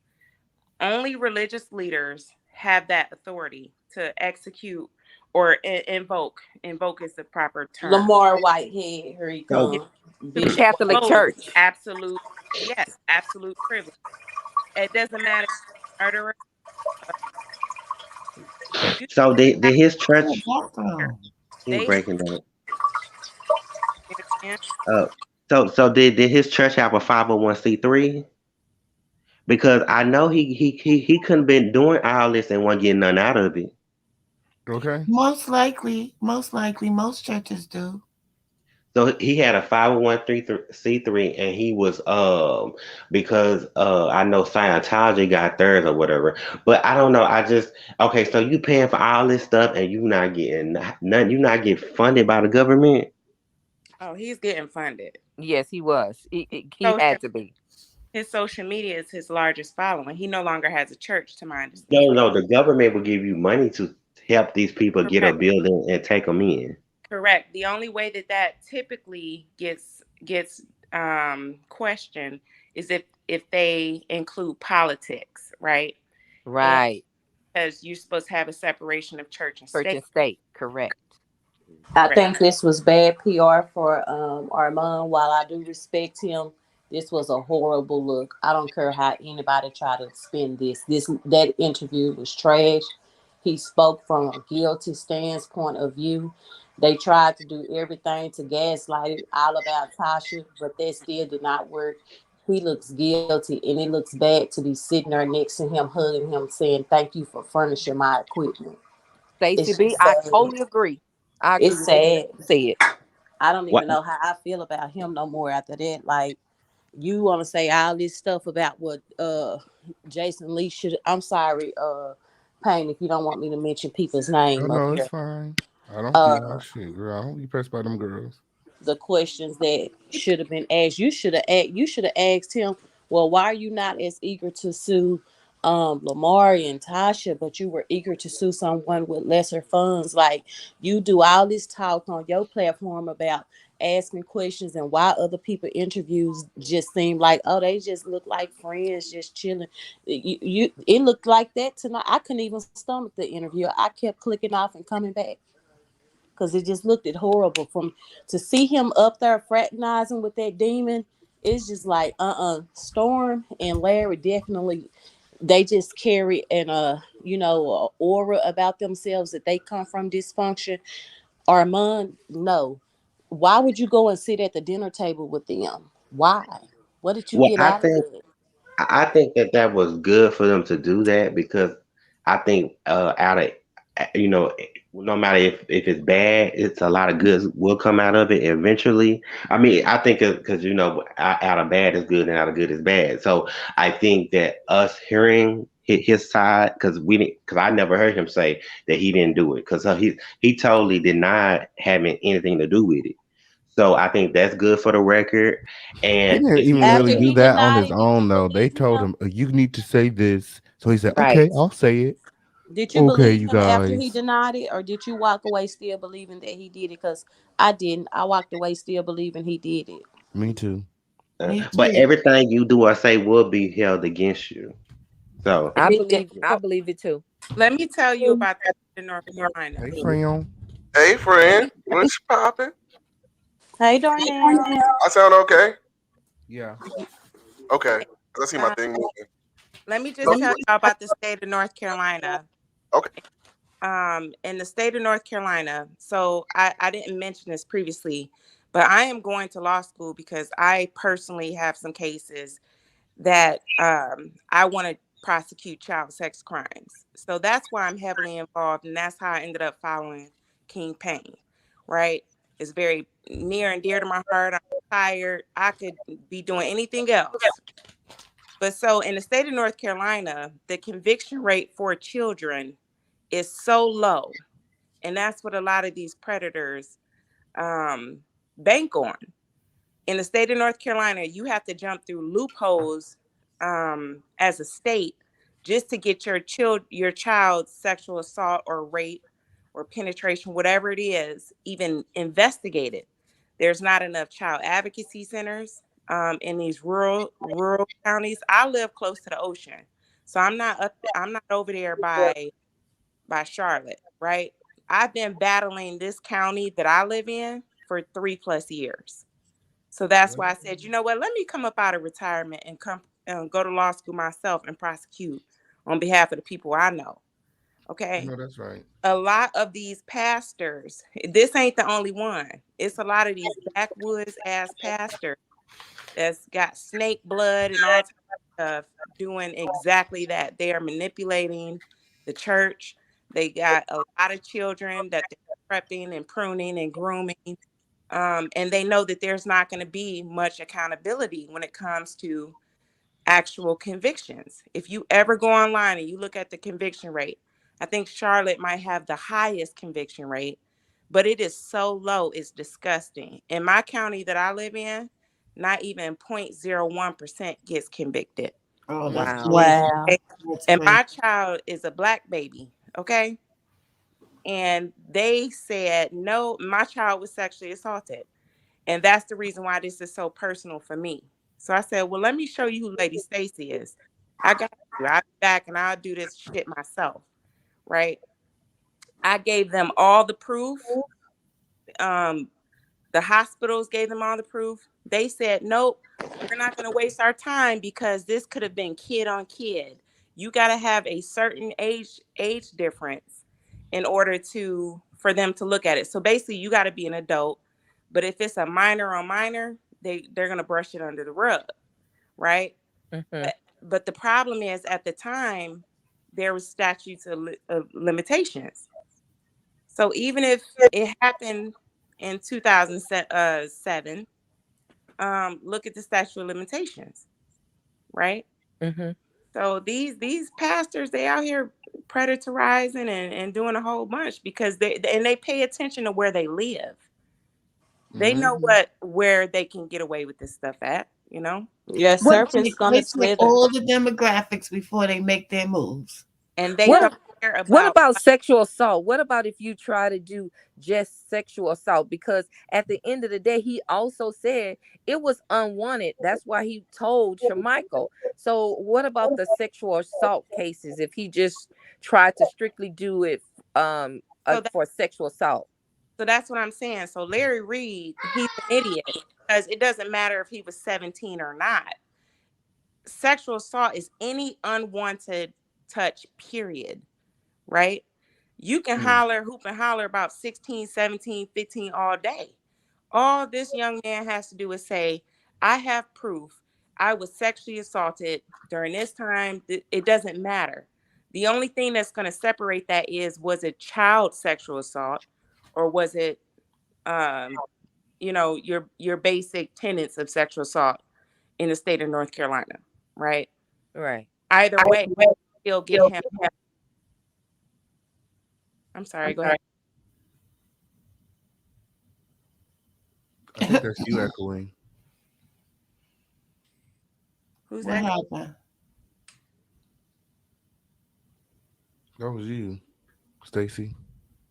Only religious leaders have that authority to execute or invoke is the proper term, Lamar Whitehead, here he So, come. The to Bishop Catholic Whitehead. impose Church. absolute, yes, absolute privilege. It doesn't matter if you're a murderer. You so did his Where church? did that here. from? He They breaking down. understand. So did his church have a 501c3? Because I know he couldn't been doing all this and wasn't getting none out of it. Okay. Most likely, most churches do. So he had a 501c3, and he was because I know Scientology got theirs or whatever, but I don't know. I just okay. So you paying for all this stuff and you not getting none. You not getting funded by the government. Oh, he's getting funded. Yes, he was. He Social, had to be. his social media is his largest following. He no longer has a church, to my No, understanding. no, the government will give you money to help these people get a Correct. building and take them in. Correct. The only way that that typically gets questioned is if they include politics, right? And Right. because you're supposed to have a separation of church and Church state. and state. Correct. I Correct. think this was bad PR for Armand. While I do respect him, this was a horrible look. I don't care how anybody try to spin this. That interview was trash. He spoke from a guilty standpoint of view. They tried to do everything to gaslight it all about Tasha, but that still did not work. He looks guilty, and it looks bad to be sitting there next to him, hugging him, saying, "Thank you for furnishing my equipment." Stacey It's B, just I sad. totally agree. I agree It's with everything sad. you said. I don't What? even know how I feel about him no more after that. Like, you want to say all this stuff about what Jason Lee should. I'm sorry, Payne, if you don't want me to mention people's Oh name up no, it's here. fine. I don't care. Uh, Shit, girl. I don't be pressed by them girls. the questions that should have been asked. You should have asked him, well, why are you not as eager to sue Lamar and Tasha, but you were eager to sue someone with lesser funds? Like, you do all this talk on your platform about asking questions, and why other people interviews just seem like, oh, they just look like friends just chilling. You it looked like that tonight. I couldn't even stomach the interview. I kept clicking off and coming back because it just looked it horrible. From to see him up there fraternizing with that demon, it's just like Storm and Larry definitely, they just carry an aura about themselves that they come from dysfunction. Armand, no. Why would you go and sit at the dinner table with them? Why? What did you Well, get I out of think it? I think that that was good for them to do that because I think out of you know no matter if it's bad, it's a lot of good will come out of it eventually. I mean, I think because out of bad is good and out of good is bad. So I think that us hearing his side because I never heard him say that he didn't do it because he totally denied having anything to do with it. So I think that's good for the record. He And didn't if even you After really do he that on denied his it, did own you though. They believe told him? him you need to say this, so he said, "Okay, Right. I'll say it." Did you Okay, believe you him after he guys. denied it, or did you walk away still believing that he did it? Because I didn't. I walked away still believing he did it. Me too. Me but too. everything you do or say will be held against you. So I It believe I believe it too. Let me tell you about the state of North Carolina. Hey, friend. Hey, friend, what's poppin'? Hey, Darnell. I sound okay? Yeah. Okay, 'cause I see my Um, thing moving. let me just tell You y'all about the state of North Carolina. Okay. In the state of North Carolina, so I didn't mention this previously, but I am going to law school because I personally have some cases that I want to prosecute child sex crimes. So that's why I'm heavily involved, and that's how I ended up following King Payne, right? It's very near and dear to my heart. I'm tired. I could be doing anything else. But so in the state of North Carolina, the conviction rate for children is so low. And that's what a lot of these predators um, bank on. In the state of North Carolina, you have to jump through loopholes as a state just to get your child's sexual assault or rape or penetration, whatever it is, even investigated. There's not enough child advocacy centers in these rural counties. I live close to the ocean, so I'm not over there by Charlotte, right? I've been battling this county that I live in for 3+ years. So that's why I said, you know what, let me come up out of retirement and come go to law school myself and prosecute on behalf of the people I know. I Okay. know that's right. A lot of these pastors, this ain't the only one. It's a lot of these backwoods ass pastors that's got snake blood and all types of stuff doing exactly that. They are manipulating the church. They got a lot of children that they're prepping and pruning and grooming. And they know that there's not going to be much accountability when it comes to actual convictions. If you ever go online and you look at the conviction rate, I think Charlotte might have the highest conviction rate, but it is so low, it's disgusting. In my county that I live in, not even 0.01% gets convicted. Oh, that's Wow. crazy. wow. Okay? That's And crazy. my child is a black baby, okay? And they said, no, my child was sexually assaulted. And that's the reason why this is so personal for me. So I said, well, let me show you who Lady Stacy is. I got you. I'll be back and I'll do this shit myself. Right. I gave them all the proof. Um, the hospitals gave them all the proof. They said, nope, we're not going to waste our time because this could have been kid on kid. You got to have a certain age difference in order for them to look at it. So basically, you got to be an adult. But if it's a minor on minor, they're going to brush it under the rug, right? Hmm. But the problem is at the time there was statutes of limitations. So even if it happened in 2007, look at the statute of limitations, right? Hmm. So these pastors, they out here predatorizing and doing a whole bunch because they pay attention to where they live. They know Mm-hmm. where they can get away with this stuff at, you know? Yeah, What serpent's they gonna check slither. all the demographics before they make their moves. And they What don't care what about about sexual assault? What about if you try to do just sexual assault? Because at the end of the day, he also said it was unwanted. That's why he told Shamichael. So what about the sexual assault cases if he just tried to strictly do it so for sexual assault? So that's what I'm saying. So Larry Reed, he's an idiot because it doesn't matter if he was 17 or not. Sexual assault is any unwanted touch, period, right? You can holler, hoop and holler about 16, 17, 15 all day. All this young man has to do is say, I have proof. I was sexually assaulted during this time, it doesn't matter. The only thing that's going to separate that is, was it child sexual assault, or was it, you know, your basic tenets of sexual assault in the state of North Carolina, right? Right. Either way, still get him. I'm sorry, go ahead. I think that's you echoing. Who's What that? happened? That was you, Stacy.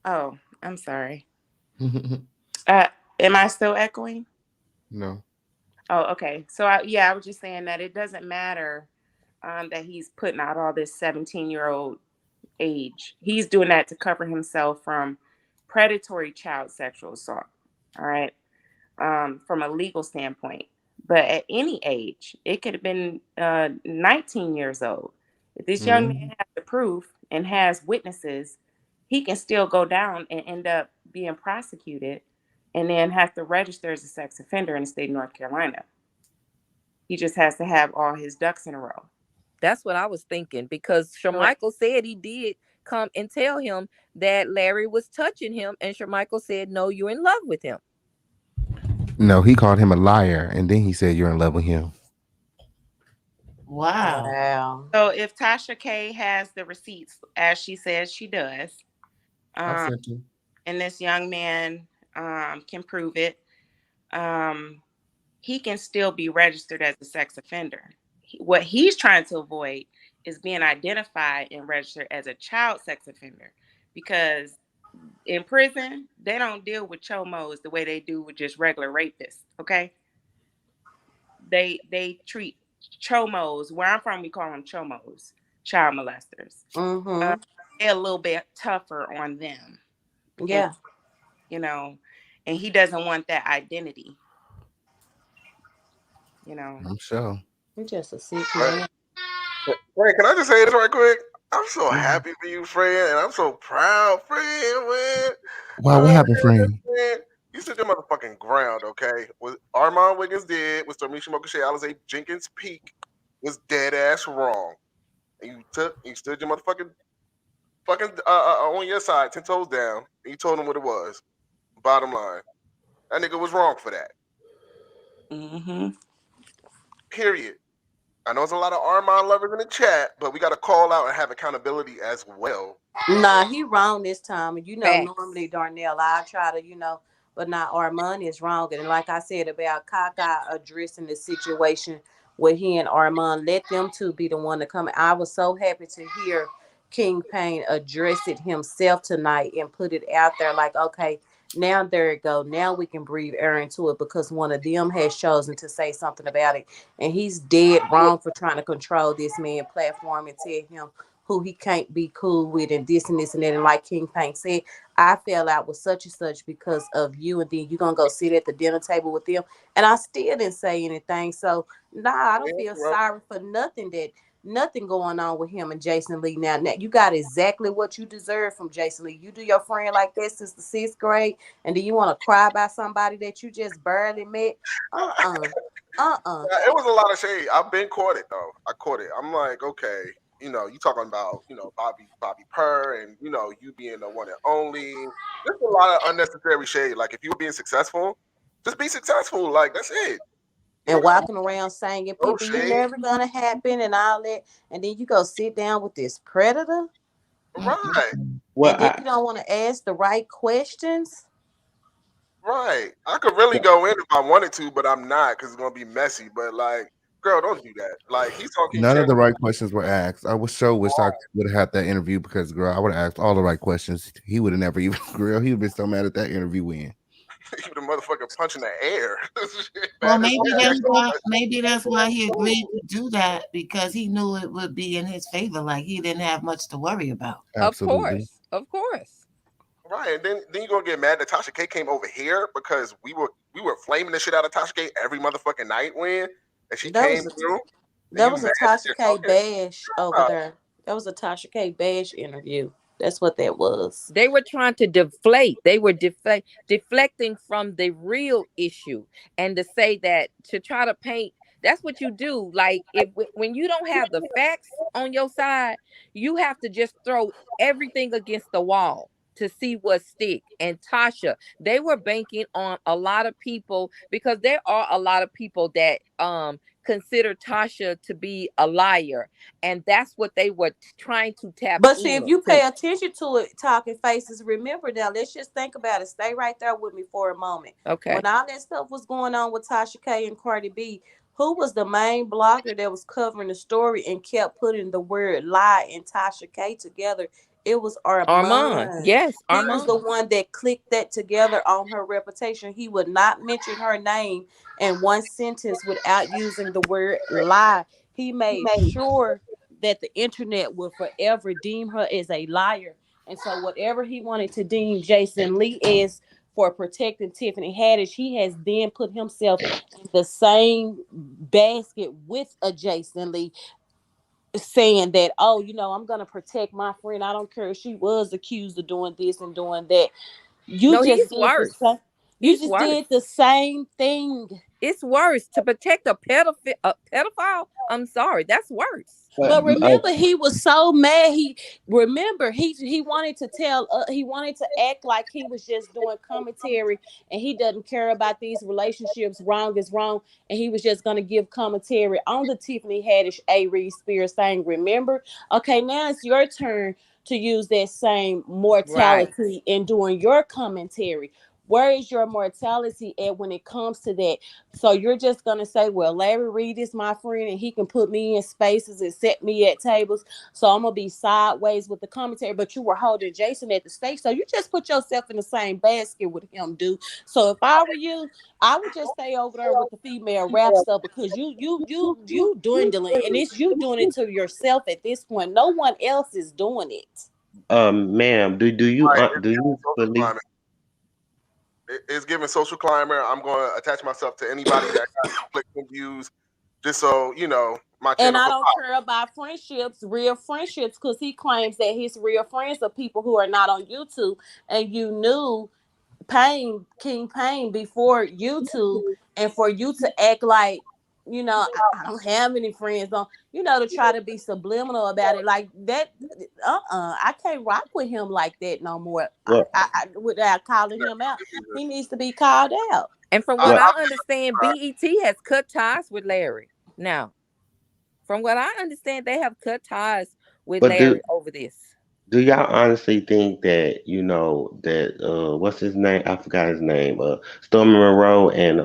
Oh, I'm sorry. Am I still echoing? No. Oh, okay. So I was just saying that it doesn't matter that he's putting out all this 17-year-old age. He's doing that to cover himself from predatory child sexual assault. All right. From a legal standpoint. But at any age, it could have been 19 years old. If this young man has the proof and has witnesses, he can still go down and end up being prosecuted and then have to register as a sex offender in the state of North Carolina. He just has to have all his ducks in a row. That's what I was thinking, because Shermichael said he did come and tell him that Larry was touching him, and Shermichael said, no, you're in love with him. No, he called him a liar, and then he said you're in love with him. Wow. So if Tasha K has the receipts, as she says she does, I sent you. and this young man can prove it, he can still be registered as a sex offender. What he's trying to avoid is being identified and registered as a child sex offender, because in prison, they don't deal with chomos the way they do with just regular rapists, okay? They treat chomos, where I'm from, we call them chomos, child molesters. They're a little bit tougher on them. Yeah. And, you know, and he doesn't want that identity. You know. I'm sure. You're just a sick man. Frank, can I just say this right quick? I'm so happy for you, friend, and I'm so proud, friend, man. Wow, what happened, friend? You stood your motherfucking ground, okay? What Armon Wiggins did with Stormy Shimoka Alizé Jenkins Peak was dead ass wrong. And you stood your motherfucking on your side, 10 toes down, and you told him what it was. Bottom line. That nigga was wrong for that. Period. I know there's a lot of Armon lovers in the chat, but we got to call out and have accountability as well. Nah, he wrong this time. And normally, Darnell, I try to, but now Armon is wrong. And like I said about Kaka addressing the situation with he and Armon, let them two be the one to come. I was so happy to hear King Payne address it himself tonight and put it out there like, okay, now there it go. Now we can breathe air into it, because one of them has chosen to say something about it. And he's dead wrong for trying to control this man's platform and tell him who he can't be cool with and this and this and that. And like King Payne said, I fell out with such and such because of you, and then you're going to go sit at the dinner table with them. And I still didn't say anything. So, I don't feel sorry for nothing going on with him and Jason Lee. Now you got exactly what you deserve from Jason Lee. You do your friend like that since the 6th grade, and then you want to cry about somebody that you just barely met. It was a lot of shade. I've been caught it though. I caught it. I'm like, okay, you talking about, Bobby Purr, and you being the one and only. There's a lot of unnecessary shade. Like, if you were being successful, just be successful. Like, that's it. And walking around saying people you're never gonna happen and all that, and then you go sit down with this predator, right? Well, and then you don't want to ask the right questions, right? I could really go in if I wanted to, but I'm not, because it's gonna be messy. But like, girl, don't do that. Like, he's talking. None of the right questions were asked. I wish I would have had that interview, because girl, I would have asked all the right questions. He would have never even girl. He would have been so mad at that interview win. He would have motherfucking punch in the air. Well, maybe that's why he agreed to do that, because he knew it would be in his favor. Like, he didn't have much to worry about. Absolutely. Of course. Right, and then you're gonna get mad that Tasha K came over here because we were flaming the shit out of Tasha K every motherfucking night when and she came through. That was a Tasha K bash over there. That was a Tasha K bash interview. That's what that was. They were trying to deflate. They were deflecting from the real issue, and to say that, to try to paint That's what you do. Like when you don't have the facts on your side, you have to just throw everything against the wall to see what stick. And Tasha, they were banking on a lot of people because there are a lot of people that consider Tasha to be a liar, and that's what they were trying to tap But see, if in you to. pay attention to it, talking faces, remember now, let's just think about it. Stay right there with me for a moment. When Okay. all that stuff was going on with Tasha K and Cardi B, who was the main blogger that was covering the story and kept putting the word lie and Tasha K together? It was Armand. Armand. Yes, He was the Armand. one that clicked that together on her reputation. He would not mention her name in one sentence without using the word lie. He made sure that the internet will forever deem her as a liar. And so whatever he wanted to deem Jason Lee as for protecting Tiffany Haddish, he has then put himself in the same basket with a Jason Lee, saying that, oh, I'm gonna protect my friend. I don't care if she was accused of doing this and doing that. You No, just he's did the worse. same. You He's just worse. did the same thing. It's worse to protect a pedophile. I'm sorry, that's worse. But remember, he was so mad. He wanted to he wanted to act like he was just doing commentary, and he doesn't care about these relationships. Wrong is wrong, and he was just gonna give commentary on the Tiffany Haddish A. Reed Spears thing. Remember? Okay, now it's your turn to use that same Right. mortality in doing your commentary. Where is your mortality at when it comes to that? So you're just gonna say, well, Larry Reed is my friend and he can put me in spaces and set me at tables. So I'm gonna be sideways with the commentary, but you were holding Jason at the stake. So you just put yourself in the same basket with him, dude. So if I were you, I would just stay over there with the female rap stuff because you dwindling, and it's you doing it to yourself at this point. No one else is doing it. Ma'am, Right, do it's you social believe? climate. It's giving social climate. I'm going to attach myself to anybody that got clicks and views, just so my And channel I can don't pop. care about friendships, real friendships, because he claims that his real friends are people who are not on YouTube. And you knew King Pain before YouTube, and for you to act like, I don't have any friends on, to try to be subliminal about it like that. I can't rock with him like that no more. Well, Without calling him out, he needs to be called out. And from what well, I understand, BET has cut ties with Larry. Now, from what I understand, they have cut ties with but Larry over this. do y'all honestly think that that what's his name? I forgot his name. Stormy Monroe and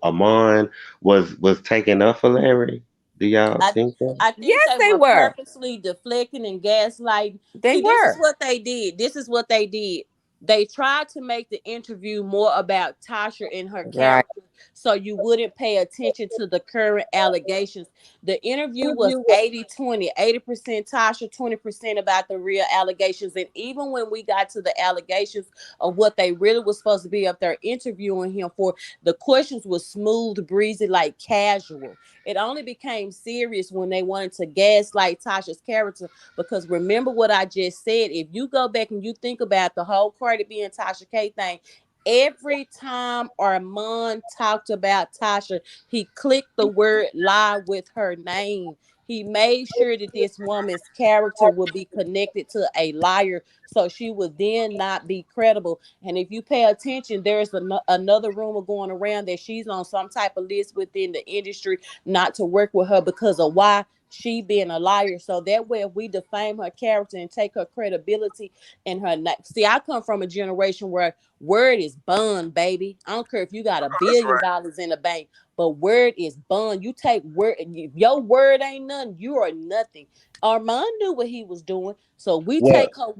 Amon was taking up for Larry. Do y'all I think that? I think Yes, they they were were. purposely deflecting and gaslighting. They See, this is were. what they did. This is what they did. They tried to make the interview more about Tasha and her Right. character so you wouldn't pay attention to the current allegations. The interview was 80-20, 80% Tasha, 20% about the real allegations. And even when we got to the allegations of what they really was supposed to be up there interviewing him for, the questions were smooth, breezy, like casual. It only became serious when they wanted to gaslight Tasha's character. Because remember what I just said. If you go back and you think about the whole Cardi B and Tasha K thing, every time Armand talked about Tasha, he clicked the word lie with her name. He made sure that this woman's character would be connected to a liar, so she would then not be credible. And if you pay attention, there's another rumor going around that she's on some type of list within the industry not to work with her because of why she being a liar. So that way, if we defame her character and take her credibility and her see, I come from a generation where word is bond, baby. I don't care if you got $1 That's billion right. in the bank, but word is bond. You take word, if your word ain't nothing, you are nothing. Armand knew what he was doing, so Well, we take her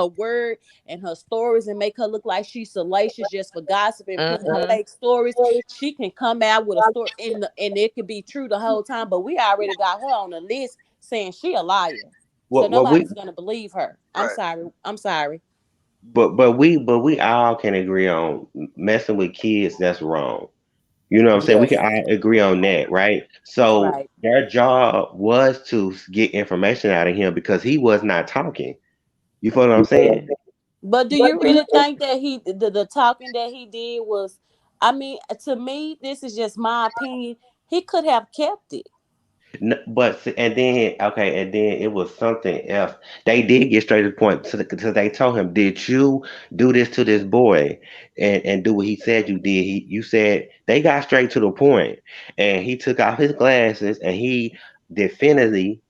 word and her stories and make her look like she's salacious just for gossip and putting her Mm-hmm. fake stories. She can come out with a story and it could be true the whole time, but we already got her on the list saying she a liar. So what we nobody's gonna believe her. I'm Right. sorry. I'm sorry. but we all can agree on messing with kids. That's wrong. You know what I'm saying? We can Yes. all agree on that, right? So Right. their job was to get information out of him because he was not talking. You feel what I'm saying? But do you really think that the talking that he did was I mean, to me, this is just my opinion. He could have kept it. And then okay, and then it was something else. They did get straight to the point. So they told him, "Did you do this to this boy and do what he said you did?" You said they got straight to the point, and he took off his glasses and he definitively,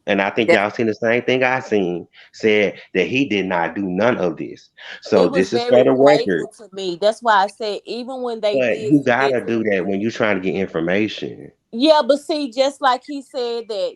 and I think That y'all seen the same thing I seen, said that he did not do none of this. So It was this is for very the record. playful to me. That's why I said even when they But did you submit gotta to. do that when you're trying to get information. Yeah, but see, just like he said that,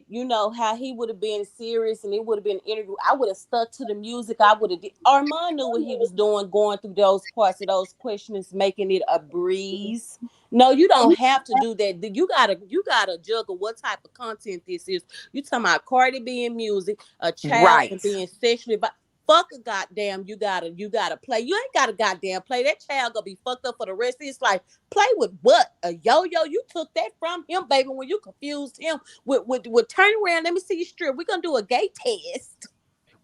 how he would have been serious and it would have been an interview. I would have stuck to the music. I would have. Armand knew what he was doing, going through those parts of those questions, making it a breeze. No, you don't have to do that. You gotta juggle what type of content this is. You talking about Cardi being music, a child right. and being sexually. Fuck a goddamn, you gotta play. You ain't gotta goddamn play. That child gonna be fucked up for the rest of his life. Play with what? A yo-yo? You took that from him, baby, when you confused him with turn around, let me see you strip. We're gonna do a gay test.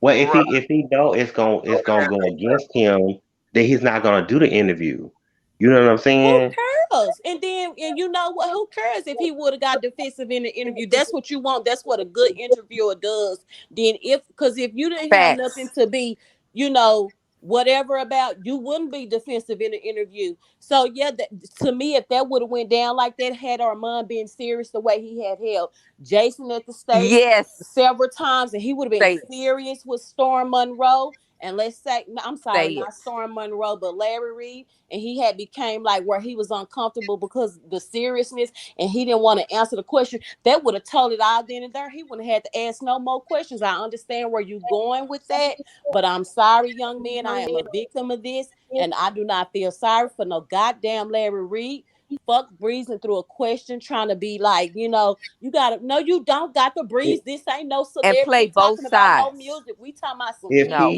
Well, if Right. he don't, it's gonna Okay. go against him. Then he's not gonna do the interview. You know what I'm Who saying? cares? And you know what? Who cares if he would have got defensive in the interview? That's what you want. That's what a good interviewer does. Then because if you didn't have nothing Facts. to be, whatever about, you wouldn't be defensive in the interview. So yeah, to me, if that would have went down like that, had Armand been serious the way he had held Jason at the stage Yes. several times, and he would have been Say it. serious with Storm Monroe. And let's say, no, I'm sorry, Say it. not Storm Monroe, but Larry Reed, and he had became like where he was uncomfortable because the seriousness, and he didn't want to answer the question. That would have told it all then and there. He wouldn't have had to ask no more questions. I understand where you're going with that, but I'm sorry, young man, I am a victim of this, and I do not feel sorry for no goddamn Larry Reed. Fuck breezing through a question, trying to be like, you gotta no, you don't got to breeze. This ain't no And play celebrity both talking about no sides. music. We talking about some If No.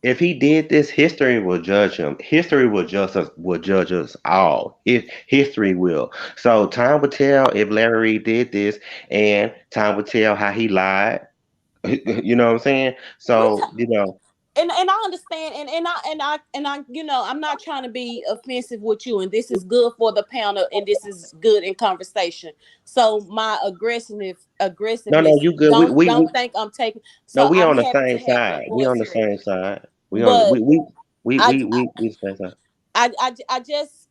kids. he did this, history will judge him. History will judge us all. History will. So time will tell if Larry Reid did this, and time will tell how he lied. You know what I'm saying? We So and I understand, and I I'm not trying to be offensive with you, and this is good for the panel, and this is good in conversation. So my no, aggressiveness, you good. don't think I'm taking. No, So we I'm on the happy to same have your side. We on voice the here, same side. We on but I we the same side.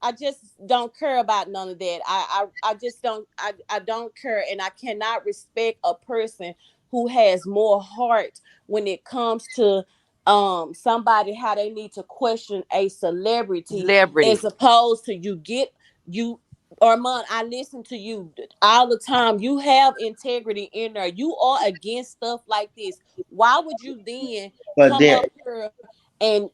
I just don't care about none of that. I just I don't care, and I cannot respect a person who has more heart when it comes to somebody, how they need to question a celebrity, as Celebrity. opposed to you Armand, I listen to you all the time. You have integrity in there. You are against stuff like this. Why would you then But come then up here and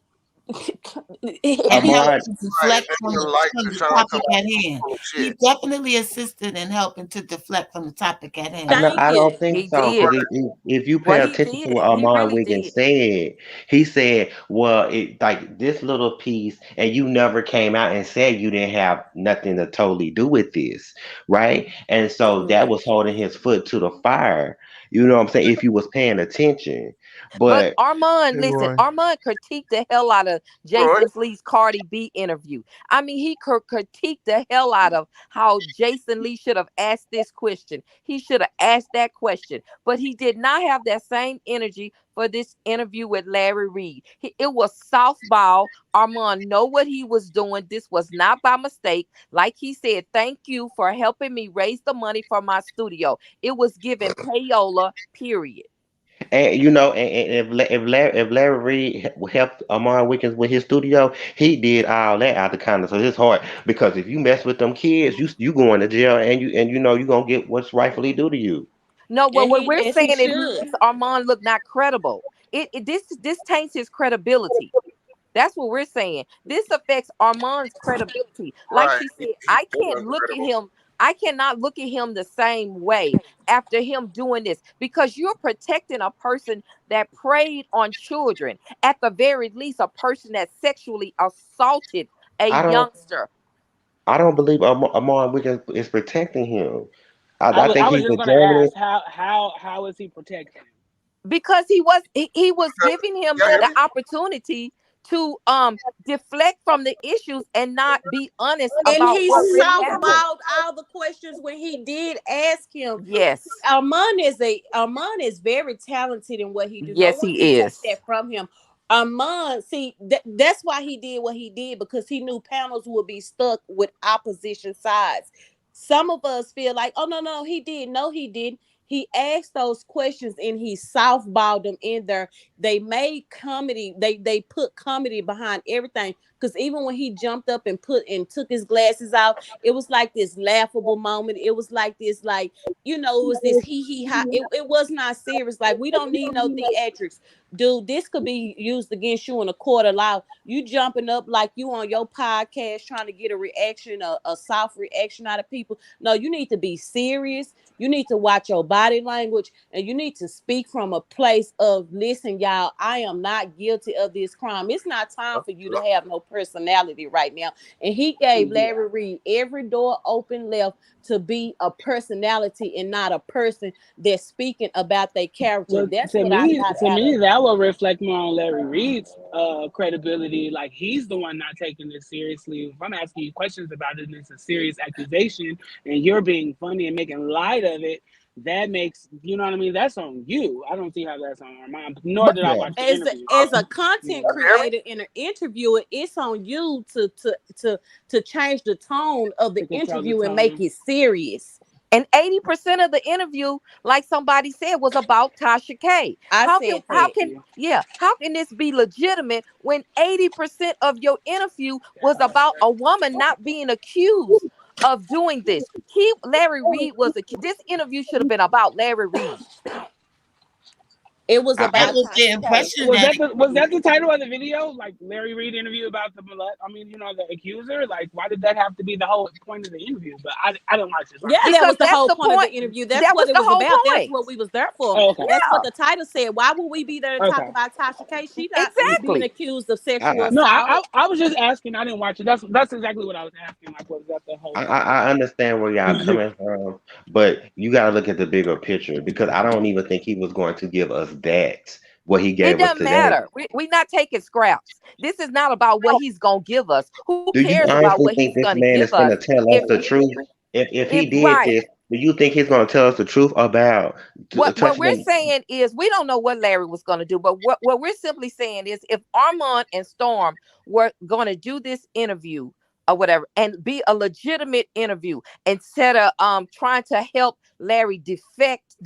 And help Ahmad, to Right. deflect And from then like from the Deshaun topic come out at hand. full of He shit. definitely assisted in helping to deflect from the topic at hand. no, thank I you. don't think He so. Because did. if you pay Well, he attention to what did. He Ahmad really Wiggins did. said, he said, "Well, it like this little piece, and you never came out and said you didn't have nothing to totally do with this, right?" And so that was holding his foot to the fire. You know what I'm saying? If you was paying attention, But but Armand, Hey, listen, Roy. Armand critiqued the hell out of Right. Jason Lee's Cardi B interview. I mean, he critiqued the hell out of how Jason Lee should have asked this question. He should have asked that question, but he did not have that same energy for this interview with Larry Reed. It was softball. Armand know what he was doing. This was not by mistake. Like he said, thank you for helping me raise the money for my studio. It was given payola, period. And if Larry Reid helped Amon Wiggins with his studio, he did all that out the kindness of his heart. Because if you mess with them kids, you going to jail, and you gonna get what's rightfully due to you. No, well, And what he we're as he saying, it should. makes Armand look not credible. This taints his credibility. That's what we're saying. This affects Armand's credibility. Like Right. she said, He's very incredible. I cannot look at him the same way after him doing this, because you're protecting a person that preyed on children. At the very least, a person that sexually assaulted a I don't youngster. I don't believe Amon Wiggins is protecting him. I I think was he's just a gonna ask journalist. how is he protecting him? Because he was giving him Y'all hear the me? opportunity to deflect from the issues and not be honest And about he what really happened. softballed all the questions when he did ask him. Yes. Armand is very talented in what he do. No Yes, one he can take is. that from him. Armand, see, that's why he did what he did, because he knew panels would be stuck with opposition sides. Some of us feel like, oh no, he did. No, he didn't. He asked those questions and he softballed them in there. They made comedy. They put comedy behind everything. Because even when he jumped up and took his glasses off, it was like this laughable moment. It was like this, like, it was this he ha. It was not serious. Like, we don't need no theatrics. Dude, this could be used against you in a court of law. You jumping up like you on your podcast trying to get a reaction, a soft reaction out of people. No, you need to be serious. You need to watch your body language, and you need to speak from a place of, listen, y'all, I am not guilty of this crime. It's not time for you to have no personality right now. And he gave Larry Reid every door open left to be a personality and not a person that's speaking about their character. Well, That's to what I me, got out of it. that will reflect more on Larry Reid's credibility. Like, he's the one not taking this seriously. If I'm asking you questions about it and it's a serious accusation and you're being funny and making light of it, that makes, you know what I mean? That's on you. I don't see how that's on Armand, nor did I watch the interview. As a content creator and an interviewer, it's on you to change the tone of the interview and make it serious. And 80% of the interview, like somebody said, was about Tasha K. How can this be legitimate when 80% of your interview was about a woman not being accused of doing this? Larry Reid this interview should have been about Larry Reid. It was about the impression was that the title of the video? Like, Larry Reid interview about the the accuser? Like, why did that have to be the whole point of the interview? But I didn't watch this. Yeah, that was the whole point of the interview. That's what it was about. That's what we was there for. Oh, okay. That's what the title said. Why would we be there to talk about Tasha K? She not being accused of sexual assault. No, I was just asking. I didn't watch it. That's exactly what I was asking. Like, was that the whole? I understand where y'all coming from, but you got to look at the bigger picture, because I don't even think he was going to give us that. What he gave us today. It doesn't matter. We're not taking scraps. This is not about what he's gonna give us. Who cares about what he's gonna give us? Do you honestly think this man is going to tell us the truth? If he did this, do you think he's going to tell us the truth about what we're saying is we don't know what Larry was going to do, but what we're simply saying is if Armand and Storm were going to do this interview or whatever and be a legitimate interview instead of trying to help Larry deflect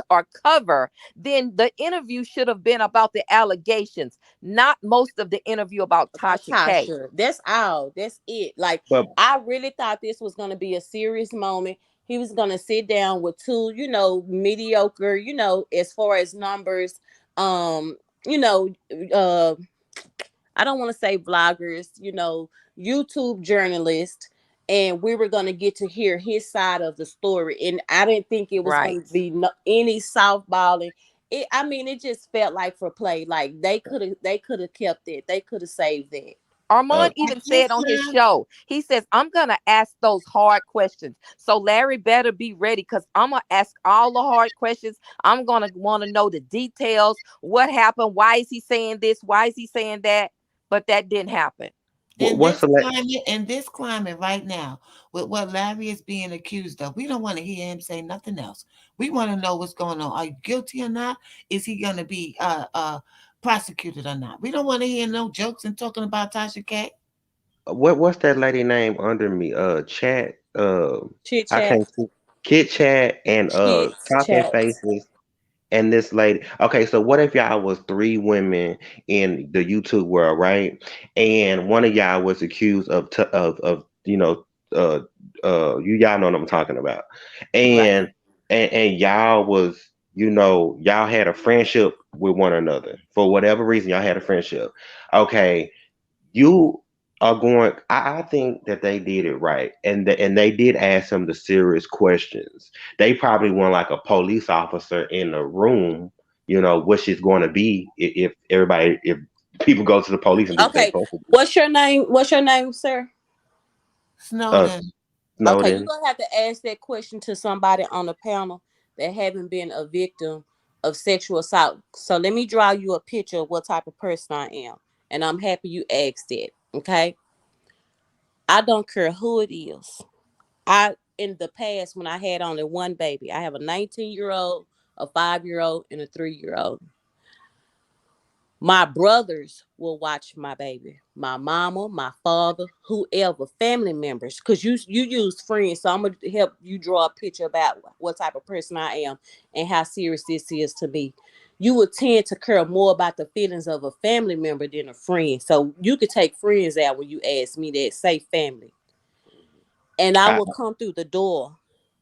or cover, then the interview should have been about the allegations, not most of the interview about Tasha K. That's all. That's it. Like, I really thought this was going to be a serious moment. He was going to sit down with two, mediocre, as far as numbers, I don't want to say vloggers, YouTube journalists, and we were going to get to hear his side of the story. And I didn't think it was going to be any softballing. It just felt like for play. Like, they could have kept it. They could have saved that. Armand even said on his show, he says, I'm going to ask those hard questions. So Larry better be ready, because I'm going to ask all the hard questions. I'm going to want to know the details. What happened? Why is he saying this? Why is he saying that? But that didn't happen. In this climate right now, with what Larry is being accused of, we don't want to hear him say nothing else. We want to know what's going on. Are you guilty or not? Is he going to be prosecuted or not? We don't want to hear no jokes and talking about Tasha K. What's that lady name under me? Chat. Chit I Chat. can't see. Kit Chat and Talking Faces. And this lady. Okay, so what if y'all was 3 women in the YouTube world, right? And one of y'all was accused of you y'all know what I'm talking about. And y'all was, y'all had a friendship with one another. For whatever reason, y'all had a friendship. Okay, you are going. I think that they did it right, and they did ask him the serious questions. They probably want like a police officer in the room, which is going to be if people go to the police and do what they're supposed to do. What's your name, sir? Snowden. Okay, you're gonna have to ask that question to somebody on the panel that haven't been a victim of sexual assault. So let me draw you a picture of what type of person I am. And I'm happy you asked that. Okay. I don't care who it is. In the past, when I had only one baby, I have a 19-year-old, a 5-year-old, and a 3-year-old. My brothers will watch my baby, my mama, my father, whoever, family members, because you use friends. So I'm gonna help you draw a picture about what type of person I am and how serious this is to me. You would tend to care more about the feelings of a family member than a friend. So you could take friends out when you ask me that, say family. And I I, will come through the door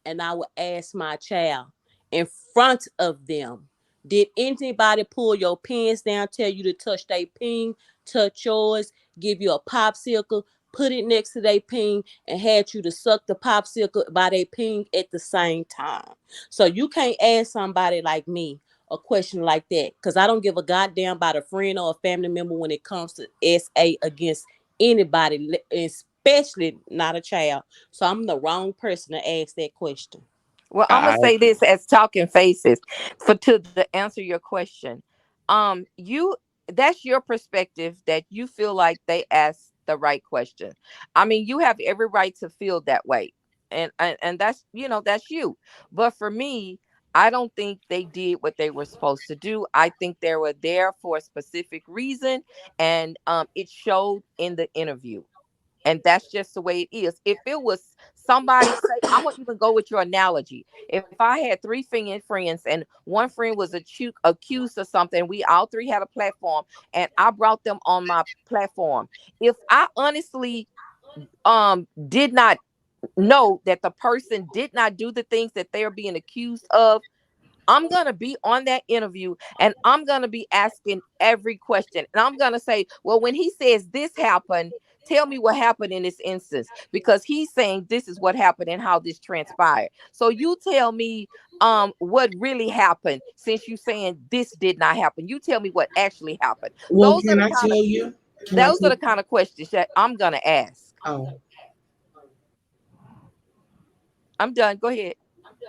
and I will ask my child in front of them, did anybody pull your pants down, tell you to touch their ping, touch yours, give you a popsicle, put it next to their ping, and had you to suck the popsicle by their ping at the same time? So you can't ask somebody like me a question like that, because I don't give a goddamn about a friend or a family member when it comes to SA against anybody, especially not a child. So I'm the wrong person to ask that question. Well, I'm gonna I say this as talking faces for to answer your question. You That's your perspective that you feel like they asked the right question. I mean, you have every right to feel that way, and that's that's you. But for me, I don't think they did what they were supposed to do. I think they were there for a specific reason, and it showed in the interview. And that's just the way it is. If it was somebody, say, I'm gonna even go with your analogy. If I had three friends and one friend was accused of something, we all three had a platform, and I brought them on my platform. If I honestly did not know that the person did not do the things that they're being accused of, I'm going to be on that interview and I'm going to be asking every question. And I'm going to say, well, when he says this happened, tell me what happened in this instance, because he's saying this is what happened and how this transpired. So you tell me what really happened, since you saying this did not happen. You tell me what actually happened. Well, can I tell you? Can I Those are tell the kind of questions that I'm going to ask. Oh, I'm done. Go ahead.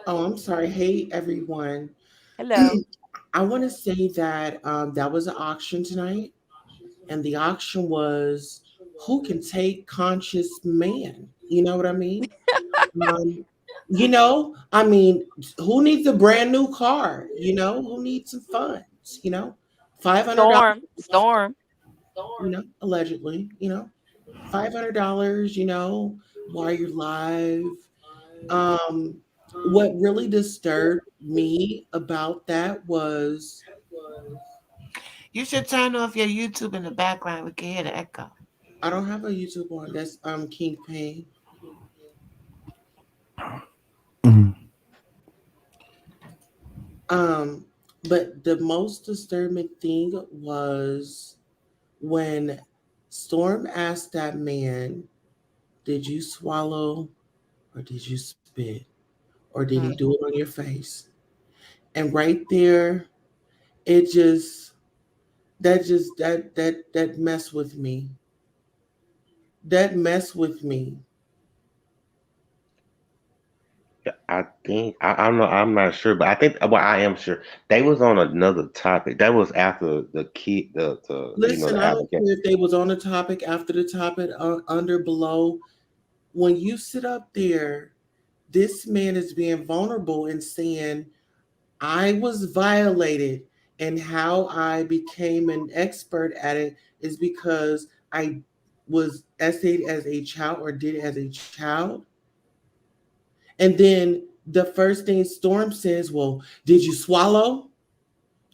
oh, I'm sorry. Hey, everyone. Hello. I want to say that that was an auction tonight, and the auction was who can take conscious man. You know what I mean? Um, I mean, who needs a brand new car? Who needs some funds? $500. Storm. Allegedly. $500. While you're live. Um, what really disturbed me about that was You should turn off your YouTube in the background. We can hear the echo. I don't have a YouTube on. That's King Pain. Mhm. But the most disturbing thing was when Storm asked that man, "Did you swallow or did you spit? Or did he Mm. do it on your face?" And right there, it just that messed with me. That messed with me. I think I'm not. I'm not sure, but I think, well, I am sure they was on another topic. That was after the key, Listen, the I don't allegation. care if they was on the topic, after the topic, under, below. When you sit up there, this man is being vulnerable and saying, "I was violated, and how I became an expert at it is because I was essayed as a child or did it as a child." And then the first thing Storm says, "Well, did you swallow?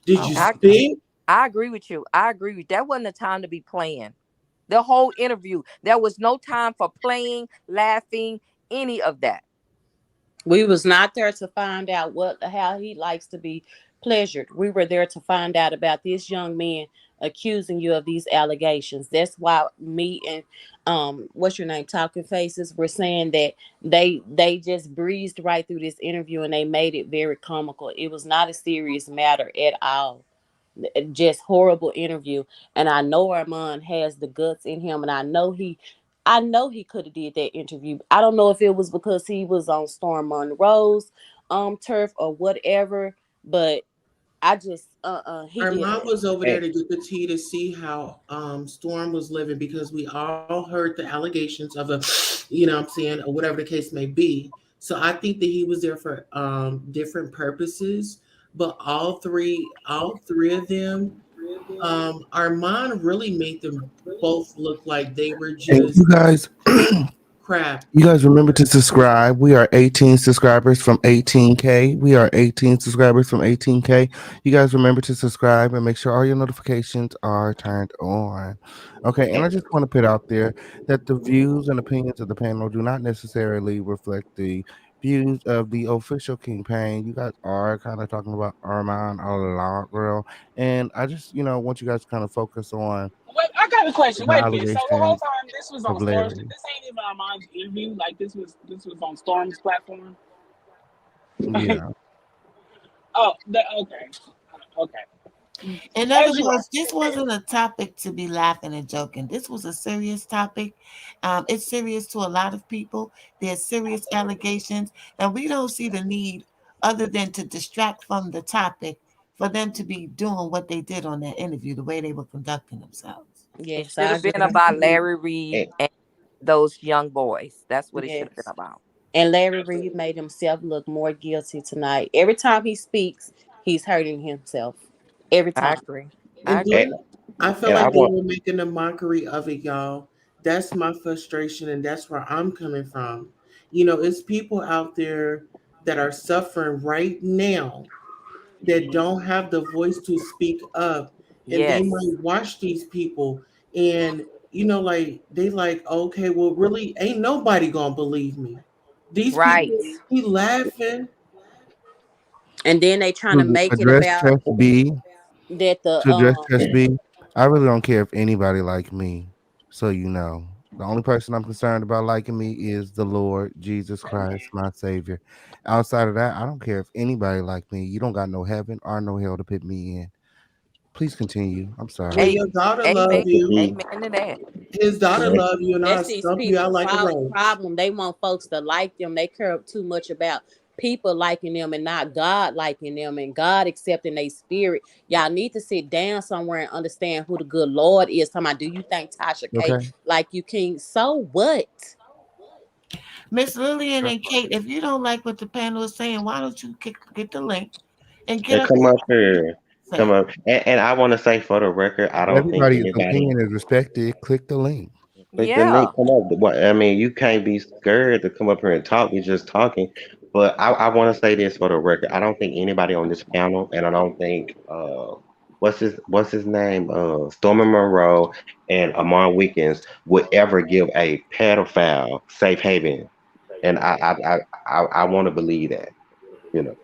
Did Oh you my I God. spit?" I agree with you. I agree with that. Wasn't a time to be playing. The whole interview, there was no time for playing, laughing, any of that. We was not there to find out how he likes to be pleasured. We were there to find out about this young man accusing you of these allegations. That's why me and what's your name, Talking Faces, were saying that they just breezed right through this interview and they made it very comical. It was not a serious matter at all. Just horrible interview. And I know Armand has the guts in him, and I know he could have did that interview. I don't know if it was because he was on Storm Monroe's turf or whatever, but I just he Our did. mom was over there Hey, to get the tea to see how Storm was living because we all heard the allegations of a, what I'm saying, or whatever the case may be. So I think that he was there for different purposes, but all three of them, Armand really made them both look like they were And just you guys, crap. you guys remember to subscribe. We are 18 subscribers from 18K. We are 18 subscribers from 18K. You guys remember to subscribe and make sure all your notifications are turned on. Okay, and I just want to put out there that the views and opinions of the panel do not necessarily reflect the views of the official campaign. You guys are kind of talking about Armand a lot, girl. And I just, want you guys to kind of focus on Wait, I got a question. the Wait a minute. So the whole allegations time this was of on Storm's. Larry. This ain't even Armand's interview. Like this was on Storm's platform. Yeah. Oh, okay, okay. In other As you are. words, this wasn't a topic to be laughing and joking. This was a serious topic. It's serious to a lot of people. There's serious allegations, and we don't see the need, other than to distract from the topic, for them to be doing what they did on that interview, the way they were conducting themselves. It Yes, should I have been agree. about Larry Reed hey, and those young boys. That's what it should have been Yes. about. And Larry Reed made himself look more guilty tonight. Every time he speaks, he's hurting himself. Every I time. agree. I And agree. hey, then I feel and I like they want. were making a mockery of it, y'all. That's my frustration, and that's where I'm coming from. It's people out there that are suffering right now that don't have the voice to speak up, and they Yes. might watch these people and like they like, okay, well, really, ain't nobody gonna believe me. These Right. people, he laughing. And then they trying to To make it address about test B, that to address test B, I really don't care if anybody like me. So the only person I'm concerned about liking me is the Lord Jesus Christ, my Savior. Outside of that, I don't care if anybody like me. You don't got no heaven or no hell to put me in. Please continue. I'm Well, sorry. A- your daughter love amen. Thank you, you. B. Amen to that. His daughter Yeah. love you, and I'll that's these stump you people out like a roach. problem. They want folks to like them. They care too much about people liking them and not God liking them and God accepting their spirit. Y'all need to sit down somewhere and understand who the good Lord is. Talking about, do you think Tasha K Okay. like you, King? So what? Miss Lillian and Kate, if you don't like what the panel is saying, why don't you get the link and get And up come here up and here. say Come it? up. And I want to say for the record, I don't think Everybody's anybody opinion is respected. Click the link. click the Yeah. link. Come up. What I mean, you can't be scared to come up here and talk. You're just talking. But I want to say this for the record. I don't think anybody on this panel, and I don't think what's his name, Stormy Monroe and Amon Wiggins would ever give a pedophile safe haven. And I want to believe that. You know.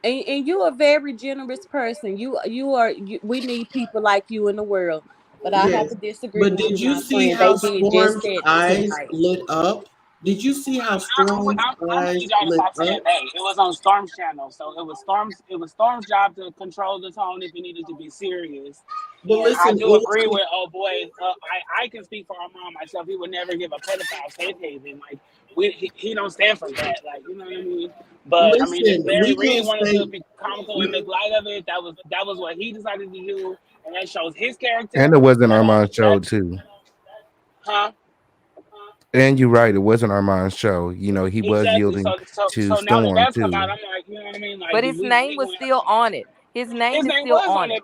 And you a very generous person. We need people like you in the world. But I have Yes. to disagree But with you, did you my see friend. They how did just Storm's that eyes tonight. lit up? Did you see how Storm's I eyes need y'all to lit stop saying up? they. It was on Storm's channel, so it was Storm's job to control the tone if it needed to be serious. But And I listen, do agree with oh boy. I can speak for our mom myself. He would never give a pedophile safe haven. Like he don't stand for that. Like you know what I mean. But I mean, if listen, Larry we Reed can't wanted say to be comical and make light of it, that was what he decided to do, and that shows his And character. it wasn't That Armand's show that too. huh? And you're right, it wasn't Armand's show. He was Exactly. yielding So so to so now that Storm that's come out, too. I'm like, you know what I mean? Like But we his name we was gonna have to still on it. His name his is name still was on on it. it,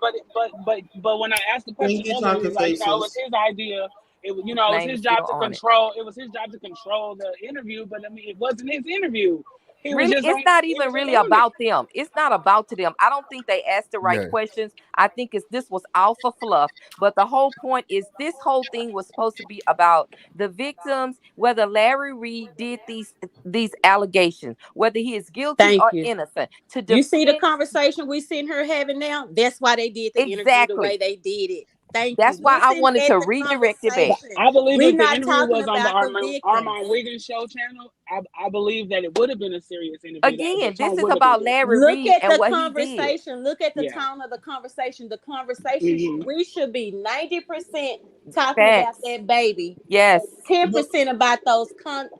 but when I asked the thank question you, earlier, he talking was like, it was faces. his idea. His It was name his is job still to on it. control. It was his job to control the interview, but I mean, it wasn't his interview. He was Really, just it's on. not He even was just really on it. about them. It's not about to them. I don't think they asked the right Yeah. questions. I think this was all for fluff. But the whole point is this whole thing was supposed to be about the victims, whether Larry Reed did these allegations, whether he is guilty Thank or you. innocent, to You see the defend conversation we sitting here having now? That's why they did the interview the exactly. way they did it. Thank That's you. why I Listen wanted at to the redirect it back. conversation. I believe We're if the not interview talking was on the about the victims. Armon Wiggins show channel, I believe that it would have been a serious interview. The Again, this tone is would have been about different. Larry Look Reed at and the what he did. conversation. Look at the Yeah. tone of the conversation. The conversation, Mhm. we should be 90% talking about Facts. that baby, Yes. 10% about those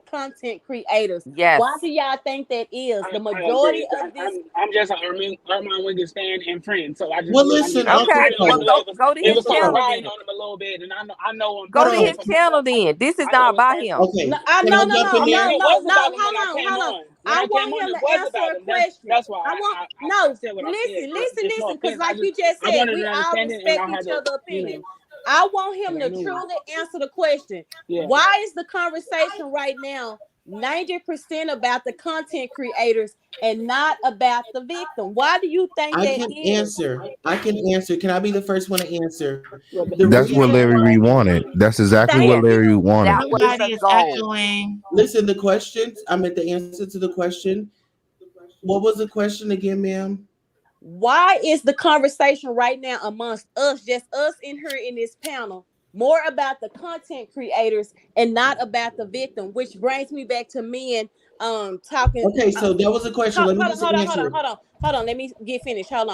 content creators. Yes. Why do y'all think that is? The I majority agree. of this. I'm just an Armon Wiggins fan and friend, so I just Well, I listen, knew Okay. okay, Well, so go to it his was gonna hold channel on, ride then. on him a little bit, and I know him Go hold to personally his on. for channel myself. then. This is I not know his about stance him. on Okay, No, things. can I jump in I mean, there? it was about him when Hold I on, came hold on. on. When I I came want on, him it to was answer about a him. question. That's why I want I no. said what I said. Listen, But listen, it's no listen. Because offense. like you just I said, wanted we an all understanding, and respect I each had to, other's opinion. I want him I to knew. truly answer the question. Yeah. Why is the conversation right now 90% about the content creators and not about the victim? Why do you think I that can is? answer. I can answer. Can I be the first one to answer? Well, The That's what reason Larry why, Reed wanted. That's exactly what Thank Yes. Larry you. wanted. That was listen, the Somebody is goal. echoing. listen, the questions. I'm at the answer to the question. What was the question again, ma'am? Why is the conversation right now amongst us, just us in here in this panel, more about the content creators and not about the victim? Which brings me back to men talking. Okay, so that was a question. Let me just answer it. Hold on. Let me get finished. Hold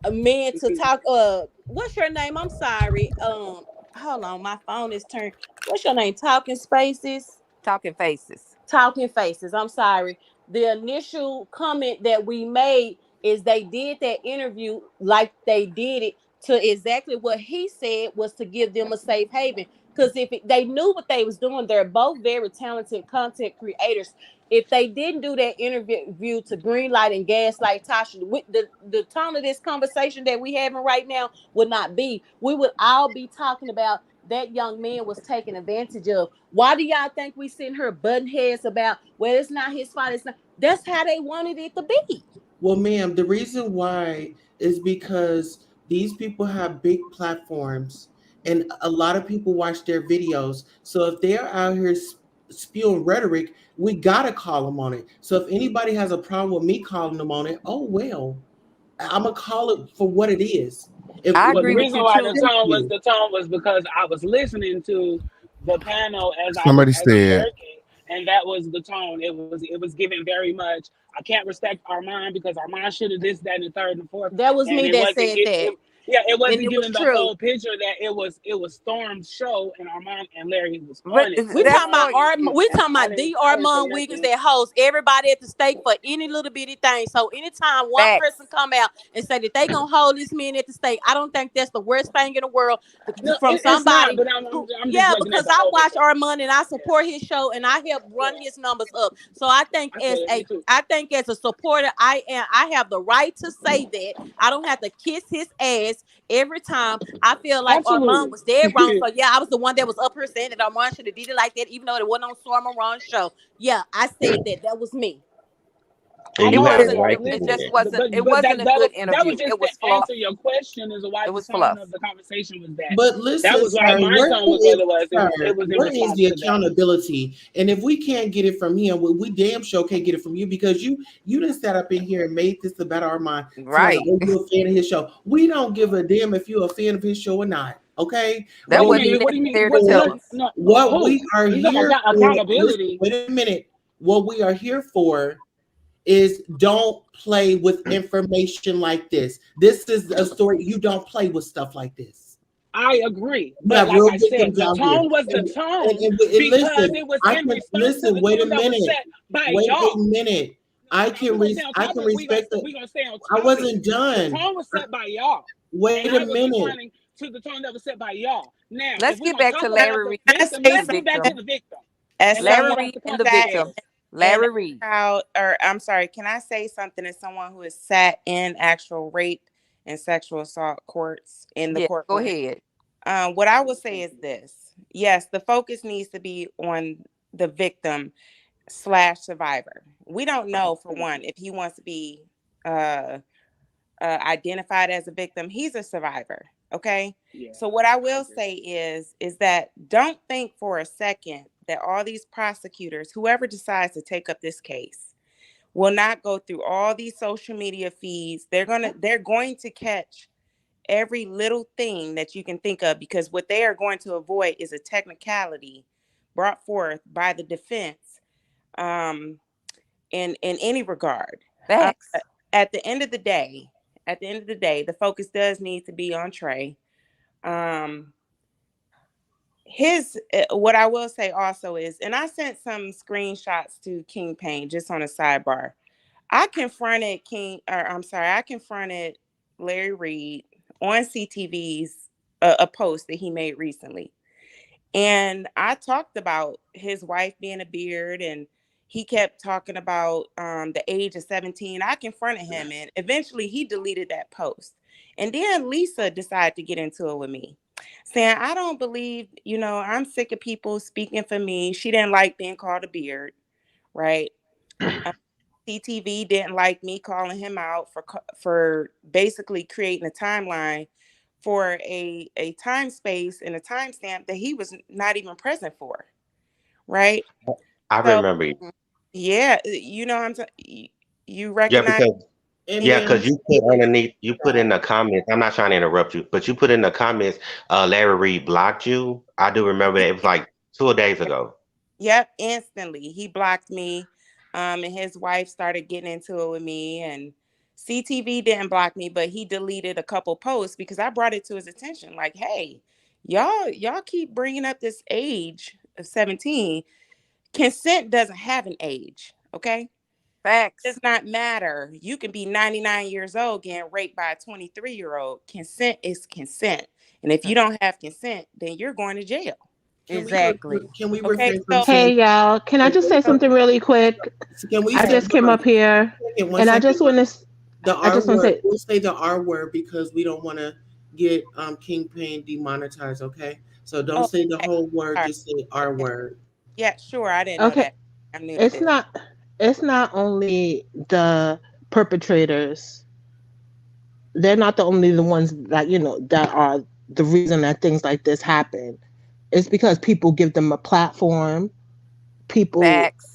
on. Men to talk. What's your name? I'm sorry. Hold on. My phone is turned. What's your name? Talking Spaces. Talking faces. Talking Faces. I'm sorry. The initial comment that we made is they did that interview like they did it to exactly what he said was to give them a safe haven. Because they knew what they was doing, they're both very talented content creators. If they didn't do that interview to greenlight and gaslight Tasha, the tone of this conversation that we having right now would not be. We would all be talking about that young man was taken advantage of. Why do y'all think we sitting here butting heads about, well, it's not his fault? It's not. That's how they wanted it to be. Well, ma'am, the reason why is because these people have big platforms and a lot of people watch their videos. So if they're out here spewing rhetoric, we got to call them on it. So if anybody has a problem with me calling them on it, oh, well, I'm going to call it for what it is. If I Well, agree the with reason you why too. the tone was because I was listening to the panel Somebody as I'm said, working, and that was the tone. It was given very much. I can't respect Armand because Armand should have this, that, and the third and the fourth, That was and me it that wasn't said get that. yeah, it And wasn't it was giving the true. whole picture that it was Storm's show and Armand and Larry was But on it. We So that's talking I about for We talking about the I didn't say Armon Wiggins nothing. that hosts everybody at the stake for any little bitty thing. So anytime one facts. person come out and say that they gonna hold this man at the stake, I don't think that's the worst thing in the world No, from it's not. somebody But who, I'm just yeah, looking at because the I whole watch picture. Armand and I support his show and I help run Yeah, his numbers up. So I think I said it. Me too. as a supporter, I have the right to say that. I don't have to kiss his ass every time. I feel like Armand Absolutely. was dead wrong. So yeah, I was the one that was up here saying that Armand should have did it like that, even though it wasn't on Storm Ron's show. Yeah, I said that. That was me. I And It you know have because the wasn't. right to It do just that. wasn't. It but wasn't a good that was interview. just It to was fluff. answer your question is why It the was tone fluff. of the conversation was that. But That listen, was why sir, my tone was what it was. It was in where is response the to that. accountability? And if we can't get it from him, well, we damn sure can't get it from you because you done sat up in here and made this about our mind. Somebody, Right. oh, you're a fan of his show. We don't give a damn if you're a fan of his show or not. Okay. That What do you wasn't mean? even What do you mean? necessary to What? tell No, us. no. What Who? we are You talking here about for, listen, accountability? wait a minute. What we are here for is don't play with information like this. This is a story. You don't play with stuff like this. I agree, You but have like real I said, victims the out here. tone was the tone And because listen, it was I in can response to listen. the Wait a tone that was minute. set by Wait a y'all. minute. Now we gonna stay on I can topic. respect the. We gonna stay on I topic. wasn't The done. tone was set by y'all, and Wait a I was minute. responding to the tone that was set by y'all. Now, Let's if we're get gonna back talk to about Larry the Reed Can I victim, say and the let's get back to victim. something? the victim As and let's Larry talk someone about Reed the and the content sat victim. creators. in Larry Reed. crowd, or I'm sorry, can I say something as someone who has sat in actual rape and sexual assault courts in the Yeah, go courtroom? ahead. What I would say is this: yes, the focus needs to be on the victim slash survivor. We don't know, for one, if he wants to be uh, identified as a victim. He's a survivor. Okay. Yeah, So what I I will agree. say is that don't think for a second that all these prosecutors, whoever decides to take up this case, will not go through all these social media feeds. They're going to catch every little thing that you can think of, because what they are going to avoid is a technicality brought forth by the defense, um, in any regard. Facts. At the end of the day, the focus does need to be on Trey. Um, his What I will say also is, and I sent some screenshots to King Payne just on a sidebar. I confronted Larry Reed on CTV's a post that he made recently. And I talked about his wife being a beard, and he kept talking about the age of 17. I confronted him, and eventually he deleted that post. And then Lisa decided to get into it with me, saying, I don't believe, I'm sick of people speaking for me. She didn't like being called a beard, right? CTV didn't like me calling him out for basically creating a timeline for a time space and a timestamp that he was not even present for, right? I So remember you. yeah, you Yeah, recognize. because And yeah, then because you put underneath, you put in the comments. I'm not trying to interrupt you, but you put in the comments, Larry Reed blocked you. I do remember that. It was like 2 days ago. Yep, instantly he blocked me, and his wife started getting into it with me, and CTV didn't block me, but he deleted a couple posts because I brought it to his attention, like, hey, y'all keep bringing up this age of 17. Consent doesn't have an age, okay? Facts. Does not matter. You can be 99 years old getting raped by a 23-year-old. Consent is consent. And if you don't have consent, then you're going to jail. Exactly. can we Okay, refrain from so Hey saying? y'all, can I just say so something really quick? Can we I say just came up here one and I second? just want to, The I R just want to word. say, We'll say the R word because we don't want to get King Payne demonetized. Okay, so don't oh, say the okay. whole word. Sorry. Just say R Okay. word. Yeah, sure. I didn't know okay, that. I'm new to it's this. not, it's not only the perpetrators. They're not the only the ones that, that are the reason that things like this happen. It's because people give them a platform. People Facts.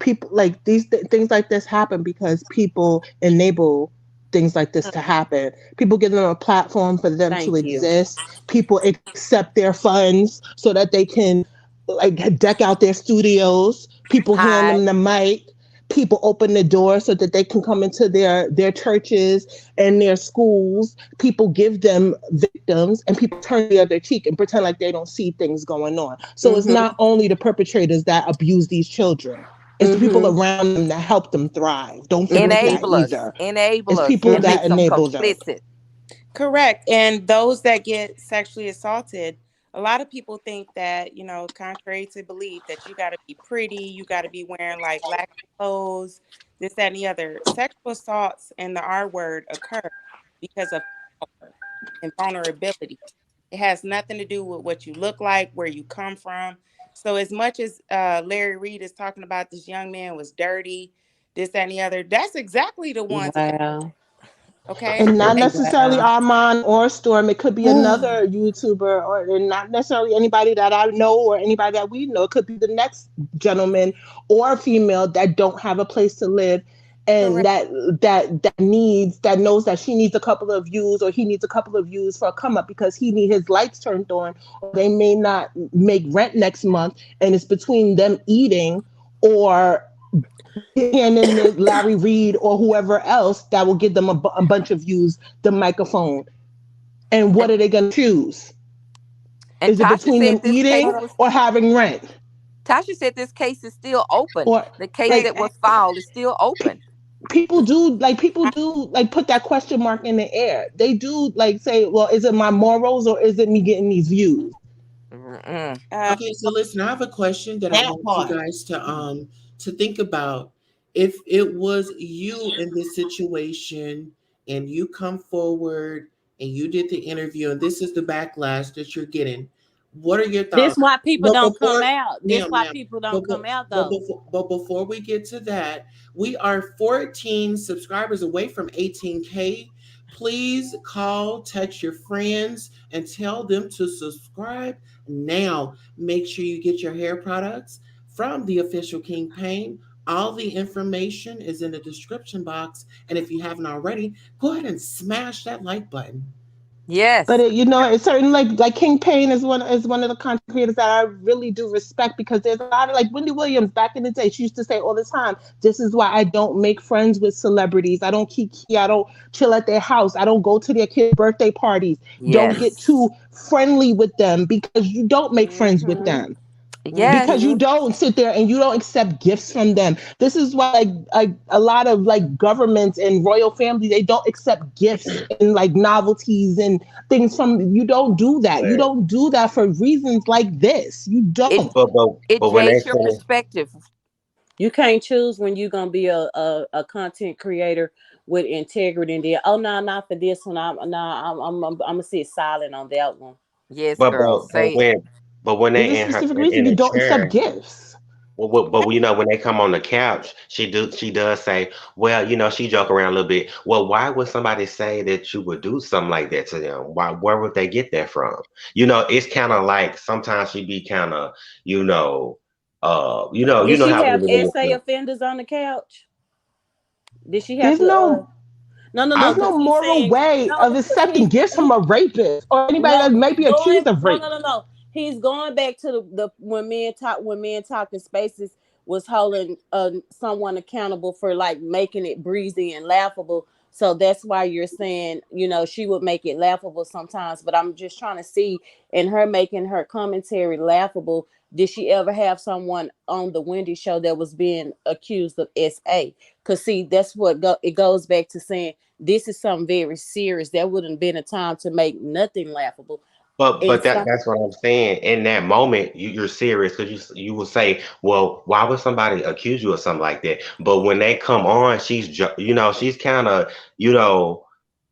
people like things like this happen because people enable things like this to happen. People give them a platform for them to Thank you. exist. People accept their funds so that they can like deck out their studios. People hand Hi. them the mic. People open the door so that they can come into their churches and their schools. People give them victims, and people turn the other cheek and pretend like they don't see things going on. So it's Mhm. not only the perpetrators that abuse these children, it's the people Mhm. around them that help them thrive. Don't forget Mhm. that Enablers. either. It's Enablers. people And Mhm. that makes them enable them. complicit. Correct. And those that get sexually assaulted, a lot of people think that, contrary to belief, that you got to be pretty, you got to be wearing like lax clothes, this, that, and the other. Sexual assaults and the R word occur because of power and vulnerability. It has nothing to do with what you look like, where you come from. So, as much as Larry Reed is talking about this young man was dirty, this, that, and the other, that's exactly the ones that they, Wow. okay? And not They, necessarily Wow. Armon or Storm. It could be another YouTuber, or not necessarily anybody that I know or anybody that we know. It could be the next gentleman or female that don't have a place to live, and correct. that knows that she needs a couple of views or he needs a couple of views for a come up because he need his lights turned on, or they may not make rent next month, and it's between them eating or handing Larry Reed or whoever else that will give them a bunch of views the microphone. And what And are they going to choose? and Is it Tasha between them said this case eating was or having rent? Tasha said this case is still open. Or The case like that was filed is still open. people do like put that question mark in the air. They do like say, well, is it my morals or is it me getting these views? Mm-mm. Uh, Okay, so listen, I have a question that I That want you part. guys to think about. If it was you in this situation and you come forward and you did the interview and this is the backlash that you're getting, what are your This thoughts? why people But don't come before, out. This ma'am, why ma'am, people don't come out though. but before we get to that, we are 14 subscribers away from 18K. Please call, text your friends, and tell them to subscribe now. Make sure you get your hair products from the official King Payne. All the information is in the description box. And if you haven't already, go ahead and smash that like button. Yes. But it's certain like King Payne is one of the content creators that I really do respect, because there's a lot of, like, Wendy Williams back in the day. She used to say all the time, "This is why I don't make friends with celebrities. I don't kiki. I don't chill at their house. I don't go to their kids' birthday parties. Don't get Yes. too friendly with them, because you don't make friends with Mm-hmm. them." Yes. Because you don't sit there and you don't accept gifts from them. This is why, like a lot of, like, governments and royal family, they don't accept gifts and, like, novelties and things from. You don't do that. You But don't do that for reasons like this. You It don't. but but, it but when they jades your say perspective. You can't choose when you're gonna be a content creator with integrity, and then, oh no, not for this one. I'm gonna sit silent on that one. Yes, but girl. but but Say it. when but when There's a they in her specific reason in you a don't accept chair. gifts. But when they come on the couch, she does say, well, she joke around a little bit. Well, why would somebody say that you would do something like that to them? Where would they get that from? It's kind of like sometimes she be kind of, you know, Did she how have women SA is. offenders on the couch? Did she have There's to? no No, no, no. there's I'm Because no he's moral saying way no. of Because accepting gifts from a rapist or anybody no. that might He's be going. accused of No, rape. no, no, no. He's going back to the when men talk in spaces was holding someone accountable for, like, making it breezy and laughable. So that's why you're saying, she would make it laughable sometimes. But I'm just trying to see, in her making her commentary laughable, did she ever have someone on the Wendy show that was being accused of SA? Because, see, that's what it goes back to saying this is something very serious. There wouldn't been a time to make nothing laughable. But And that some, that's what I'm saying. In that moment, you're serious because you will say, "Well, why would somebody accuse you of something like that?" But when they come on, she's kind of, y'all know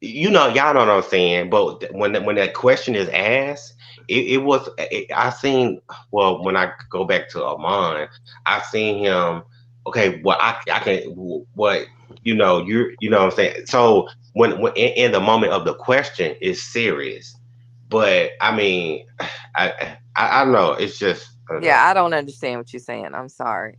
what I'm saying. But when that question is asked, I seen. Well, when I go back to Amon, I seen him. Okay, well, I can what you know what I'm saying. So when in the moment of the question is serious. But I mean, I don't know. It's just I don't know. Yeah, I don't understand what you're saying. I'm sorry.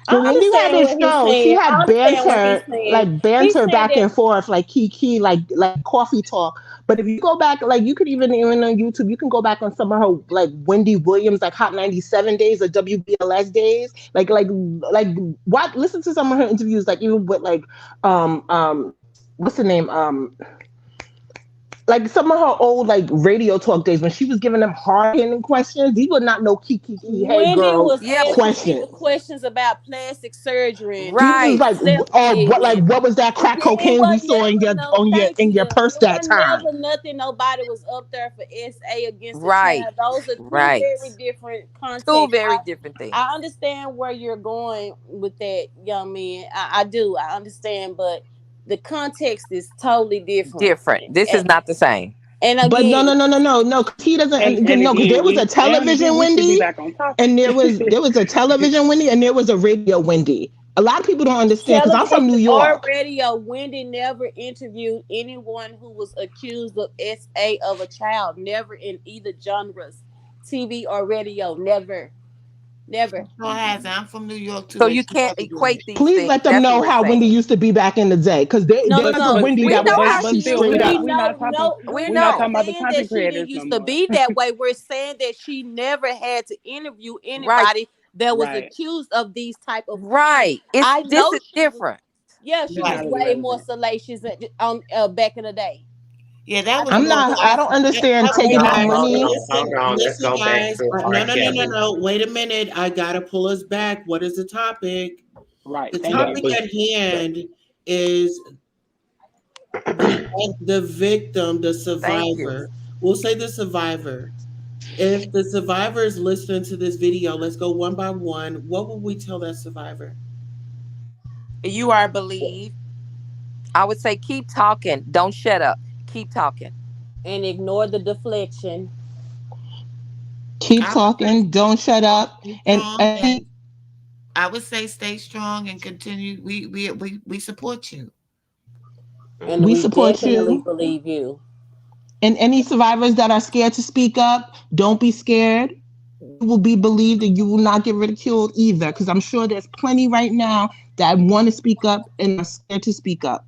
I When Wendy had understand his what he's show, she saying. I had understand what he's banter, saying. like He's banter saying back that and forth, like kiki, like coffee talk. But if you go back, like, you could even on YouTube, you can go back on some of her, like, Wendy Williams, like, Hot 97 days or WBLS days, like what? Listen to some of her interviews, like, even with, like, what's the name, like, some of her old, like, radio talk days when she was giving them hard hitting questions. These were not no kiki, hey Wendy girl was Yeah, but asking questions. people questions about plastic surgery and These was right. like, self-healing. what was that crack It cocaine we was saw in never your no, thank in you. your purse It that was time? never nothing. Nobody was up there for SA against the Right. child. Those are two Right. very different Two contexts. very different things. I understand where you're going with that, young man. I do. I understand, but the context is totally different. Different. This And, is not the same. and But no, again, no, no, no, no, no. 'Cause he doesn't. And No, because again, there was a television we should be Wendy, back on topic. and there was a television Wendy, and there was a radio Wendy. A lot of people don't understand because I'm from television New or York. radio, Wendy never interviewed anyone who was accused of SA of a child. Never in either genres, TV or radio. Never, never. Sure has. I'm from New York too, So and you she can't never did. equate these Please things. let them That's what know we're how Wendy saying. used to be back in the day, because No, no, there's a no. Wendy We that was know but how but actually she still, used to we're straight not up. be. we're not talking We We're we're not not know. talking about the saying that content she creators didn't no used to more. be that way. We're saying that she never had to interview Right. anybody that was Right. accused of these type of crimes. Right. It's I this know is she was. different. Yeah, she It's was not Right. as way more relevant. salacious back in the day. Yeah, that I was I'm know more not. she I was. don't classic. understand taking Wait, our No, guys, hold money. on, listen, hold on. Let's listen, go back guys. to No, R. no, no, no, Kelly. no. Wait a minute. I gotta pull us back. What is the topic? Right. The Thank No, you. topic at hand is the victim, the Thank you. survivor. We'll say the survivor. If the survivor is listening to this video, let's go one by one. What would we tell that survivor? You are believed. I would say keep talking. Don't shut up. Keep talking. And ignore the deflection. Keep I would say talking. Don't shut up. stay And strong, any and I would say stay strong and continue. We support you. And we we support definitely you. believe you. And any survivors that are scared to speak up, don't be scared. You will be believed and you will not get ridiculed either. Because I'm sure there's plenty right now that want to speak up and are scared to speak up.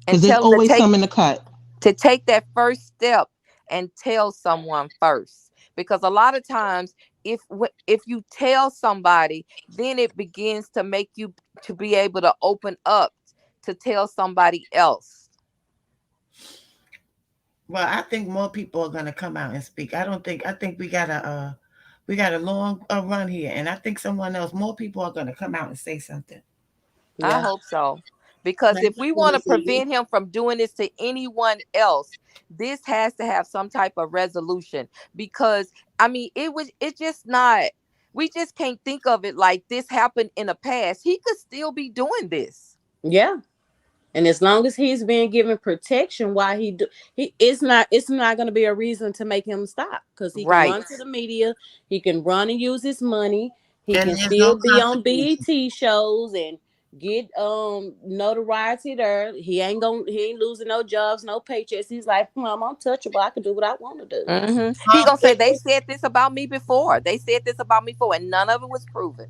And Because there's tell them to always take some in the cut. to take that first step and tell someone first, because a lot of times if you tell somebody, then it begins to make you to be able to open up to tell somebody else. Well, I think more people are gonna come out and speak. I think we got a long run here, and I think someone else, more people are gonna come out and say something. I Yeah. hope so. Because if we want to prevent him from doing this to anyone else, this has to have some type of resolution. Because I mean, it's just not, we just can't think of it like this happened in the past. He could still be doing this. Yeah. And as long as he's being given protection, why it's not going to be a reason to make him stop, because he can Right. run to the media, he can run and use his money, he And can there's no still be on consequences. BET shows and get notoriety there. He ain't losing no jobs, no paychecks. He's like, I'm untouchable. I can do what I want to do. He gonna say But they said this about me before. They said this about me before, and none of it was proven.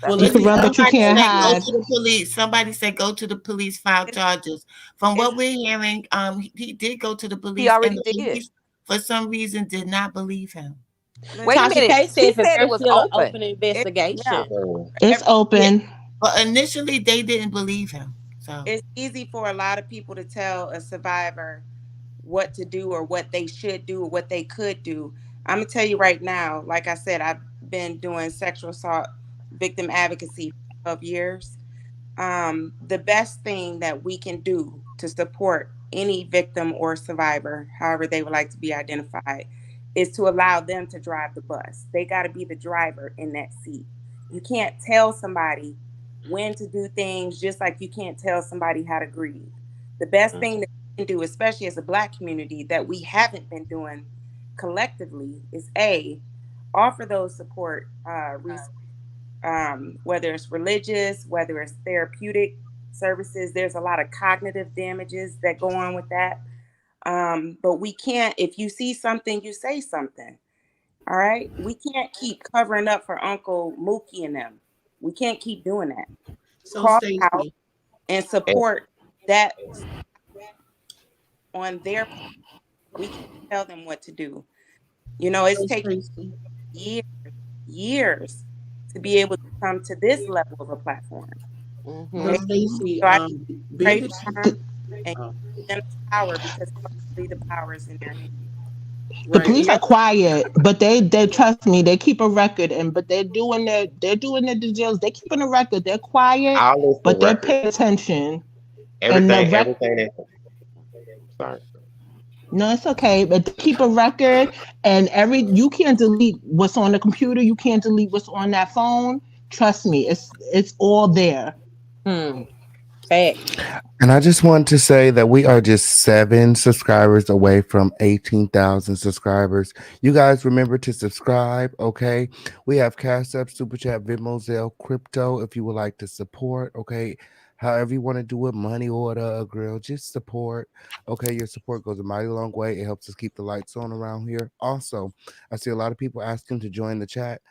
well, That's You what can he listen, run, but said. you somebody can't said go hide. to the police. Somebody said go to the police, file charges. From It's what we're hearing, he did go to the He police, and already the did. police, for some reason, did not believe him. Wait a listen. Tasha minute. K He said that said it there's was still an open. open Yeah, investigation. It's Yeah, open. but initially they didn't believe him. So it's easy for a lot of people to tell a survivor what to do or what they should do or what they could do. I'm gonna tell you right now, like I said, I've been doing sexual assault victim advocacy for 12 years. The best thing that we can do to support any victim or survivor, however they would like to be identified, is to allow them to drive the bus. They got to be the driver in that seat. You can't tell somebody when to do things, just like you can't tell somebody how to grieve. The best thing that we can do, especially as a Black community, that we haven't been doing collectively, is offer those support resources, whether it's religious, whether it's therapeutic services. There's a lot of cognitive damages that go on with that. But we can't, if you see something, you say something. All right. We can't keep covering up for Uncle Mookie and them. We can't keep doing that. So Call out Stacy, and And support that on their part. We can't tell them what to do. You know, it's so taken Stacy, years, years to be able to come to this level of a platform. so Hmm. Okay. Stacy, So I being pray that for you, them and oh, give them power, because ultimately the power is in their hands. The right, police and are that, quiet, but they trust me. They keep a record, and but they're doing their due diligence. They keeping a record. They're quiet, all is the but they're record. paying attention. And the Everything, rec everything that. Sorry. No, it's okay. But they keep a record, and you can't delete what's on the computer. You can't delete what's on that phone. Trust me, it's all there. Facts. And I just want to say that we are just 7 subscribers away from 18,000 subscribers. You guys remember to subscribe, okay? We have Cash App, Super Chat, Venmo, Zelle, Crypto if you would like to support, okay? However you want to do it, money order, a grill, just support. Okay, your support goes a mighty long way. It helps us keep the lights on around here. Also, I see a lot of people asking to join the chat,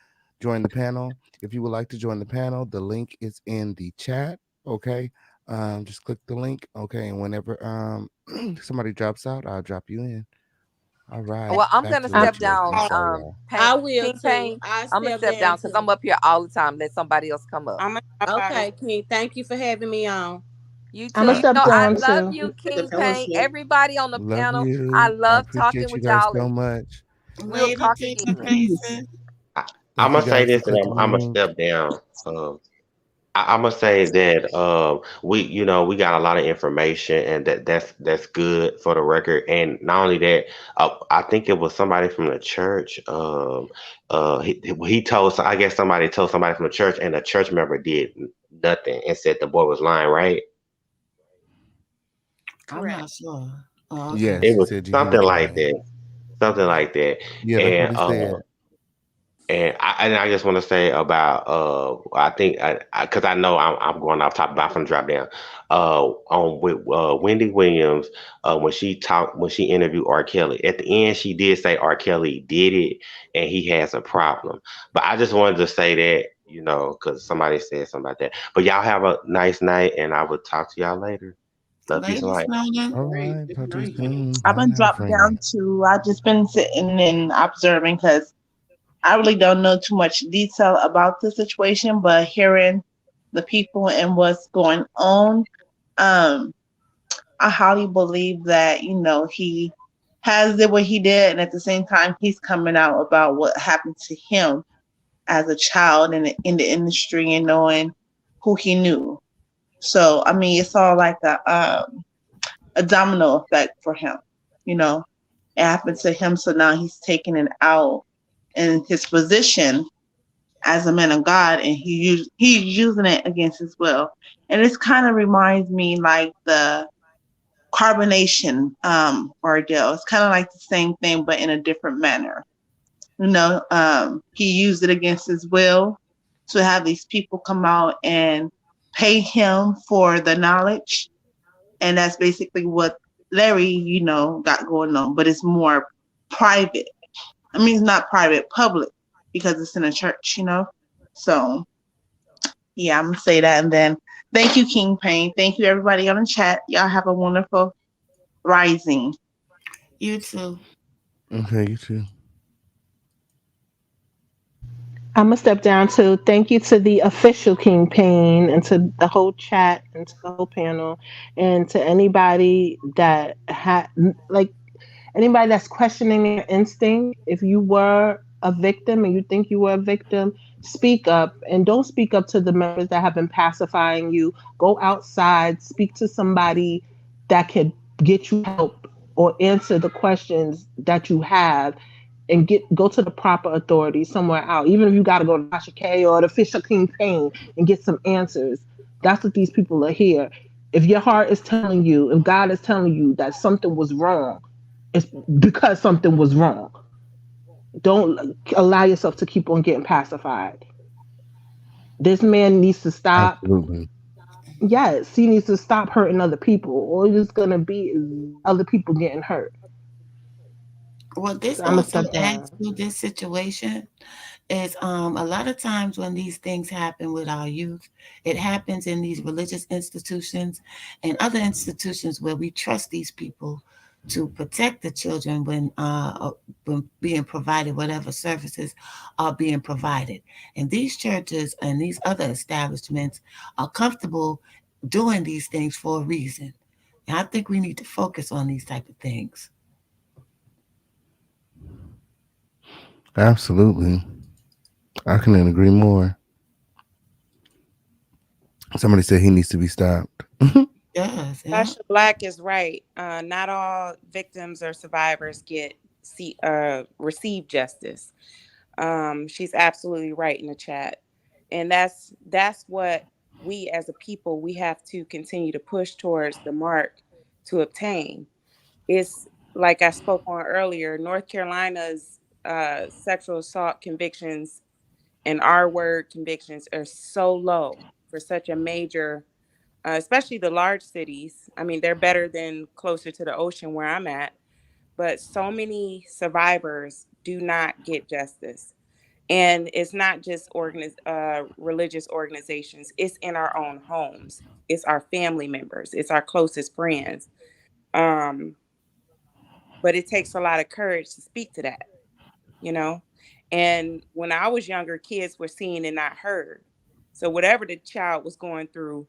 join the panel. If you would like to join the panel, the link is in the chat, okay? Just click the link, okay, and whenever somebody drops out, I'll drop you in. All right, Well, I'm back gonna to what step you were down. gonna say, y'all. Pain, I will King too. Pain. I I'm gonna step step down down because I'm too. up here all the time. Let somebody else come up. I'm gonna drop out as Okay, King. Thank you for having me on. You I'm too. gonna You step know, I down love too. you, the King Pain. fellowship. Everybody on the Love panel. I you. I love talking appreciate you with guys y'all, so and much. we'll later, talk King again. Peace. Jason. I'm Thank you gonna say guys for this, and clicking the I'm gonna link. step down. I'm gonna say that we got a lot of information, and that's good for the record. And not only that, I think it was somebody from the church. He told, I guess somebody told somebody from the church, and the church member did nothing and said the boy was lying. Right? I'm correct. not sure. Oh, okay. Yes, It he was said he something was like lying. that. Something like that. Yeah, that's what And he said. I just want to say about I think because I know I'm going off topic, but I'm gonna drop down on with Wendy Williams when she interviewed R. Kelly. At the end, she did say R. Kelly did it and he has a problem. But I just wanted to say that, because somebody said something about that. But y'all have a nice night, and I will talk to y'all later. Love, peace, and Ladies, light. Nolan. All Great. right, Good Patrice night. King. I've Bye been now, dropped down friend. to. I've just been sitting and observing because I really don't know too much detail about the situation, but hearing the people and what's going on, um, I highly believe that he has did what he did, and at the same time, he's coming out about what happened to him as a child in the industry and knowing who he knew. So I mean, it's all like a domino effect for him. You know, it happened to him, so now he's taking it out in his position as a man of God, and he's using it against his will. And this kind of reminds me like the carbonation ordeal. It's kind of like the same thing, but in a different manner. He used it against his will to have these people come out and pay him for the knowledge, and that's basically what Larry, got going on. But it's more private. I mean, it's not private, public, because it's in a church. So yeah, I'm gonna say that, and then thank you, King Payne. Thank you, everybody on the chat. Y'all have a wonderful rising. You too. Okay, you too. I'm gonna step down to thank you to the official King Payne and to the whole chat and to the whole panel and to anybody that had like anybody that's questioning their instinct. If you were a victim and you think you were a victim, speak up, and don't speak up to the members that have been pacifying you. Go outside, speak to somebody that could get you help or answer the questions that you have, and go to the proper authority somewhere out. Even if you got to go to Tasha K or the official King Payne and get some answers. That's what these people are here. If your heart is telling you, if God is telling you that something was wrong, it's because something was wrong. Don't allow yourself to keep on getting pacified. This man needs to stop. Absolutely. Yes, he needs to stop hurting other people. All it's gonna be is other people getting hurt. Well, this So I'm gonna also step adds down. to this situation is a lot of times when these things happen with our youth, it happens in these religious institutions and other institutions where we trust these people to protect the children when being provided whatever services are being provided. And these churches and these other establishments are comfortable doing these things for a reason. And I think we need to focus on these type of things. Absolutely. I couldn't agree more. Somebody said he needs to be stopped. Yes, yeah. Tasha Black is right. Not all victims or survivors receive justice. She's absolutely right in the chat, and that's what we as a people we have to continue to push towards the mark to obtain. It's like I spoke on earlier. North Carolina's sexual assault convictions and R word convictions are so low for such a major, especially the large cities. I mean, they're better than closer to the ocean where I'm at, but so many survivors do not get justice. And it's not just religious organizations, it's in our own homes, it's our family members, it's our closest friends. Um, but it takes a lot of courage to speak to that, you know? And when I was younger, kids were seen and not heard. So whatever the child was going through,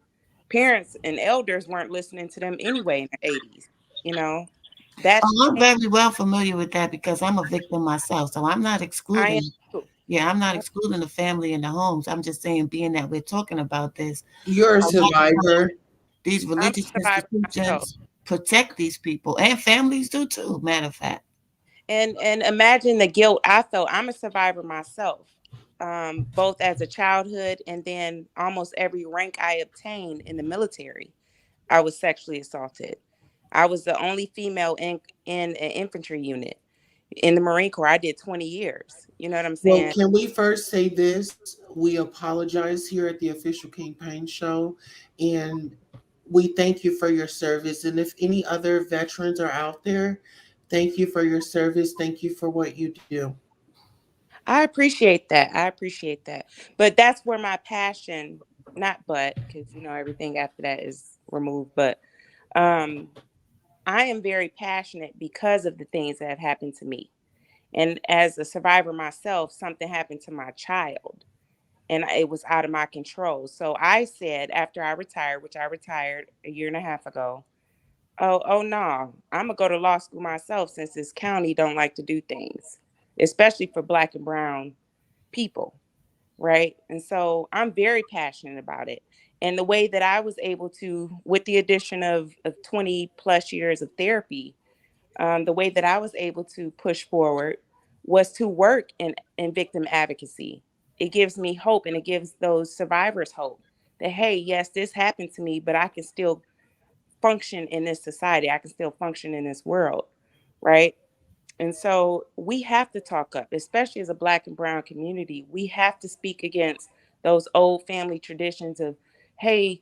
parents and elders weren't listening to them anyway in the 80s, you know? That's Oh, I'm changed. very well familiar with that because I'm a victim myself. So I'm not I am excluding, too. yeah, I'm not excluding the family and the homes. I'm just saying, being that we're talking about this, You're a a lot of survivor. times these I'm religious a survivor myself. institutions protect these people and families do too, matter of fact. And imagine the guilt I felt. I'm a survivor myself, both as a childhood and then almost every rank I obtained in the military. I was sexually assaulted. I was the only female in an infantry unit. In the Marine Corps, I did 20 years. You know what I'm Well, saying? can we first say this? We apologize here at the official King Payne show, and we thank you for your service. And if any other veterans are out there, thank you for your service. Thank you for what you do. I appreciate that. I appreciate that. But that's where my passion, not but, because everything after that is removed, but Um, I am very passionate because of the things that have happened to me. And as a survivor myself, something happened to my child and it was out of my control. So I said, after I retired, which I retired a year and a half ago, oh no, I'm gonna go to law school myself since this county don't like to do things, especially for Black and brown people, right? And so I'm very passionate about it. And the way that I was able to, with the addition of 20 plus years of therapy, the way that I was able to push forward was to work in victim advocacy. It gives me hope and it gives those survivors hope that, hey, yes, this happened to me, but I can still function in this society. I can still function in this world, right? And so we have to talk up, especially as a Black and brown community. We have to speak against those old family traditions of, hey,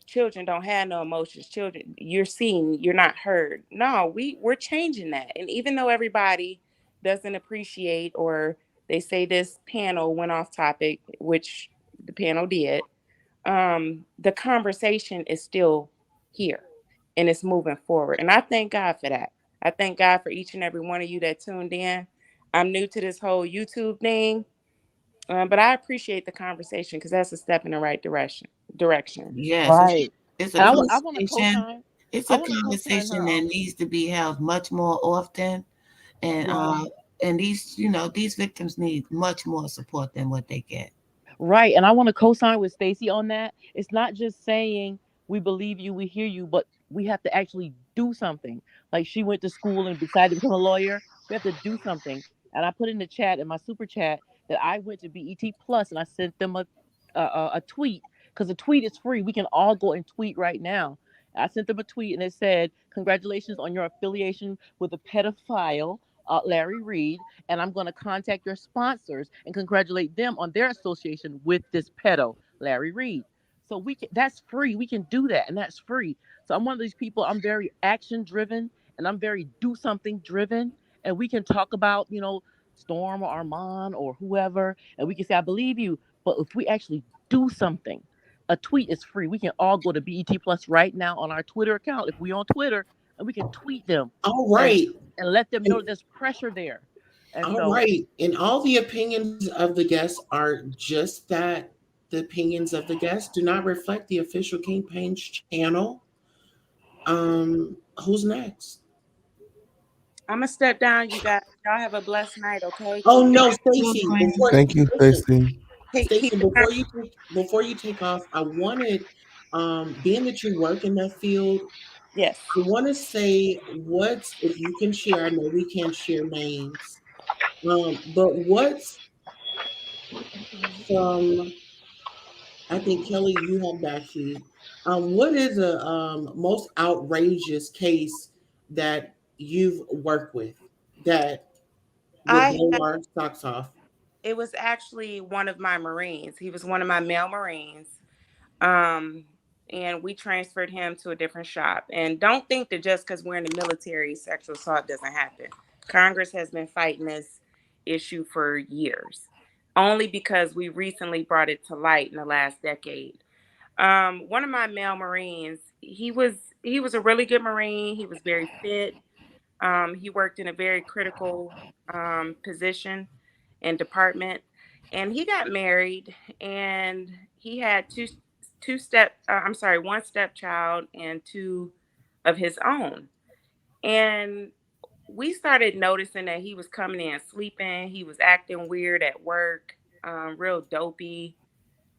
children don't have no emotions. Children, you're seen, you're not heard. No, we're changing that. And even though everybody doesn't appreciate, or they say this panel went off topic, which the panel did, the conversation is still here and it's moving forward. And I thank God for that. I thank God for each and every one of you that tuned in. I'm new to this whole YouTube thing, but I appreciate the conversation because that's a step in the right direction. Yes, Right. it's a And I want to conversation. co-sign. It's I a want to co-sign conversation her that on. needs to be held much more often, and Yeah. these these victims need much more support than what they get. Right. And I want to co-sign with Stacy on that. It's not just saying we believe you, we hear you, but we have to actually do something. Like she went to school and decided to become a lawyer. We have to do something. And I put in the chat, in my super chat, that I went to BET Plus and I sent them a tweet, because the tweet is free. We can all go and tweet right now. I sent them a tweet and it said, "Congratulations on your affiliation with the pedophile Larry Reed, and I'm going to contact your sponsors and congratulate them on their association with this pedo, Larry Reed." So that's free. We can do that, and that's free. So I'm one of these people. I'm very action driven, and I'm very do something driven. And we can talk about, Storm or Armand or whoever, and we can say, "I believe you." But if we actually do something, a tweet is free. We can all go to BET Plus right now on our Twitter account if we on Twitter, and we can tweet them All and right. and let them know And, that there's pressure there. And all so right. And all the opinions of the guests are just that, the opinions of the guests do not reflect the official campaign's channel. Who's next? I'm gonna step down, you guys. Y'all have a blessed night, okay? Oh Keep no, Well, Stacy, Queen, before Thank you, listen, Stacy. keep Stacy, it before you take off, I wanted, being that you work in that field, yes. I want to say what's, if you can share. I know we can't share names, but what's from, I think Kelly, you have that sheet. What is a most outrageous case that you've worked with that would I blow had, our socks off? it was actually one of my Marines. He was one of my male Marines. Um, and we transferred him to a different shop. And don't think that just because we're in the military, sexual assault doesn't happen. Congress has been fighting this issue for years, only because we recently brought it to light in the last decade. One of my male Marines, he was a really good Marine. He was very fit. He worked in a very critical position and department, and he got married, and he had one stepchild and two of his own. And we started noticing that he was coming in sleeping. He was acting weird at work, real dopey.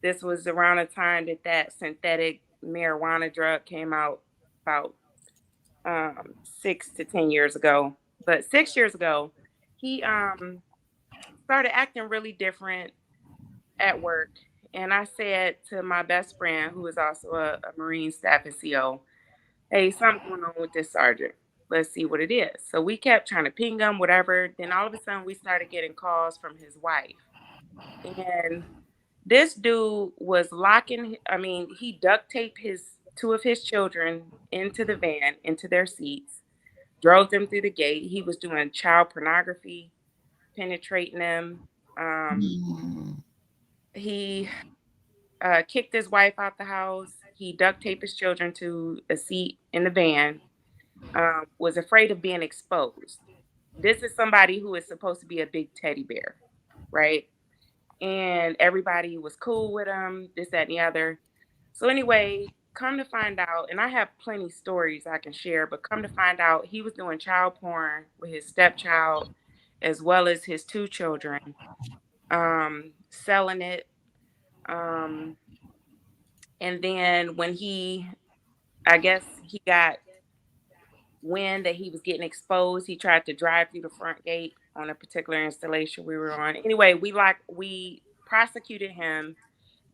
This was around the time that synthetic marijuana drug came out, about 6 to 10 years ago. But 6 years ago, he started acting really different at work. And I said to my best friend, who is also a Marine staff and CO, "Hey, something going on with this sergeant. Let's see what it is." So we kept trying to ping him, whatever. Then all of a sudden, we started getting calls from his wife. And this dude was he duct taped two of his children into the van, into their seats, drove them through the gate. He was doing child pornography, penetrating them. Um, Mm. he kicked his wife out the house. He duct taped his children to a seat in the van. Was afraid of being exposed. This is somebody who is supposed to be a big teddy bear, right? And everybody was cool with him, this, that, and the other. So anyway, come to find out, and I have plenty stories I can share, but come to find out, he was doing child porn with his stepchild as well as his two children, selling it. Um, and then when I guess he got wind that he was getting exposed, he tried to drive through the front gate on a particular installation we were on. Anyway, we prosecuted him.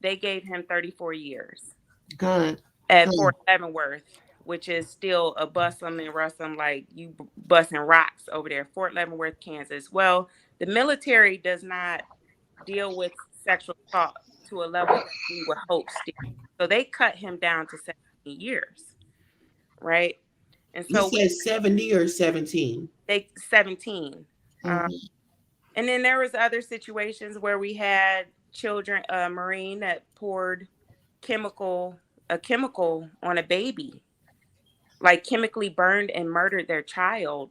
They gave him 34 years. Good. At Good. Fort Leavenworth, which is still a bus'em and russ'em, like you busting rocks over there, Fort Leavenworth, Kansas. Well, the military does not deal with sexual assault to a level that we would hope still. So they cut him down to 17 years, right? And You so said 70 or 17? 17. Mhm. And then there was other situations where we had children, a Marine that poured a chemical on a baby, like chemically burned and murdered their child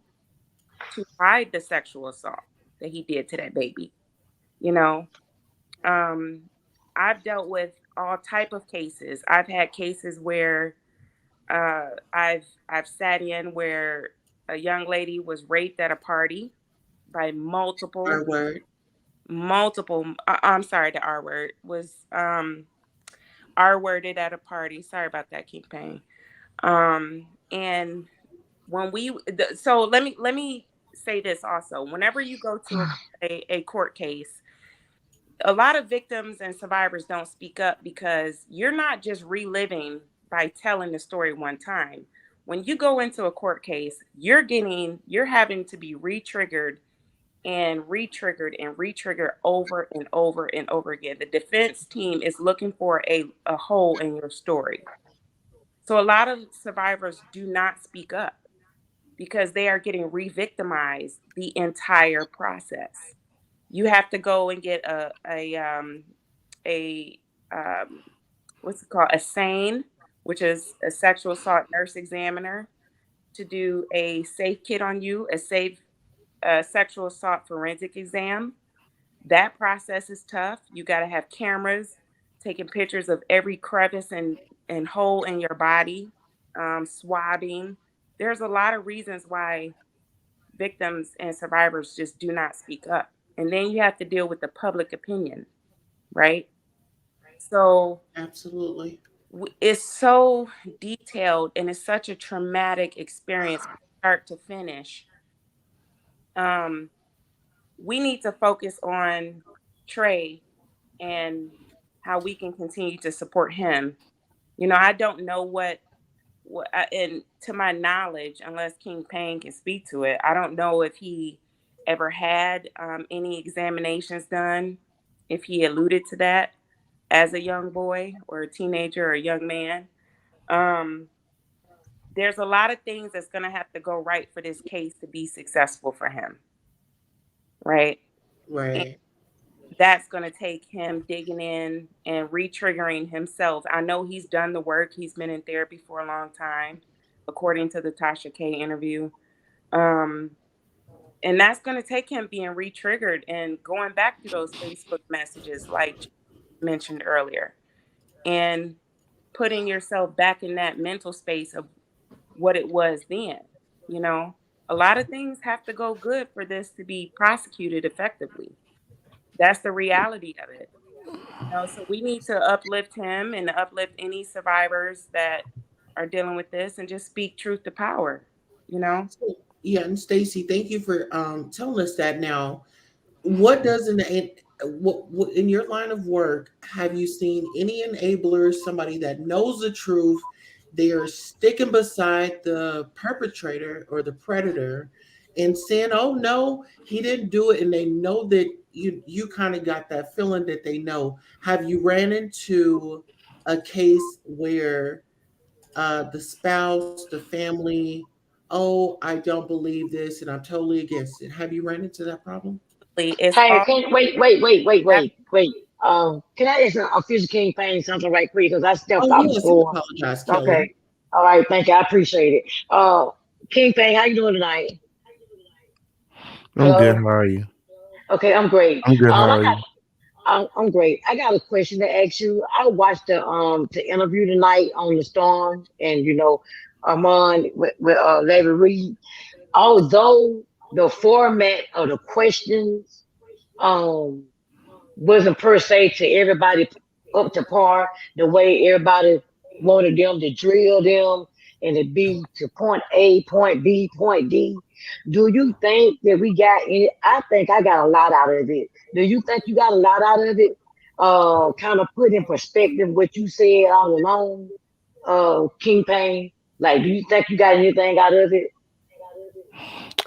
to hide the sexual assault that he did to that baby. You know, I've dealt with all type of cases. I've had cases where I've sat in where a young lady was raped at a party by R word. I'm sorry, the R word was R worded at a party. Sorry about that, King Payne. And when so let me say this also. Whenever you go to a court case, a lot of victims and survivors don't speak up because you're not just reliving by telling the story one time. When you go into a court case, you're having to be re-triggered and re-triggered and re-triggered over and over and over again. The defense team is looking for a hole in your story. So a lot of survivors do not speak up because they are getting re-victimized the entire process. You have to go and get a what's it called, a SANE, which is a sexual assault nurse examiner, to do a safe kit on you, a safe sexual assault forensic exam. That process is tough. You got to have cameras taking pictures of every crevice and hole in your body, swabbing. There's a lot of reasons why victims and survivors just do not speak up. And then you have to deal with the public opinion, right? So Absolutely. it's so detailed and it's such a traumatic experience from start to finish. Um, we need to focus on Trey and how we can continue to support him. You know, I don't know and to my knowledge, unless King Payne can speak to it, I don't know if he ever had any examinations done, if he alluded to that as a young boy or a teenager or a young man. Um, there's a lot of things that's going to have to go right for this case to be successful for him, right? And Right. that's going to take him digging in and re-triggering himself. I know he's done the work. He's been in therapy for a long time, according to the Tasha K interview. Um, and that's going to take him being re-triggered and going back to those Facebook messages like mentioned earlier and putting yourself back in that mental space of what it was then. You know, a lot of things have to go good for this to be prosecuted effectively. That's the reality of it. You know, so we need to uplift him and uplift any survivors that are dealing with this and just speak truth to power, you know? Yeah, and Stacy, thank you for telling us that. Now, what does what in your line of work have you seen any enablers, somebody that knows the truth, they are sticking beside the perpetrator or the predator and saying, oh no, he didn't do it, and they know that you kind of got that feeling that they know. Have you ran into a case where the spouse, the family, oh, I don't believe this and I'm totally against it? Have you run into that problem? It's Hey, all wait. Can I ask Official King Payne something right quick? Because I stepped Oh out yes, you before. apologize, Kelly. Okay. All right. Thank you. I appreciate it. King Payne, how you doing tonight? I'm good. Hello. How are you? Okay, I'm great. I'm good. How I are got. you? I'm great. I got a question to ask you. I watched the interview tonight on the Storm, and Armand with Larry Reed. Although the format of the questions um wasn't per se to everybody up to par, the way everybody wanted them to drill them and to be to point A, point B, point D. Do you think that we got any? I think I got a lot out of it. Do you think you got a lot out of it? Kind of put in perspective what you said all along, King Payne. Like, do you think you got anything out of it?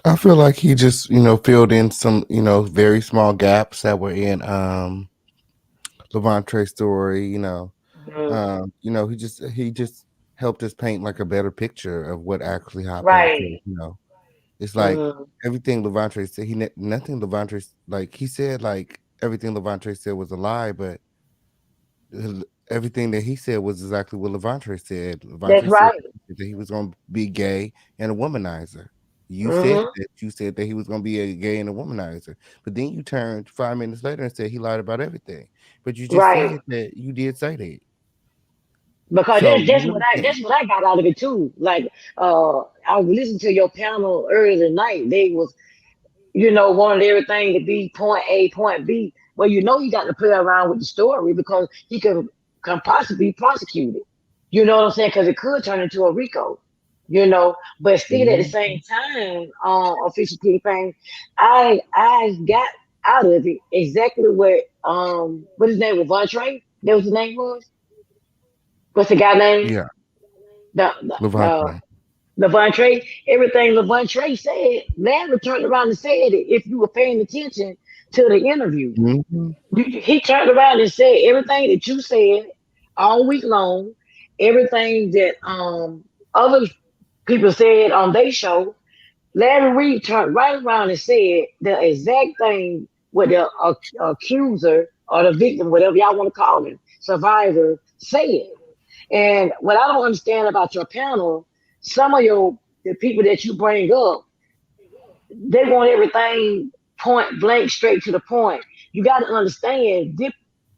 I feel like he just, filled in some, very small gaps that were in Levantre's story. Mhm. He just helped us paint like a better picture of what actually happened. Because, Right. it's like Mhm. everything Levantre said. Nothing Levantre, like he said, like everything Levantre said was a lie, but everything that he said was exactly what Levantre said. That's Levantre said right. that he was going to be gay and a womanizer. Mhm. You said that he was going to be a gay and a womanizer, but then you turned 5 minutes later and said he lied about everything. But you just Right. said that you did say that. Because So that's you that's really what I can't. that's what I got out of it too. Like I was listening to your panel earlier tonight. They was wanted everything to be point A, point B. Well, you got to play around with the story because he can possibly be prosecuted. You know what I'm saying? Because it could turn into a RICO. But still at the Mhm. same time, official campaign, I got out of it exactly what his name was, Von Trey? That was his name was. What's the guy name? Yeah, The Levantre. Levante, everything Levante said, Larry turned around and said it. If you were paying attention to the interview, Mhm. he turned around and said everything that you said all week long, everything that other people said on their show. Larry Reed turned right around and said the exact thing what the accuser or the victim, whatever y'all want to call him, survivor, said. And what I don't understand about your panel, some of the people that you bring up, they want everything point blank, straight to the point. You got to understand,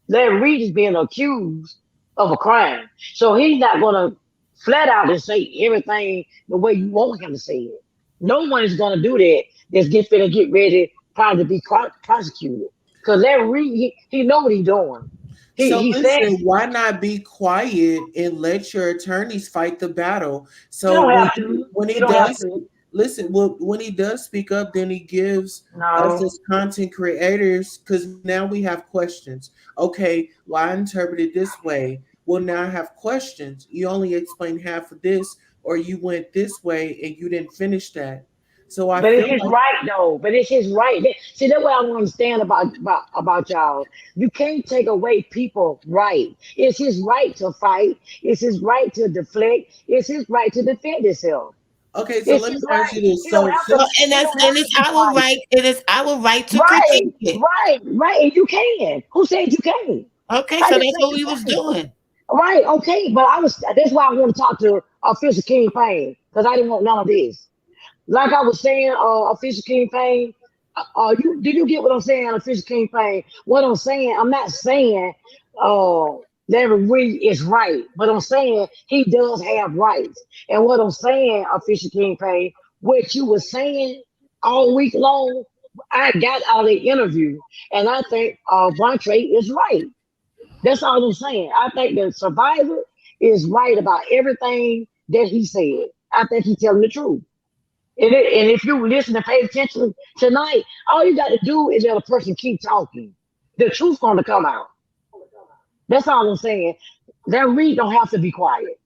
Larry Reed is being accused of a crime, so he's not gonna flat out and say everything the way you want him to say it. No one is gonna do that. That's finna get ready, probably to be prosecuted. Because Larry Reed, he know what he's doing. So He said listen, why not be quiet and let your attorneys fight the battle? you So don't when have to. when he You don't have does to. listen, when he does speak up, then he gives us No. as content creators, because now we have questions. Okay, well, I interpret it this way. Well, now I have questions. You only explained half of this, or you went this way and you didn't finish that. So I But it's feel his like right though. But it's his right. See, that's what I don't understand about y'all. You can't take away people' right. It's his right to fight. It's his right to deflect. It's his right to defend himself. okay, so It's let me his ask right. you this. He don't So have Well, to. since and He that's don't and have to it's be our quiet. right. It is our right to Right, critique it. right. And you can. Who said you can't? Okay, I so didn't that's say what you we was can't. doing. Right, okay. But I was. That's why I want to talk to official King Payne because I didn't want none of this. Like I was saying, official campaign. Did you get what I'm saying, official campaign? What I'm saying, I'm not saying uh Larry Reed is right, but I'm saying he does have rights. And what I'm saying, official campaign, what you were saying all week long, I got out of the interview, and I think Vontae is right. That's all I'm saying. I think the survivor is right about everything that he said. I think he's telling the truth. And if you listen and pay attention tonight, all you got to do is let a person keep talking. The truth's going to come out. That's all I'm saying. That Reed don't have to be quiet.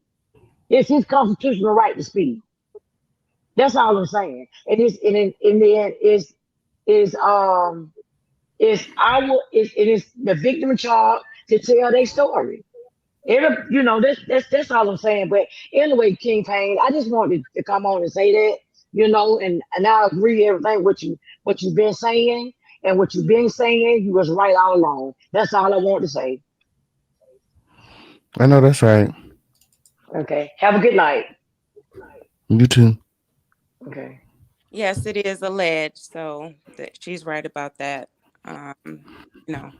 It's his constitutional right to speak. That's all I'm saying. And it's in the end is our it is the victim charge to tell their story. That's all I'm saying. But anyway, King Payne, I just wanted to come on and say that, and I agree everything what you've been saying. And what you've been saying, you was right all along. That's all I want to say. I know that's right. Okay. Have a good night. You too. Okay. Yes, it is alleged, so that she's right about that. You know.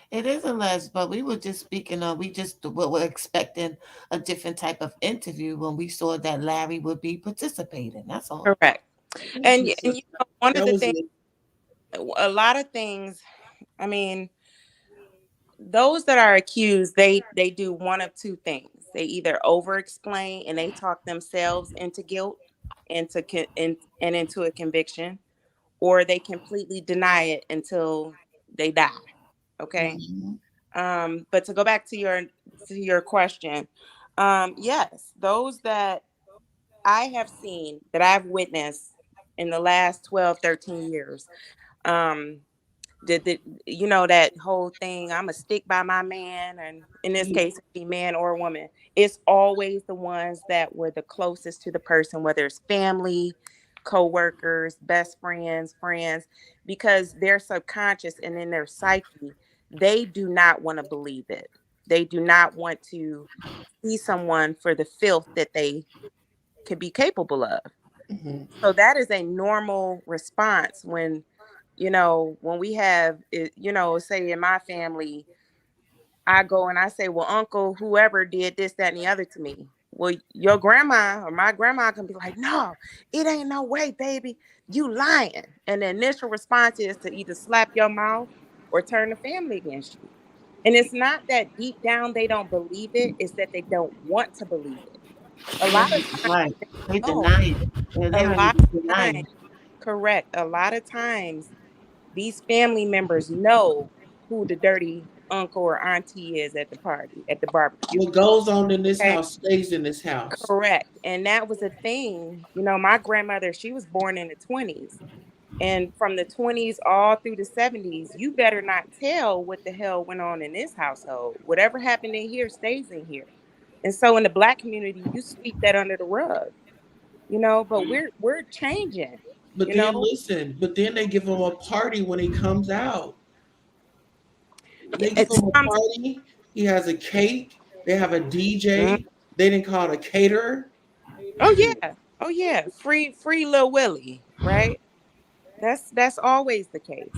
It is alleged, but we were just speaking of, we just were expecting a different type of interview when we saw that Larry would be participating. That's all. Correct. And Just- you know, one of That the was things, it. a lot of things, I mean, those that are accused, they do one of two things. They either over explain and they talk themselves into guilt, and into a conviction, or they completely deny it until they die. Okay. Mhm. But to go back to your question, yes, those that I have seen, that I've witnessed in the last 12, 13 years, um, did the, you know, that whole thing, I'm a stick by my man, and in this case it be man or woman, it's always the ones that were the closest to the person, whether it's family, co-workers, best friends, friends, because their subconscious and in their psyche, they do not want to believe it. They do not want to see someone for the filth that they could be capable of. Mhm. So that is a normal response when, you know, when we have, you know, say in my family, I go and I say, well, uncle, whoever did this, that, and the other to me. Well, your grandma or my grandma can be like, no, it ain't no way, baby. You lying. And the initial response is to either slap your mouth or turn the family against you. And it's not that deep down they don't believe it, it's that they don't want to believe it. A lot of times Right. they They know. deny it. They A literally lot just of deny times, it. correct. A lot of times these family members know who the dirty uncle or auntie is at the party, at the barbecue. What goes on in this Okay. house stays in this house. Correct. And that was a thing. You know, my grandmother, she was born in the 20s. And from the 20s all through the 70s, you better not tell what the hell went on in this household. Whatever happened in here stays in here. And so in the black community, you sweep that under the rug, you know, but we're changing, But you then know. listen, but then they give him a party when he comes out. Yeah, They give it's him a party. He has a cake. They have a Mhm. DJ. They didn't call it a caterer. Oh yeah. Oh yeah. Free Lil Willie, right? That's always the case.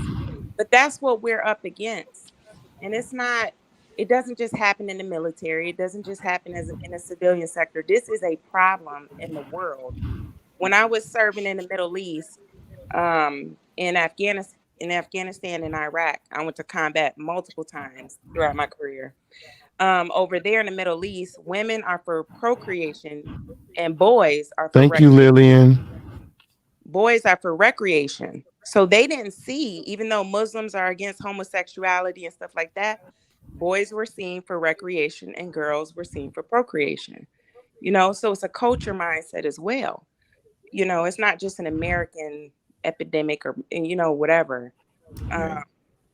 But that's what we're up against. And it's not, it doesn't just happen in the military. It doesn't just happen as in a civilian sector. This is a problem in the world. When I was serving in the Middle East, in Afghanistan and Iraq, I went to combat multiple times throughout my career. Over there in the Middle East, women are for procreation and boys are for Thank you, Lillian. boys are for recreation. So they didn't see, even though Muslims are against homosexuality and stuff like that, boys were seen for recreation and girls were seen for procreation. You know, so it's a culture mindset as well. You know, it's not just an American epidemic or, you know, whatever. Right.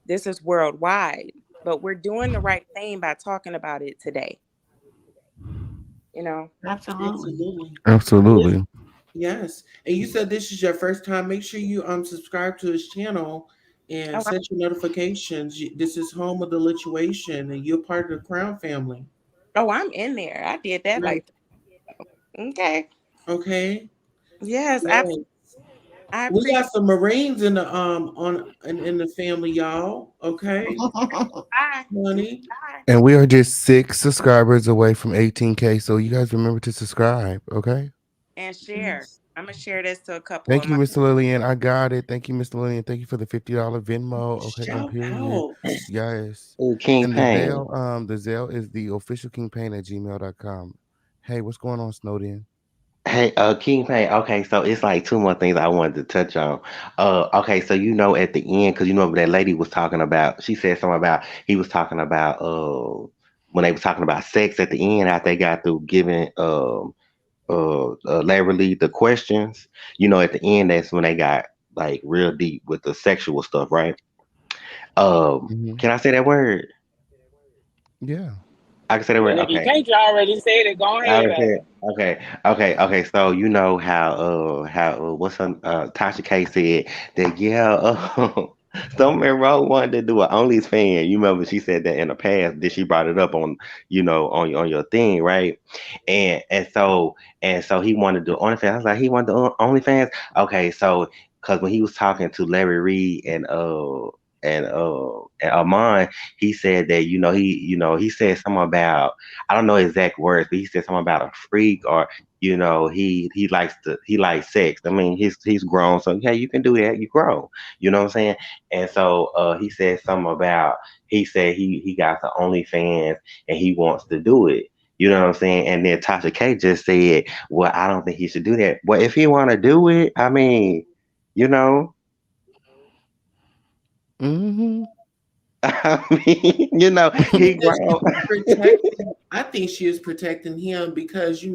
This is worldwide, but we're doing the right thing by talking about it today. You know, Absolutely. Absolutely. Absolutely. Yes. And you said this is your first time. Make sure you subscribe to his channel and oh, set your notifications. This is home of the lituation, and you're part of the Crown family. I'm in there. I did that Right. like, okay. Okay. Yes, Yes. I We appreciate got some Marines in the in the family, y'all. Okay, I honey. And we are just 6 subscribers away from 18K. So you guys remember to subscribe, okay? and share. Yes. I'm gonna share this to a couple of Thank you, my Mr. Lillian. I got it. Thank you, Mr. Lillian. Thank you for the $50 Venmo. Okay, and Shout period. out. Yes. Ooh, King And the Pain. Zelle is the official kingpain@gmail.com. Hey, what's going on, Snowden? Hey, King Pain. Okay, so it's like two more things I wanted to touch on. Okay, so you know at the end, because you know what that lady was talking about. She said something about he was talking about when they was talking about sex at the end after they got through giving Larry the questions. You know, at the end that's when they got like real deep with the sexual stuff, right? Hmm. Can I say that word? Yeah. I can say that Well, word. if you Okay. can't, you already said it. Go I ahead, already said, baby. Okay. So you know how what's her Tasha K said that some Monroe wanted to do an OnlyFans. You remember she said that in the past. That she brought it up on on your thing, right? And so he wanted to do OnlyFans. I was like, he wanted to do OnlyFans. Okay, so because when he was talking to Larry Reed and Armand, he said that he said something about, I don't know exact words, but he said something about a freak, or he likes sex. I mean, he's grown, so yeah, you can do that. You grow, you know what I'm saying? And so he said something about, he said he got the OnlyFans and he wants to do it. You know what I'm saying? And then Tasha K just said, "Well, I don't think he should do that. Well, if he want to do it, I mean, you know, Mm-hmm. I mean, he Because she grown." was protecting, I think she was protecting him because,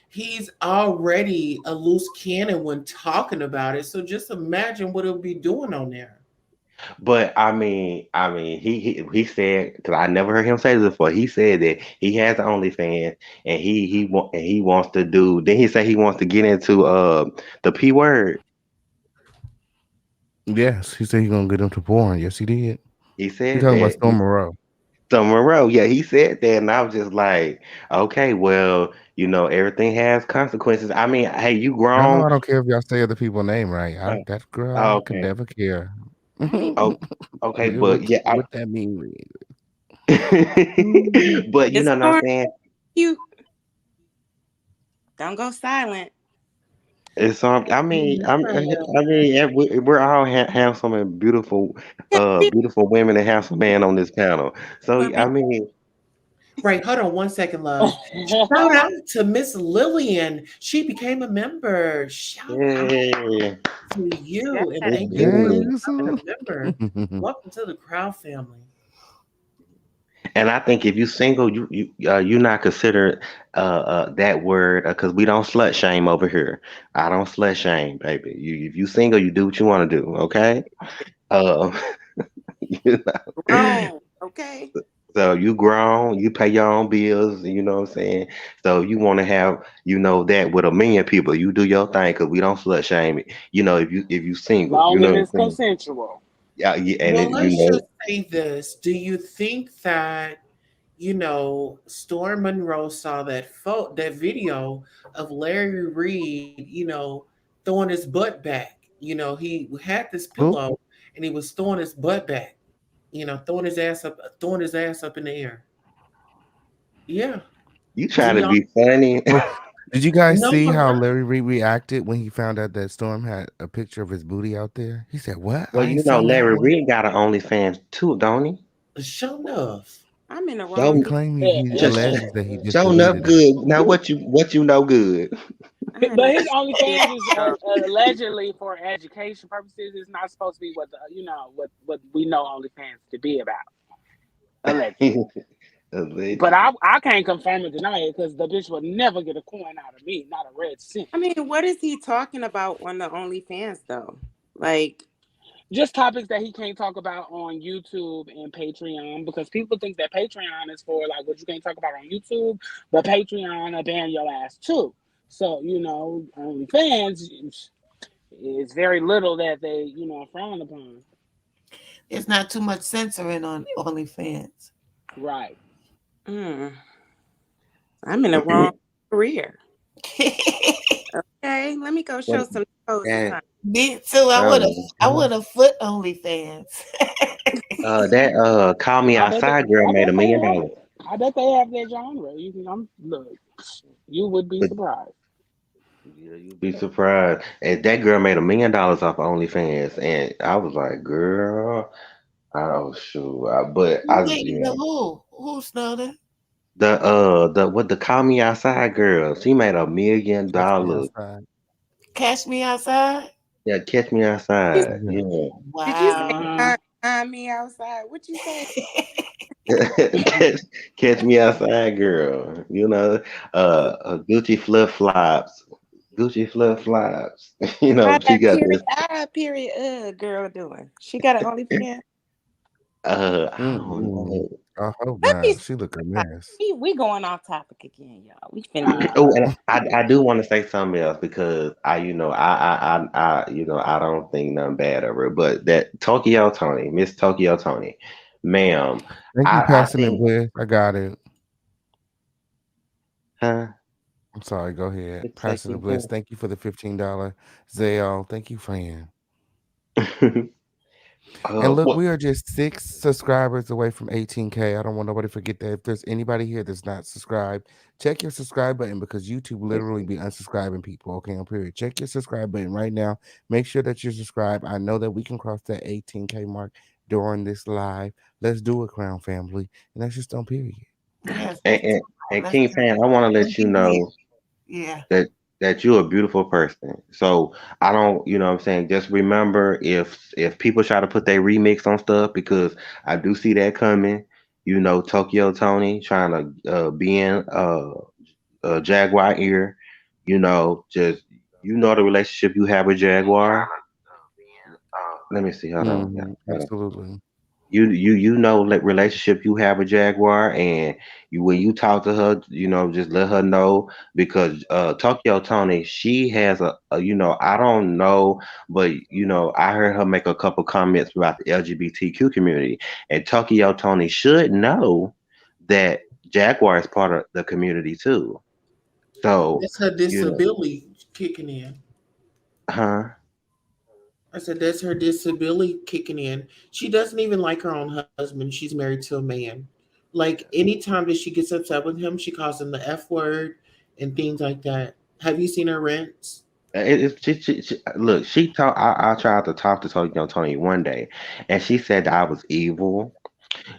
he's already a loose cannon when talking about it. So just imagine what he'll be doing on there. But he said, because I never heard him say this before. He said that he has an OnlyFans and he wants to do. Then he said he wants to get into the P word. Yes, he said he's gonna get him to porn. Yes, he did. He He said talking about that. Storm Moreau. So Monroe, yeah, he said that, and I was just like, okay, well, everything has consequences. I mean, hey, you Y'all know grown. I don't care if y'all say other people's name right. Uh, That girl, I could okay, never care. Right. oh, okay, but what yeah, what that mean? Really? but you It's know what I'm storm saying. you. Don't go silent. It's yeah, we're all handsome and beautiful, beautiful women and handsome man on this panel. So I mean, Right. Hold on one second, love. Shout out to Miss Lillian. She became a member. Shout out yeah, to you. And Yes. thank you for Okay, becoming so a member. Welcome to the Crowd family. and I think if you single, you're not considered that word, because we don't slut shame over here. I don't slut shame, baby. If you single, you do what you want to do. Okay. Uh, you know. Grown. Okay. So you grown, you pay your own bills, you know what I'm saying? So you want to have, that with a million people, you do your thing, because we don't slut shame it. If you single, you Long know as what I'm it's saying? consensual. Yeah, yeah, and Well, it, let's just say this. Do you think that, Storm Monroe saw that video of Larry Reed, throwing his butt back? He had this who? pillow and he was throwing his butt back, throwing his ass up in the air. Yeah. you Do trying to y'all be funny. Oh, did you guys no see I'm how not. Larry Reed reacted when he found out that Storm had a picture of his booty out there? He said, "What? Well, I ain't seen that Larry one." Reid got an OnlyFans too, don't he? Sure enough. I'm in the Show, wrong. He claimed he just alleges that he just show enough deleted it. good. Now what you know good? I'm But not. his OnlyFans is allegedly for education purposes. It's not supposed to be what what we know OnlyFans to be about. Allegedly. But I can't confirm or deny it because the bitch would never get a coin out of me, not a red cent. I mean, what is he talking about on the OnlyFans though? Like, Just topics that he can't talk about on YouTube and Patreon, because people think that Patreon is for like what you can't talk about on YouTube, but Patreon will ban your ass too. So, OnlyFans is very little that they, frown upon. There's not too much censoring on OnlyFans. Right. I'm in the wrong career. Okay, let me go What? show some toes or something. Me too. I would have foot OnlyFans. That Call Me I bet Outside girl I made bet they have $1 million. it. I bet they have their genre. Look, you would be But surprised. yeah, you'd be surprised. And that girl made $1 million off OnlyFans, and I was like, girl, oh shoot. But I, Wait, who Snowden? the Call Me Outside girl, she made $1 million. Catch me outside. Catch Me Outside? Yeah, Catch Me Outside. Yeah. Yeah. Did you say Uh-huh. me outside? What you say? Catch Me Outside girl. Gucci flip flops. Gucci flip flops. How She that got this. period girl doing? She got an OnlyFans. I don't know. I hope Let me not. She look a mess. we going off topic again, y'all. We finna Oh, and I do want to say something else because I don't think nothing bad of her, but that Tokyo Tony, Miss Tokyo Tony, ma'am, Thank you, I passing it, think, Bliss. I got it. huh? I'm sorry. Go ahead. It's like Passing the Bliss. Thank you for the $15 Zale. Thank you, friend. And look, What? we are just 6 subscribers away from 18K. I don't want nobody to forget that. If there's anybody here that's not subscribed, check your subscribe button because YouTube literally be unsubscribing people. Okay, on period. Check your subscribe button right now. Make sure that you're subscribed. I know that we can cross that 18K mark during this live. Let's do it, Crown Family. And that's just on period. Yes, And, let's and, do it. and Let's King do Fan, it. I want to Don't let you give me. know Yeah. that you're a beautiful person. So I don't, you know what I'm saying, just remember if people try to put their remix on stuff because I do see that coming. Tokyo Tony trying to be in Jaguar ear, just the relationship you have with Jaguar. Let me see, hold on. Yeah, hold on. Absolutely. You know like relationship you have with Jaguar, and when you talk to her, just let her know because Tokyo Tony, she has I don't know, but I heard her make a couple comments about the LGBTQ community, and Tokyo Tony should know that Jaguar is part of the community too. So, That's her you know, disability kicking in. huh? I said that's her disability kicking in. She doesn't even like her own husband. She's married to a man. Like anytime that she gets upset with him, she calls him the F word and things like that. Have you seen her rants? Look, she talk. I tried to talk to Tokyo Tony one day, and she said that I was evil.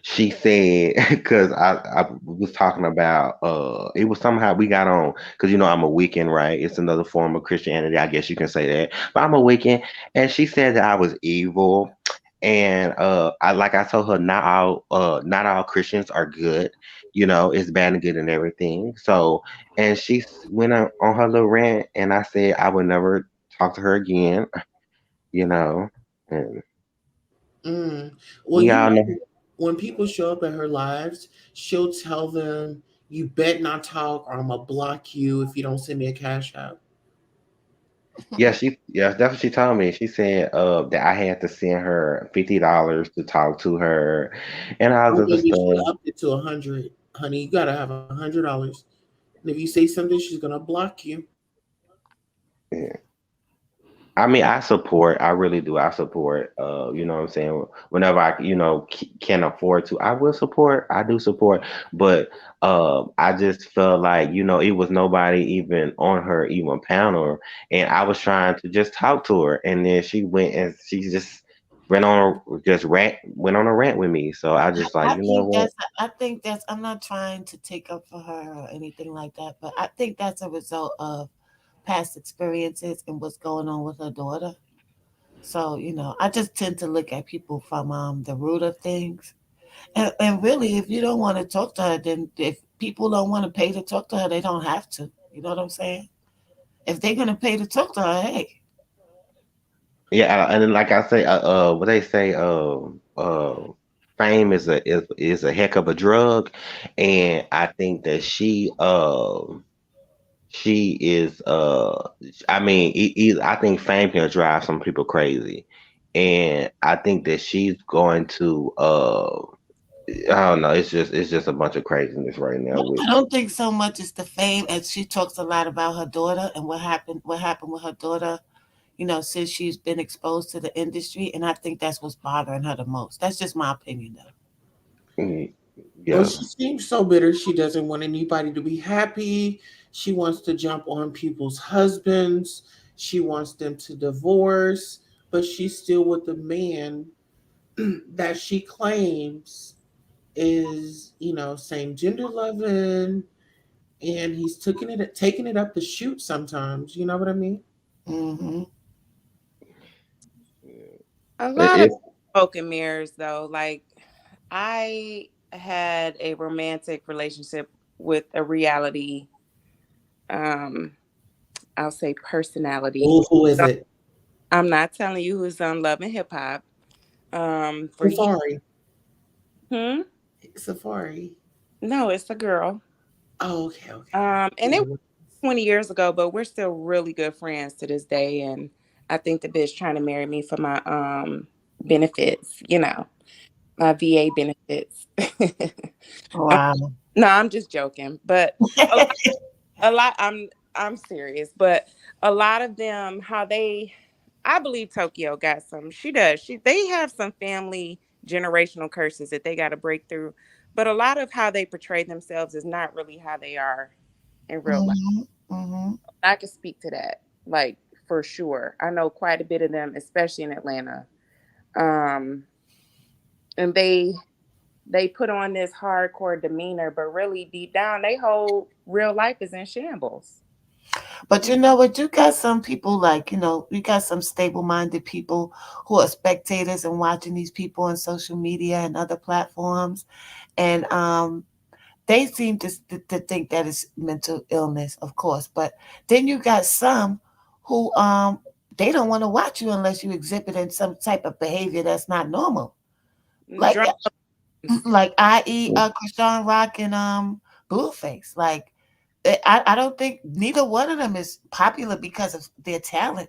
She said because I was talking about it was somehow we got on because I'm a Wiccan, right? It's another form of Christianity, I guess you can say that. But I'm a Wiccan, and she said that I was evil, and I told her not all Christians are good. It's bad and good and everything. So and went on her little rant, and I said I would never talk to her again. You know, and Mm. Well, we you all know. know, when people show up at her lives, she'll tell them, "You bet not talk, or I'm gonna block you if you don't send me a cash app." Yeah, that's what she told me. She said that I had to send her $50 to talk to her and all Or this other maybe she stuff. upped it to 100. Honey, you gotta have $100. And if you say something, she's gonna block you. Yeah. I mean, I really do. I support, you know what I'm saying? Whenever I, can afford to, I will support. I do support. But I just felt like, it was nobody even on her even panel. And I was trying to just talk to her. And then she went and she just went on a rant with me. So I just like, I you know think what? that's I think that's I'm not trying to take up for her or anything like that, but I think that's a result of past experiences and what's going on with her daughter. So, I just tend to look at people from the root of things. And really, if you don't want to talk to her, then if people don't want to pay to talk to her, they don't have to. You know what I'm saying? If they're going to pay to talk to her, hey. Yeah, and then like I say, what they say, fame is a heck of a drug, and I think that she is I mean, I think fame can drive some people crazy, and I think that she's going to I don't know, it's just a bunch of craziness right now with. I don't think so much is the fame, as she talks a lot about her daughter and what happened with her daughter, since she's been exposed to the industry, and I think that's what's bothering her the most. That's just my opinion, though. Mm, Well, yeah. she seems so bitter. She doesn't want anybody to be happy. She wants to jump on people's husbands. She wants them to divorce, but she's still with the man that she claims is, same gender loving, and he's taking it up the shoot sometimes. You know what I mean? Hmm. a lot of It, smoke and mirrors though. Like I had a romantic relationship with a reality, um, I'll say personality. Who is So it? I'm not telling you who's on Love and Hip Hop. For I'm years, sorry. Hmm. Safari. No, it's a girl. Oh, okay, okay. And it was 20 years ago, but we're still really good friends to this day. And I think the bitch trying to marry me for my benefits, my VA benefits. Wow. No, I'm just joking. But a lot, a lot I'm serious, but a lot of them, I believe Tokyo got some. She does. They have some family generational curses that they got to break through. But a lot of how they portray themselves is not really how they are in real life. I can speak to that, like for sure. I know quite a bit of them, especially in Atlanta. Um, and they put on this hardcore demeanor, but really deep down, they whole real life is in shambles. But you know what? You got some people you got some stable minded people who are spectators and watching these people on social media and other platforms. And they seem to think that it's mental illness, of course. But then you got some who they don't want to watch you unless you exhibiting some type of behavior that's not normal. Like like i.e. Krishan Rock and Blueface. Like I don't think neither one of them is popular because of their talent.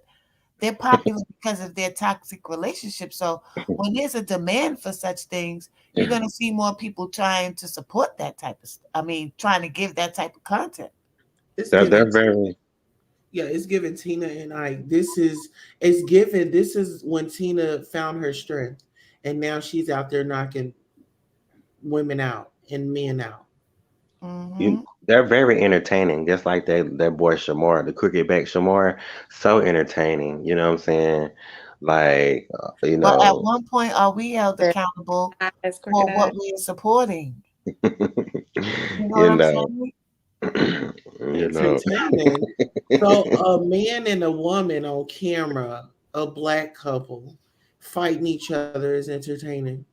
They're popular because of their toxic relationship. So when there's a demand for such things, you're going to see more people trying to support that type of trying to give that type of content. It's They're given. very Yeah, it's given Tina and I. It's given. This is when Tina found her strength, and now she's out there knocking women out and men out. they're very entertaining, just like that boy Shamar, the crooked back Shamar, so entertaining. You know what I'm saying? Like, But at one point, are we held accountable for what we are supporting? You know what you I'm know, saying? you know. Entertaining. So a man and a woman on camera, a black couple, fighting each other is entertaining.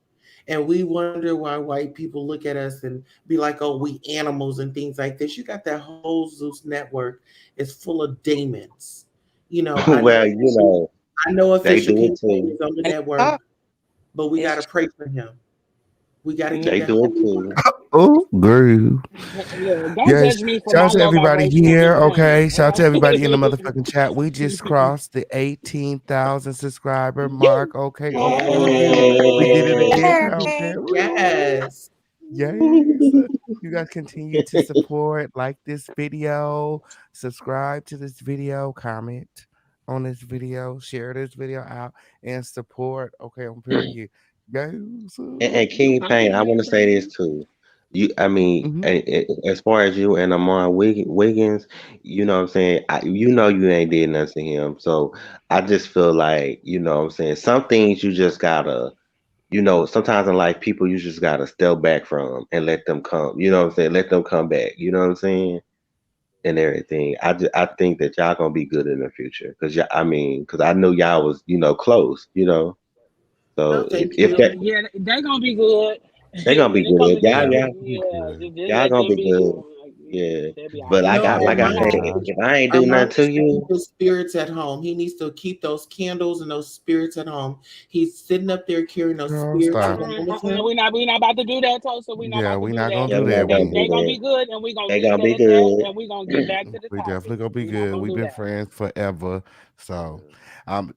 And we wonder why white people look at us and be like, oh, we animals and things like this. You got that whole Zeus network is full of demons. Well, I know they Official do King it too. is on the network, but we got to pray for him. We got to get They that do it holy too. word. Oh, groove. Yeah, don't Yes. judge me for Shout my out to low everybody vibrational here. entertainment. Okay. Shout out to everybody in the motherfucking chat. We just crossed the 18,000 subscriber mark. Okay. Okay. Okay. We did it again. Okay. Yes. Yes. You guys continue to support, like this video, subscribe to this video, comment on this video, share this video out, and support. Okay. On period. Yes. And King Payne, I want to say this too. As far as you and Amon Wiggins, you know what I'm saying? You ain't did nothing to him. So I just feel like, you know what I'm saying? Some things you just gotta, sometimes in life, people you just gotta step back from and let them come. You know what I'm saying? Let them come back. You know what I'm saying? And everything. I think that y'all gonna be good in the future. Cause I know y'all was, close, No, So thank if Yeah, that, you. yeah, they gonna be good. they gonna be When it come good. to Yeah. them, Be yeah, good. just Y'all let gonna them be be good. them. Like, Yeah. they'll be all But right. like No, I Amon, said, Yeah. if I ain't do Amon nothing to needs to keep you, his spirits at home. He needs to keep those candles and those spirits at home. He's sitting up there carrying those Girl, spirits stop. along with him. We not about to do that, Tosa. We not Yeah, about to we do not that. gonna yeah, do we that. not They gonna We do they gonna that. be good, and we gonna They leave gonna that be at that, good. and we gonna get back to the we definitely topic. gonna be We not good. gonna We've do been that. friends forever. So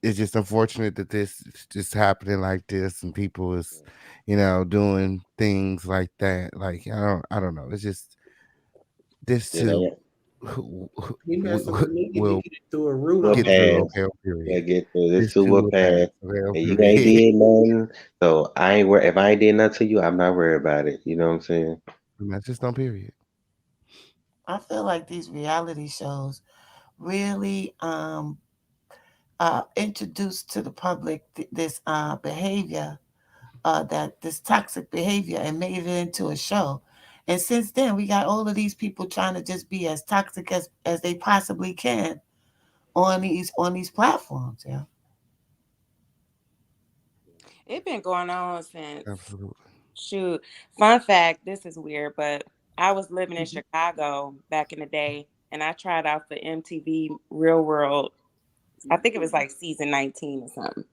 it's just unfortunate that this is just happening like this and people is, doing things like that. Like I don't know. It's just this You know, too He messing with me to will get through a root we'll get on. through. pass. Okay, We'll period. get through this This too. too Will will pass. pass. Okay, And you ain't period. did nothing, so I ain't worried. If I ain't did nothing to you, I'm not worried about it. You know what I'm saying? And that's just on period. I feel like these reality shows really introduce to the public this behavior, that this toxic behavior, and made it into a show. And since then, we got all of these people trying to just be as toxic as they possibly can on these platforms. Yeah. It's been going on since, Absolutely. shoot. Fun fact, this is weird, but I was living in Chicago back in the day and I tried out for MTV Real World. I think it was like season 19 or something.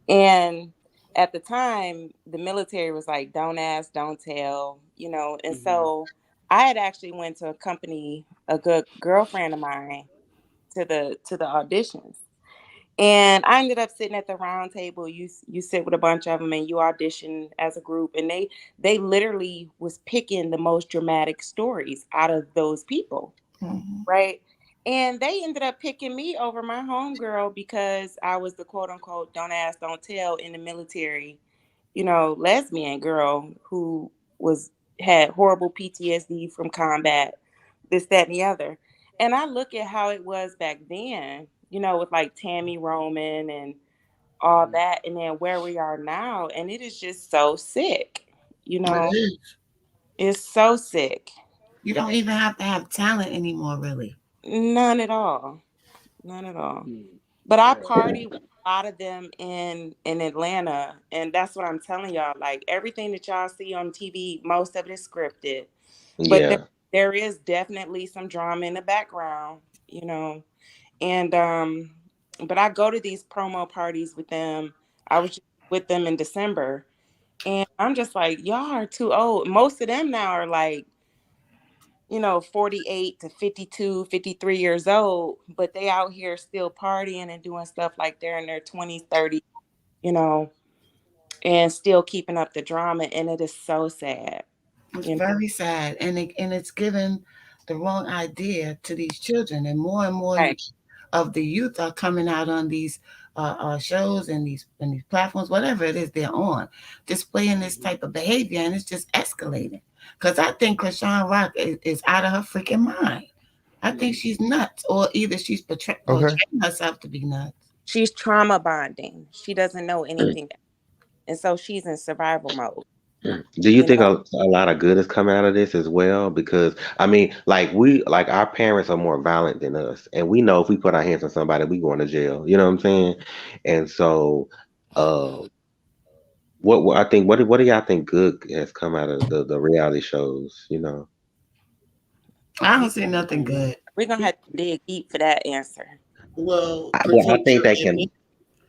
And at the time, the military was like, don't ask, don't tell, and so I had actually went to accompany a good girlfriend of mine to the auditions. And I ended up sitting at the round table. You sit with a bunch of them and you audition as a group. And they literally was picking the most dramatic stories out of those people, right? And they ended up picking me over my homegirl because I was the quote unquote don't ask, don't tell in the military, lesbian girl who had horrible PTSD from combat, this, that, and the other. And I look at how it was back then, with like Tammy Roman and all that, and then where we are now, and it is just so sick, It is. It's so sick. You don't even have to have talent anymore, really. None at all. None at all. But I party with a lot of them in Atlanta, and that's what I'm telling y'all. Like everything that y'all see on TV, most of it is scripted. But Yeah. there is definitely some drama in the background, And but I go to these promo parties with them. I was just with them in December, and I'm just like, y'all are too old. Most of them now are like, 48 to 52, 53 years old, but they out here still partying and doing stuff like they're in their 20s, 30s, and still keeping up the drama. And it is so sad. It's very sad. And it's given the wrong idea to these children. And more Right. of the youth are coming out on these shows and these platforms, whatever it is they're on, displaying this type of behavior, and it's just escalating. Because I think Krishan Rock is out of her freaking mind. I think she's nuts, or either she's portraying herself to be nuts. She's trauma bonding. She doesn't know anything, and so she's in survival mode. Do you think a lot of good is coming out of this as well? Because I mean, like our parents are more violent than us, and we know if we put our hands on somebody, we going to jail. You know what I'm saying? And so, what I think, what do y'all think good has come out of the reality shows? I don't see nothing good. We're gonna have to dig deep for that answer. Well, I protect think your they can. image.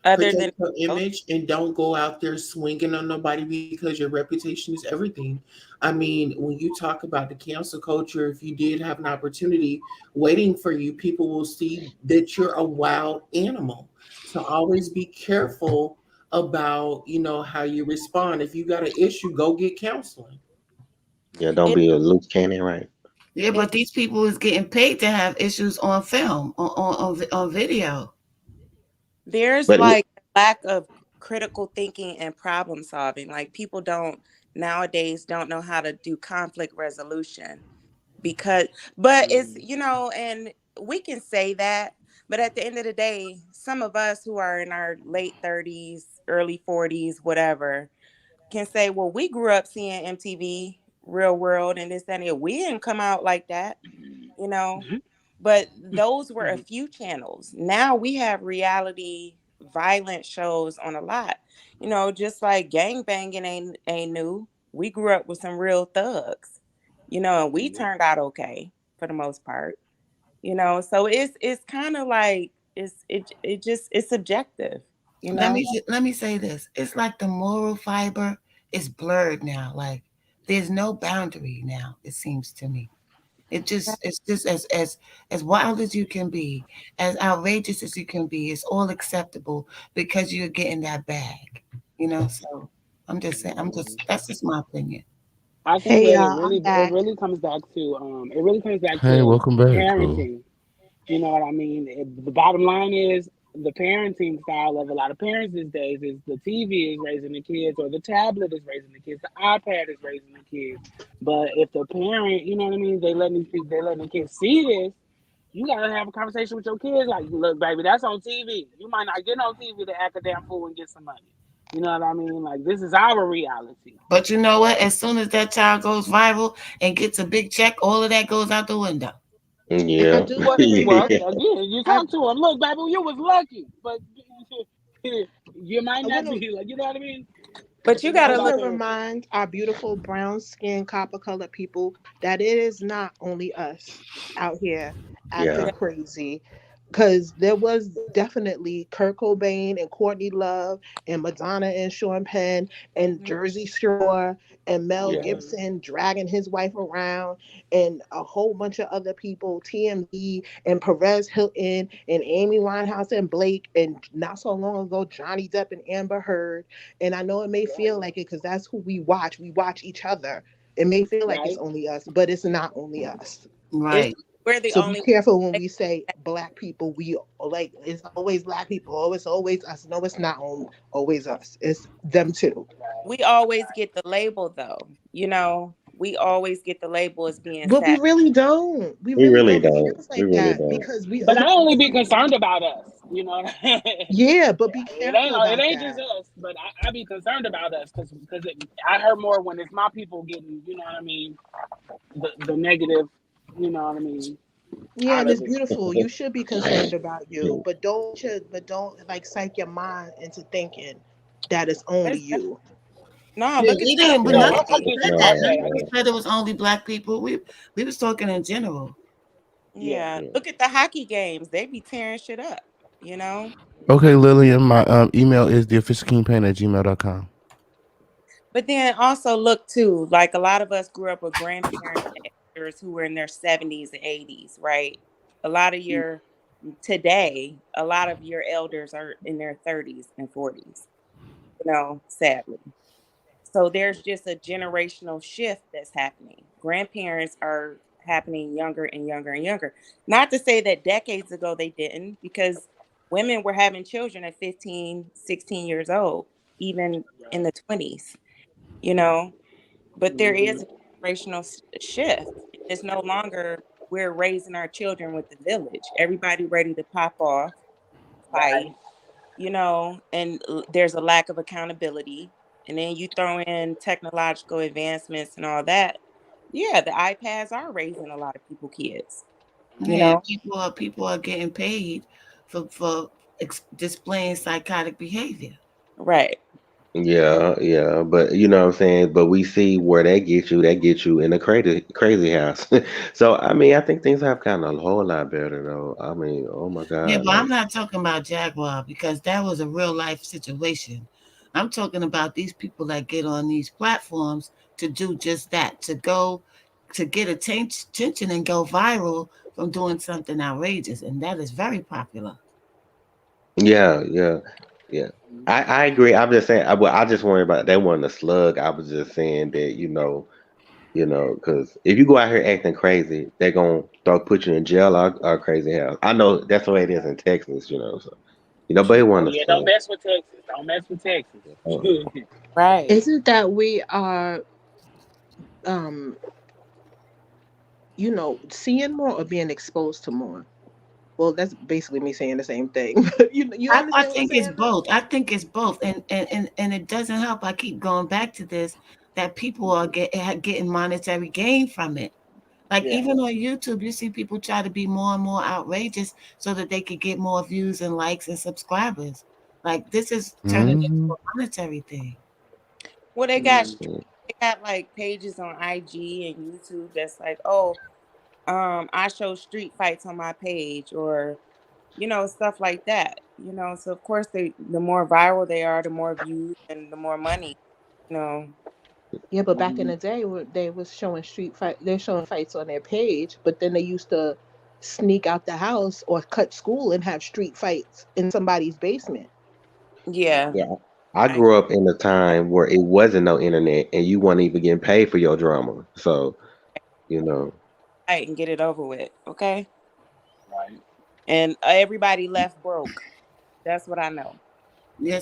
Other Protect than your image and don't go out there swinging on nobody because your reputation is everything. I mean, when you talk about the cancel culture, if you did have an opportunity waiting for you, people will see that you're a wild animal. So always be careful about, how you respond. If you got an issue, go get counseling. Yeah, don't be a loose cannon, right? Yeah, but these people is getting paid to have issues on film, on video. There's But like a lack of critical thinking and problem solving. Like people nowadays don't know how to do conflict resolution but it's, and we can say that, but at the end of the day, some of us who are in our late 30s, early 40s, whatever, can say, well, we grew up seeing MTV, Real World, and this, that, and the other. We didn't come out like that, but those were a few channels. Now we have reality violent shows on a lot, just like gang banging ain't new. We grew up with some real thugs, and we turned out okay for the most part, so it's kind of like it's subjective, Let me say this. It's like the moral fiber is blurred now. Like there's no boundary now, it seems to me. It's just as wild as you can be, as outrageous as you can be, it's all acceptable because you're getting that bag. So I'm just saying, that's just my opinion. I think that it really comes back Hey, to welcome back. Cool. parenting. You know what I mean? The bottom line is the parenting style of a lot of parents these days is the TV is raising the kids, or the tablet is raising the kids, the iPad is raising the kids. But if the parent, you know what I mean, they letting the kids see this, you gotta have a conversation with your kids. Like, look, baby, that's on TV. You might not get on TV to act a damn fool and get some money. You know what I mean? Like, this is our reality. But you know what? As soon as that child goes viral and gets a big check, all of that goes out the window. Yeah. Well, again, you talk to them. Look, baby, you was lucky, but you might not be. Like, you know what I mean? But you gotta look. Remind our beautiful brown skinned copper colored people that it is not only us out here acting crazy. because there was definitely Kurt Cobain and Courtney Love and Madonna and Sean Penn and Jersey Shore and Mel Yeah. Gibson dragging his wife around and a whole bunch of other people, TMZ and Perez Hilton and Amy Winehouse and Blake and not so long ago Johnny Depp and Amber Heard. And I know it may feel like it because that's who we watch. We watch each other. It may feel like it's Right. only us, but it's not only us. It's Right. we're the So be only careful when we say black people. We like it's always black people. Oh, it's always us. No, it's not always us. It's them too. we always get the label though. We always get the label as being But we sad. really don't. We We really really don't. It don't. feels We like really that don't. because we. But I only be concerned about us, you know. Yeah, but be It careful it about ain't just that. us, but I be concerned about us because I heard more when it's my people getting, you know what I mean, the negative, you know what I mean, Yeah, out and of it's it. beautiful. You should be concerned about you, but don't like psych your mind into thinking that it's only That's you. no, Yeah, look at we the didn't. But No, none No, of I us get said you. that. no, None Okay, of I us get no. said it was only black people. We was talking in general. yeah. yeah, Yeah. look at the hockey games. They be tearing shit up, you know? Okay, Lillian, my email is theofficialkingpain@gmail.com. But then also look too, like a lot of us grew up with grandparents and elders who were in their 70s and 80s, right? A lot of your today, a lot of your elders are in their 30s and 40s, sadly. So there's just a generational shift that's happening. Grandparents are happening younger and younger and younger. Not to say that decades ago they didn't, because women were having children at 15, 16 years old, even in the 20s, you know? But there is a generational shift. It's no longer we're raising our children with the village. Everybody ready to pop off, fight, Right. and there's a lack of accountability. And then you throw in technological advancements and all that. Yeah, the iPads are raising a lot of people kids, you Yeah, know? people are getting paid for displaying psychotic behavior. Right. Yeah, yeah, but you know what I'm saying? But we see where that gets you in a crazy house. So I mean, I think things have gotten a whole lot better though. I mean, oh my Yeah, God, but I'm like not talking about Jaguar because that was a real life situation. I'm talking about these people that get on these platforms to do just that, to get attention and go viral from doing something outrageous, and that is very popular. yeah, yeah, yeah. I agree. I'm just saying I just worry about that wasn't a slug. I was just saying that, because if you go out here acting crazy, they're gonna put you in jail or crazy house. I know that's the way it is in Texas, so but it Oh wasn't a yeah, don't slug. mess with Texas. Don't mess with Texas. Uh, Right. Isn't that we are um seeing more or being exposed to more? Well, that's basically me saying the same thing. But you I understand what I'm think it's saying though? both. I think it's both, and it doesn't help. I keep going back to this that people are getting monetary gain from it. Like Yeah. even on YouTube, you see people try to be more and more outrageous so that they could get more views and likes and subscribers. Like this is turning into Mhm. a monetary thing. Well, mhm. they got like pages on IG and YouTube that's like, oh, I show street fights on my page, or stuff like that. So of course the more viral they are, the more views and the more money. You know, Yeah, but back in the day, they was showing they're showing fights on their page, but then they used to sneak out the house or cut school and have street fights in somebody's basement. yeah, Yeah, I I grew up in a time where it wasn't no internet and you weren't even getting paid for your drama. So, you know, fight and get it over with. Okay, Right. and everybody left broke. That's what I know. Yeah,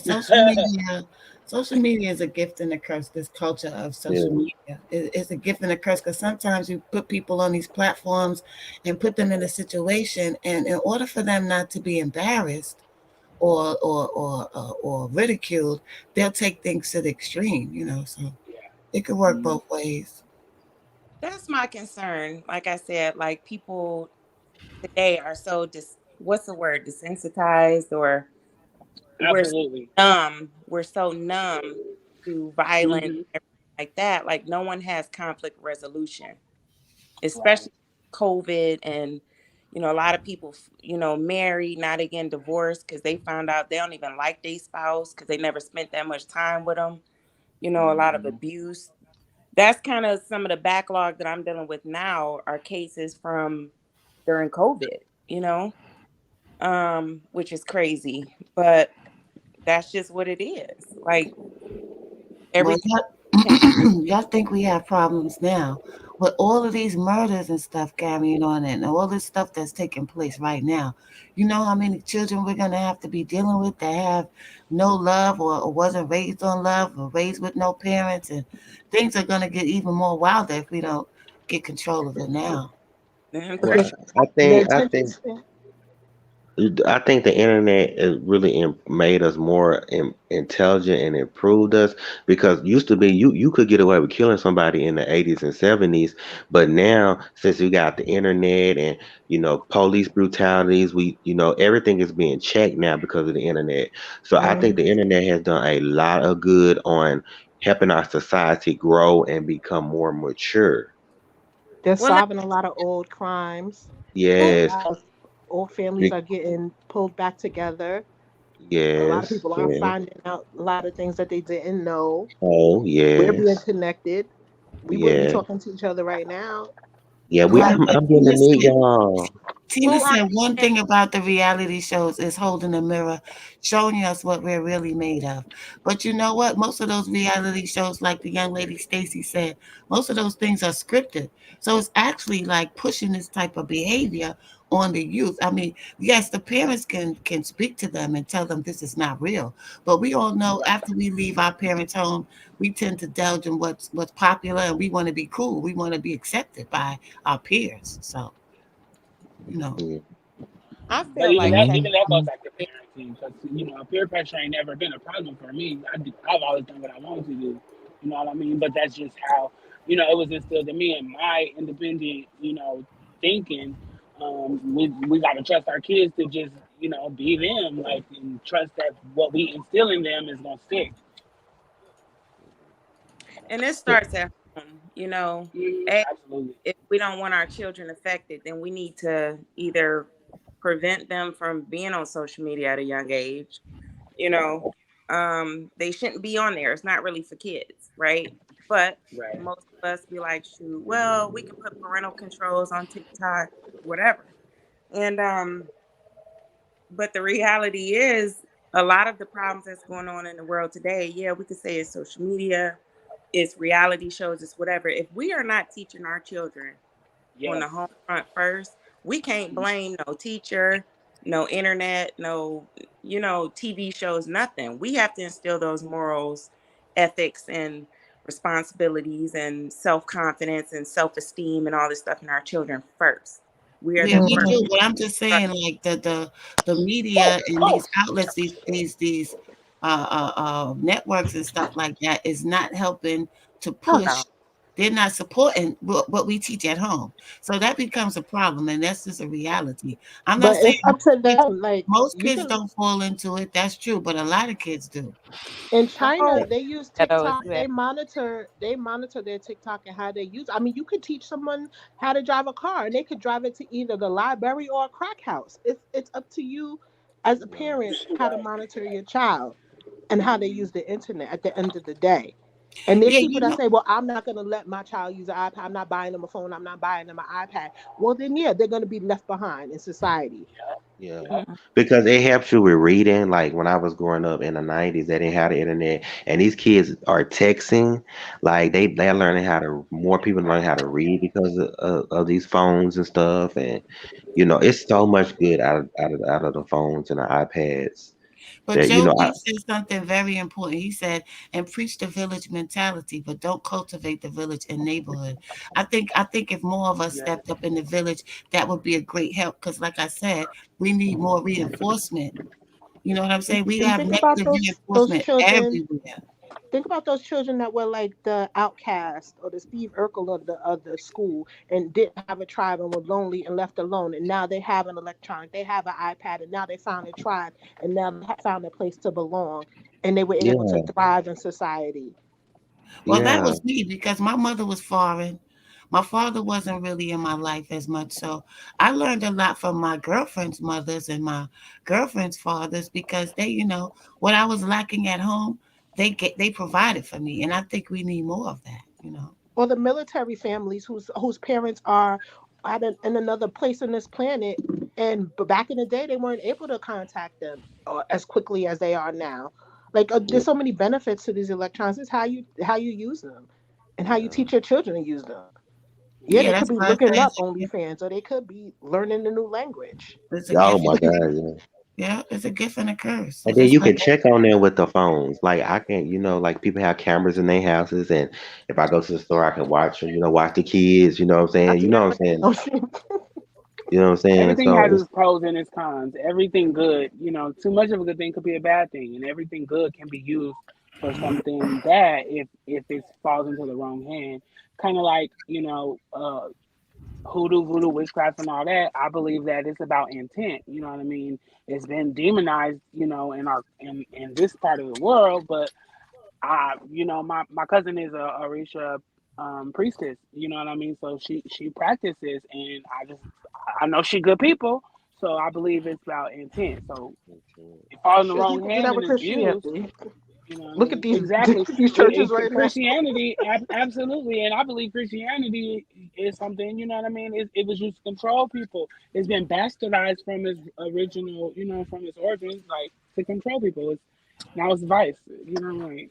social media is a gift and a curse. This culture of social yeah. media is a gift and a curse because sometimes you put people on these platforms and put them in a situation, and in order for them not to be embarrassed or ridiculed, they'll take things to the extreme. So Yeah. it could work both ways. That's my concern. Like I said, like people today are so what's the word, desensitized, or we're Absolutely. numb. We're so numb to violence, Hmm. everything like that. Like no one has conflict resolution, Right. especially COVID and You know, a lot of people, married, now they getting divorced because they found out they don't even like their spouse because they never spent that much time with them. You know, a lot of abuse. That's kind of some of the backlog that I'm dealing with now are cases from during COVID, which is crazy, but that's just what it is. Like Well, everything. y'all think we have problems now with all of these murders and stuff carrying on and all this stuff that's taking place right now. You know how many children we're going to have to be dealing with that have no love or wasn't raised on love or raised with no parents, and things are going to get even more wilder if we don't get control of it now. Well, I The think I attention think span. I think the internet has really made us more intelligent and improved us because used to be you could get away with killing somebody in the 80s and 70s, but now since we got the internet and police brutalities, everything is being checked now because of the internet. So I think Mhm. the internet has done a lot of good on helping our society grow and become more mature. They're Well, let, solving a lot of old crimes. A Yes, lot of old families be- are getting pulled back together. A lot of yes, people are yes. finding out a lot of things that they didn't know. Oh, We're being yes. connected. We wouldn't be Yeah. talking to each other right now. Yeah, Right, but I'm getting to meet y'all. Tina said one thing about the reality shows is holding a mirror, showing us what we're really made of. But you know what? Most of those reality shows, like the young lady Stacy said, most of those things are scripted. So it's actually like pushing this type of behavior on the youth. I mean, yes, the parents can speak to them and tell them this is not real. But we all know after we leave our parents' home, we tend to indulge in what's popular, and we want to be cool. We want to be accepted by our peers. So, you know. Yeah. I But feel like even that goes back to parenting, because peer pressure ain't never been a problem for me. I've always done what I wanted to do. You know what I mean? But that's just how it was instilled in me and my independent thinking. We got to trust our kids to just be them, like, and trust that what we instill in them is gonna stick. and it starts at home, Absolutely. if we don't want our children affected, then we need to either prevent them from being on social media at a young age. You know, they shouldn't be on there. It's not really for kids, right? But Right. most of us be like, shoot, well, we can put parental controls on TikTok, whatever. And but the reality is a lot of the problems that's going on in the world today, yeah, we could say it's social media, it's reality shows, it's whatever. If we are not teaching our children on Yes. the home front first, we can't blame no teacher, no internet, no, TV shows, nothing. We have to instill those morals, ethics, and responsibilities and self-confidence and self-esteem and all this stuff in our children first. We are Yeah, the we first. do. But I'm just saying, like the media and these outlets, these networks and stuff like that is not helping to Oh no. push. They're not supporting what we teach at home. So that becomes a problem, and that's just a reality. I'm not But saying it's up to them. Like most you kids can don't fall into it. That's true, but a lot of kids do. in Oh, China, they use ghetto is TikTok. bad. They monitor their TikTok and how they use. I mean, you could teach someone how to drive a car, and they could drive it to either the library or a crack house. It's up to you as a parent how to Right. monitor your child and how they use the internet at the end of the day. And there's Yeah, people that say, "Well, I'm not going to let my child use an iPad. I'm not buying them a phone. I'm not buying them an iPad." Well, then yeah, they're going to be left behind in society. Yeah. Mhm. Because it helps you with reading. Like when I was growing up in the 90s, they didn't have the internet. And these kids are texting. Like they're learning more people learn how to read because of these phones and stuff. And, it's so much good out of the phones and the iPads but that, Joe I, B said something very important. He said, "And preach the village mentality, but don't cultivate the village and neighborhood." I think if more of us Yeah. stepped up in the village, that would be a great help. Because, like I said, we need more reinforcement. You know what I'm saying? We And have think about negative those reinforcement children. everywhere. Think about those children that were like the outcast or the Steve Urkel of the school and didn't have a tribe and were lonely and left alone. And now they have an electronic, they have an iPad, and now they found a tribe, and now they have found a place to belong, and they were able to yeah, thrive in society. Well, that yeah, was me because my mother was foreign. My father wasn't really in my life as much, so I learned a lot from my girlfriend's mothers and my girlfriend's fathers because they, what I was lacking at home, they provided for me, and I think we need more of that. Or the military families whose parents are in another place on this planet, and but back in the day they weren't able to contact them as quickly as they are now. Like there's so many benefits to these electronics. It's how you use them, and how you teach your children to use them. Yeah, Yeah, they could that's be what looking I up say. OnlyFans, or they could be learning a new language. It's a Oh gift. my God, yeah. Yeah, it's a gift and a curse. So And then just you like can check on there with the phones. Like I can, like people have cameras in their houses, and if I go to the store, I can watch, watch the kids. You know what I'm saying? Not to You know what I'm mention, saying? oh shit. You know what I'm saying? Everything So has it's its pros and its cons. Everything good, too much of a good thing could be a bad thing, and everything good can be used for something bad if it falls into the wrong hand. Kind of like hoodoo, voodoo, witchcraft, and all that. I believe that it's about intent. You know what I mean? It's been demonized, in this part of the world, but my cousin is a Orisha priestess. You know what I mean? So she practices, and I know she good people. So I believe it's about intent. So it falls in the Shit, you wrong can do that hand and with is abused. Christianity. You know what I Look at mean? these Exactly. these churches right now. Christianity, absolutely, and I believe Christianity is something. You know what I mean? It was used to control people. It's been bastardized from its original, from its origins, like to control people. Now it's vice. You know, like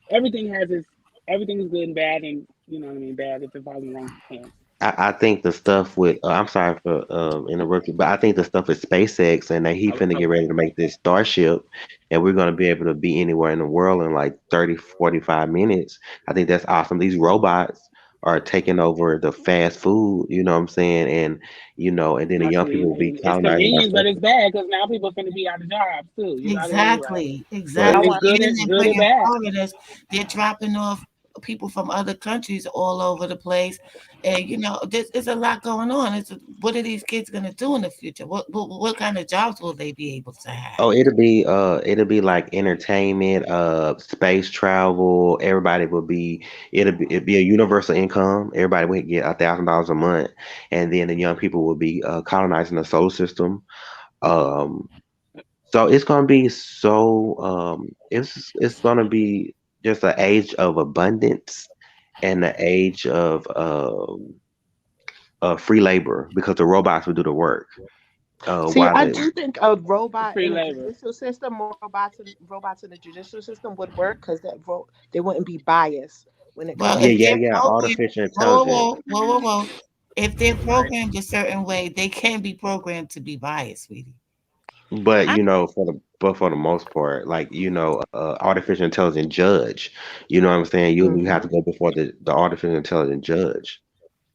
everything has its everything is good and bad, and you know what I mean, bad if it falls in the wrong hands. I think the stuff with I'm sorry for interrupting, but I think the stuff with SpaceX and that he finna get ready to make this Starship, and we're gonna be able to be anywhere in the world in like 30, 45 minutes. I think that's awesome. These robots are taking over the fast food, you know what I'm saying? And then the Now, young see, people will be it's colonizing our convenient, but stuff. it's bad because now people finna be out of jobs too. You know what I mean? Like, exactly, so But exactly. it's And then they're good and bringing bad. foreigners. They're dropping off people from other countries all over the place, and there's a lot going on. What are these kids gonna do in the future? What kind of jobs will they be able to have? oh, it'll be like entertainment, space travel. Everybody will be it'd be a universal income. Everybody would get $1,000 a month, and then the young people will be colonizing the solar system. Um, so it's gonna be it's gonna be just an age of abundance and the age of free labor because the robots will do the work. See, While I the do think a robot Free in a labor. judicial system, more robots in the judicial system would work because they wouldn't be biased when it Well, comes yeah, if to. yeah, they're yeah, programmed, artificial whoa, intelligence. whoa, whoa, whoa, whoa. If they're Right. programmed a certain way, they can be programmed to be biased, sweetie. But I, for the most part, like artificial intelligence judge, you know what I'm saying? You have Mhm. to go before the artificial intelligence judge.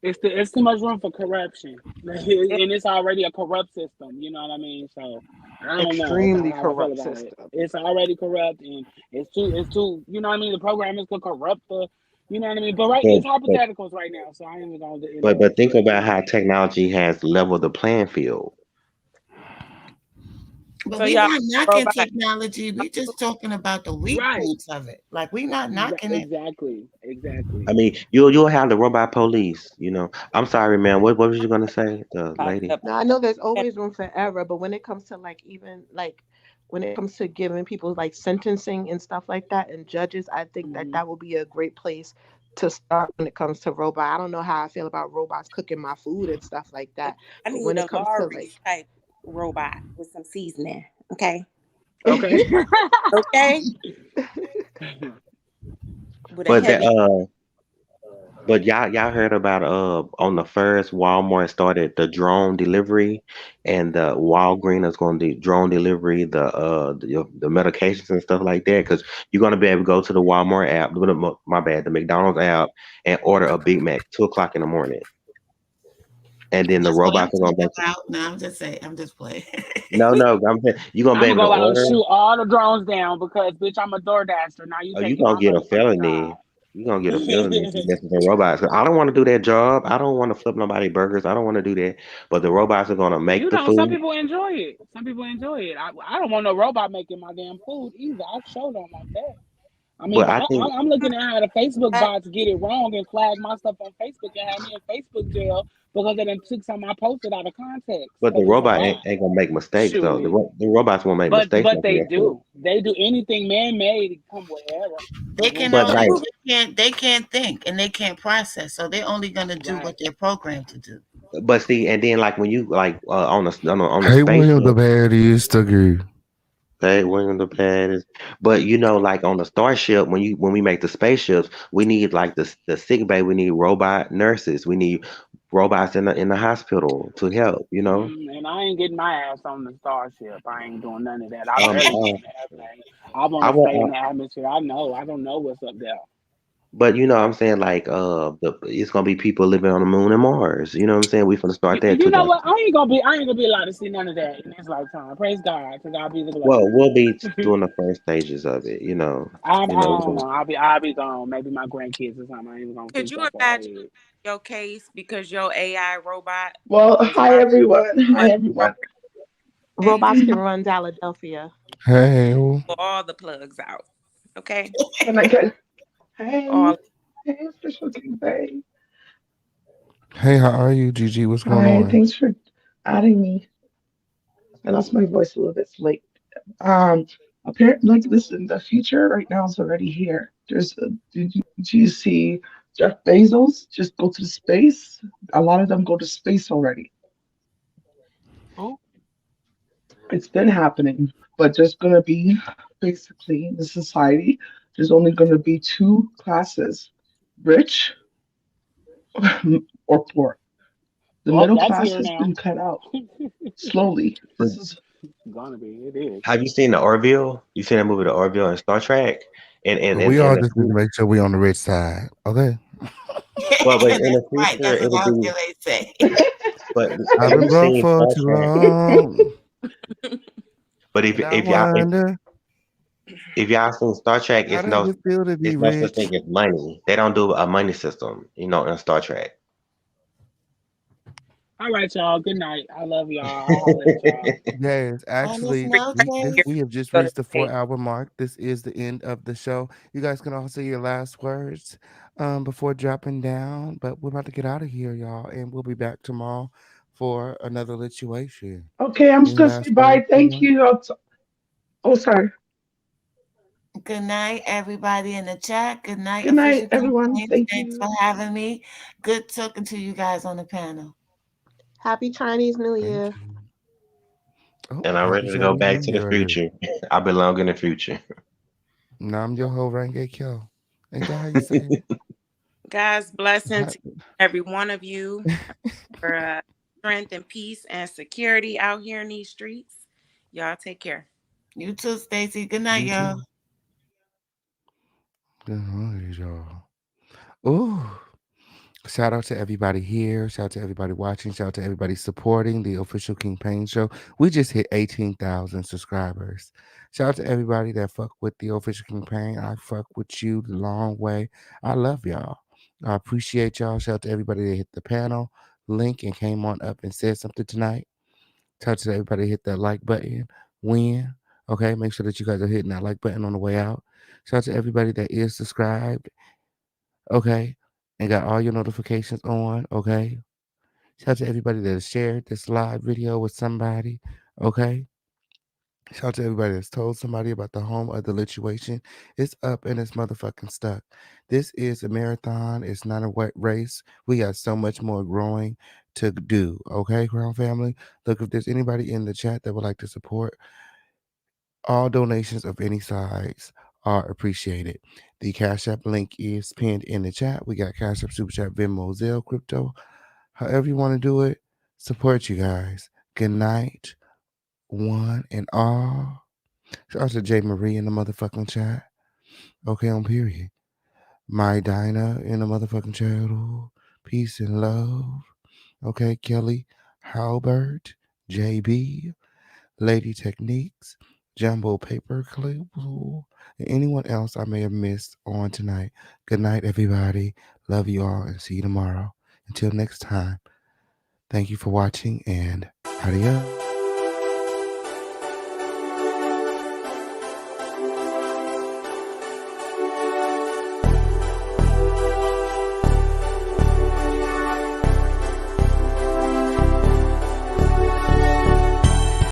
It's too much room for corruption, it, and it's already a corrupt system. You know what I mean? So I don't know Extremely how I feel corrupt about it. system. It's already corrupt, and it's too. You know what I mean? The programmers could corrupt the. You know what I mean? But right, But it's but hypotheticals right now, so I ain't even gonna but think get about into how that. technology has leveled the playing field. But so we're y'all not knocking robot. technology. We're just talking about the weak Right. points of it. Like we're not knocking it. Exactly. I Exactly. mean, you'll have the robot police. I'm sorry, man. What was you gonna say, the lady? Concept. Now I know there's always room for error, but when it comes to like even like when it comes to giving people like sentencing and stuff like that and judges, I think that Hmm. that will be a great place to start when it comes to robot. I don't know how I feel about robots cooking my food and stuff like that, I but need when it a comes to like Lawry's type robot with some seasoning. Okay. Okay. Okay. With a But that heavy. but y'all heard about on the first Walmart started the drone delivery, and the Walgreens is going to drone delivery the medications and stuff like that because you're going to be able to go to the Walmart app, my bad, the McDonald's app, and order a Big Mac 2 o'clock in the morning, and then the That's what I'm robots are going to talking make it. about. No, I'm just saying. I'm just playing. No, no, I'm saying you're going to I'm be gonna able to go out and order. shoot all the drones down because bitch, I'm a door dasher. Now you Oh, you taking gonna my get a motherfucking felony. You gonna get a felony if you job. mess with the robots. 'Cause I don't want to do that job. I don't want to flip nobody burgers. I don't want to do that. But the robots are gonna make You the know, some food. people enjoy it. Some people enjoy it. I don't want no robot making my damn food either. I sure don't want that. I mean, But but I think, I'm looking at how the Facebook That- bots get it wrong and flag my stuff on Facebook and have me in Facebook jail because they done took something I posted out of context but the because it's a robot bot. ain't gonna make mistakes though. Shoot. The robots won't make mistakes But like they that. do. They do anything man made come with error. They It's gonna can be But only like, error. they can't think and they can't process, so they're only gonna do Right. what they're programmed to do. but see, and then like when you like on the Hey, William, the spaceship. bad is the good. Hey, William the pad is, but you know, like on the starship, when we make the spaceships, we need like the sick bay. We need robot nurses. We need robots in the hospital to help. You know, And I ain't getting my ass on the starship. I ain't doing none of that. I um, barely uh, get in the airplane. I want I to stay in want, the atmosphere. I know. I don't know what's up there. but you know, what I'm saying like it's gonna be people living on the moon and Mars. You know what I'm saying? We finna start that You know what? 2000. I ain't gonna be allowed to see none of that in this lifetime. Praise God. To God be the Well, glory. we'll be doing the first stages of it. I We're don't gonna, know. I'll be gone. Maybe my grandkids or something. I ain't even gonna Could think you that far imagine ahead. your case because your AI robot Well, is hi probably everyone. Hi one everyone. program? Hey, Robots can run Philadelphia. Hey, oh. pull all the plugs out. Okay, Can I get hey? all. Hey, official King Bay. Hey, how are you, Gigi? What's going Hi, on? thanks for adding me. I lost my voice a little bit late. Um, apparently, like, listen, the future right now is already here. Do you see Jeff Bezos just go to space? A lot of them go to space already. Who? It's been happening, but there's gonna be basically in the society, there's only gonna be two classes, rich or poor. The Well, middle that's class here has now. been cut out slowly. This is Gonna be. It is. have you seen the Orville? You seen that movie, the Orville, and Star Trek? And We in all the just need to make sure we on the rich side. Okay. but in That's the right. future That's what it'll I was be. gonna say. But I've have been you broke seen for Star too Trek? long, But and I wonder if y'all seen Star Trek, how does it feel to be it's no such rich. thing as money. They don't do a money system, in Star Trek. All right, y'all. Good night. I love y'all. I'll holler at y'all. Yes, On this actually, note, we have just Go to reached the space. 4 hour mark. This is the end of the show. You guys can all say your last words before dropping down, but we're about to get out of here, y'all, and we'll be back tomorrow for another situation. okay. I'm just Any gonna say last words, bye. Thank anyone? you. Oh, sorry. good night, everybody in the chat. Good night, Good night, official everyone. campaigns. Thank Thanks you. for having me. Good talking to you guys on the panel. Happy Chinese New Thank Year. you. Oh, And I'm happy ready to go Chinese back New to the Year already. future. I belong in the future. Nam yo ho range kyo. Ain't that how you say it? God's blessing Ha- to every one of you for strength and peace and security out here in these streets. Y'all take care. You too, Stacy. Good night, You y'all. too. Good morning, y'all. Ooh. Shout out to everybody here. Shout out to everybody watching. Shout out to everybody supporting the official King Payne show. We just hit 18,000 subscribers. Shout out to everybody that fuck with the official King Payne. I fuck with you the long way. I love y'all. I appreciate y'all. Shout out to everybody that hit the panel link and came on up and said something tonight. Shout out to everybody that hit that like button. Win. Okay, make sure that you guys are hitting that like button on the way out. Shout out to everybody that is subscribed. Okay, and got all your notifications on. Okay, shout out to everybody that has shared this live video with somebody. Okay, shout out to everybody that's told somebody about the home of the lituation. It's up and it's motherfucking stuck. This is a marathon. It's not a wet race. We got so much more growing to do. Okay, Crown Family. Look, if there's anybody in the chat that would like to support, all donations of any size are appreciated. The Cash App link is pinned in the chat. We got Cash App, Super Chat, Venmo, Zelle, Crypto. However you want to do it, support you guys. Good night, one and all. Shout out to J. Marie in the motherfucking chat. Okay, on period. My Dinah in the motherfucking chat. Ooh. Peace and love. Okay, Kelly, Halbert, JB, Lady Techniques, Jumbo Paperclip, and anyone else I may have missed on tonight. Good night, everybody. Love you all and see you tomorrow. Until next time, thank you for watching and adios.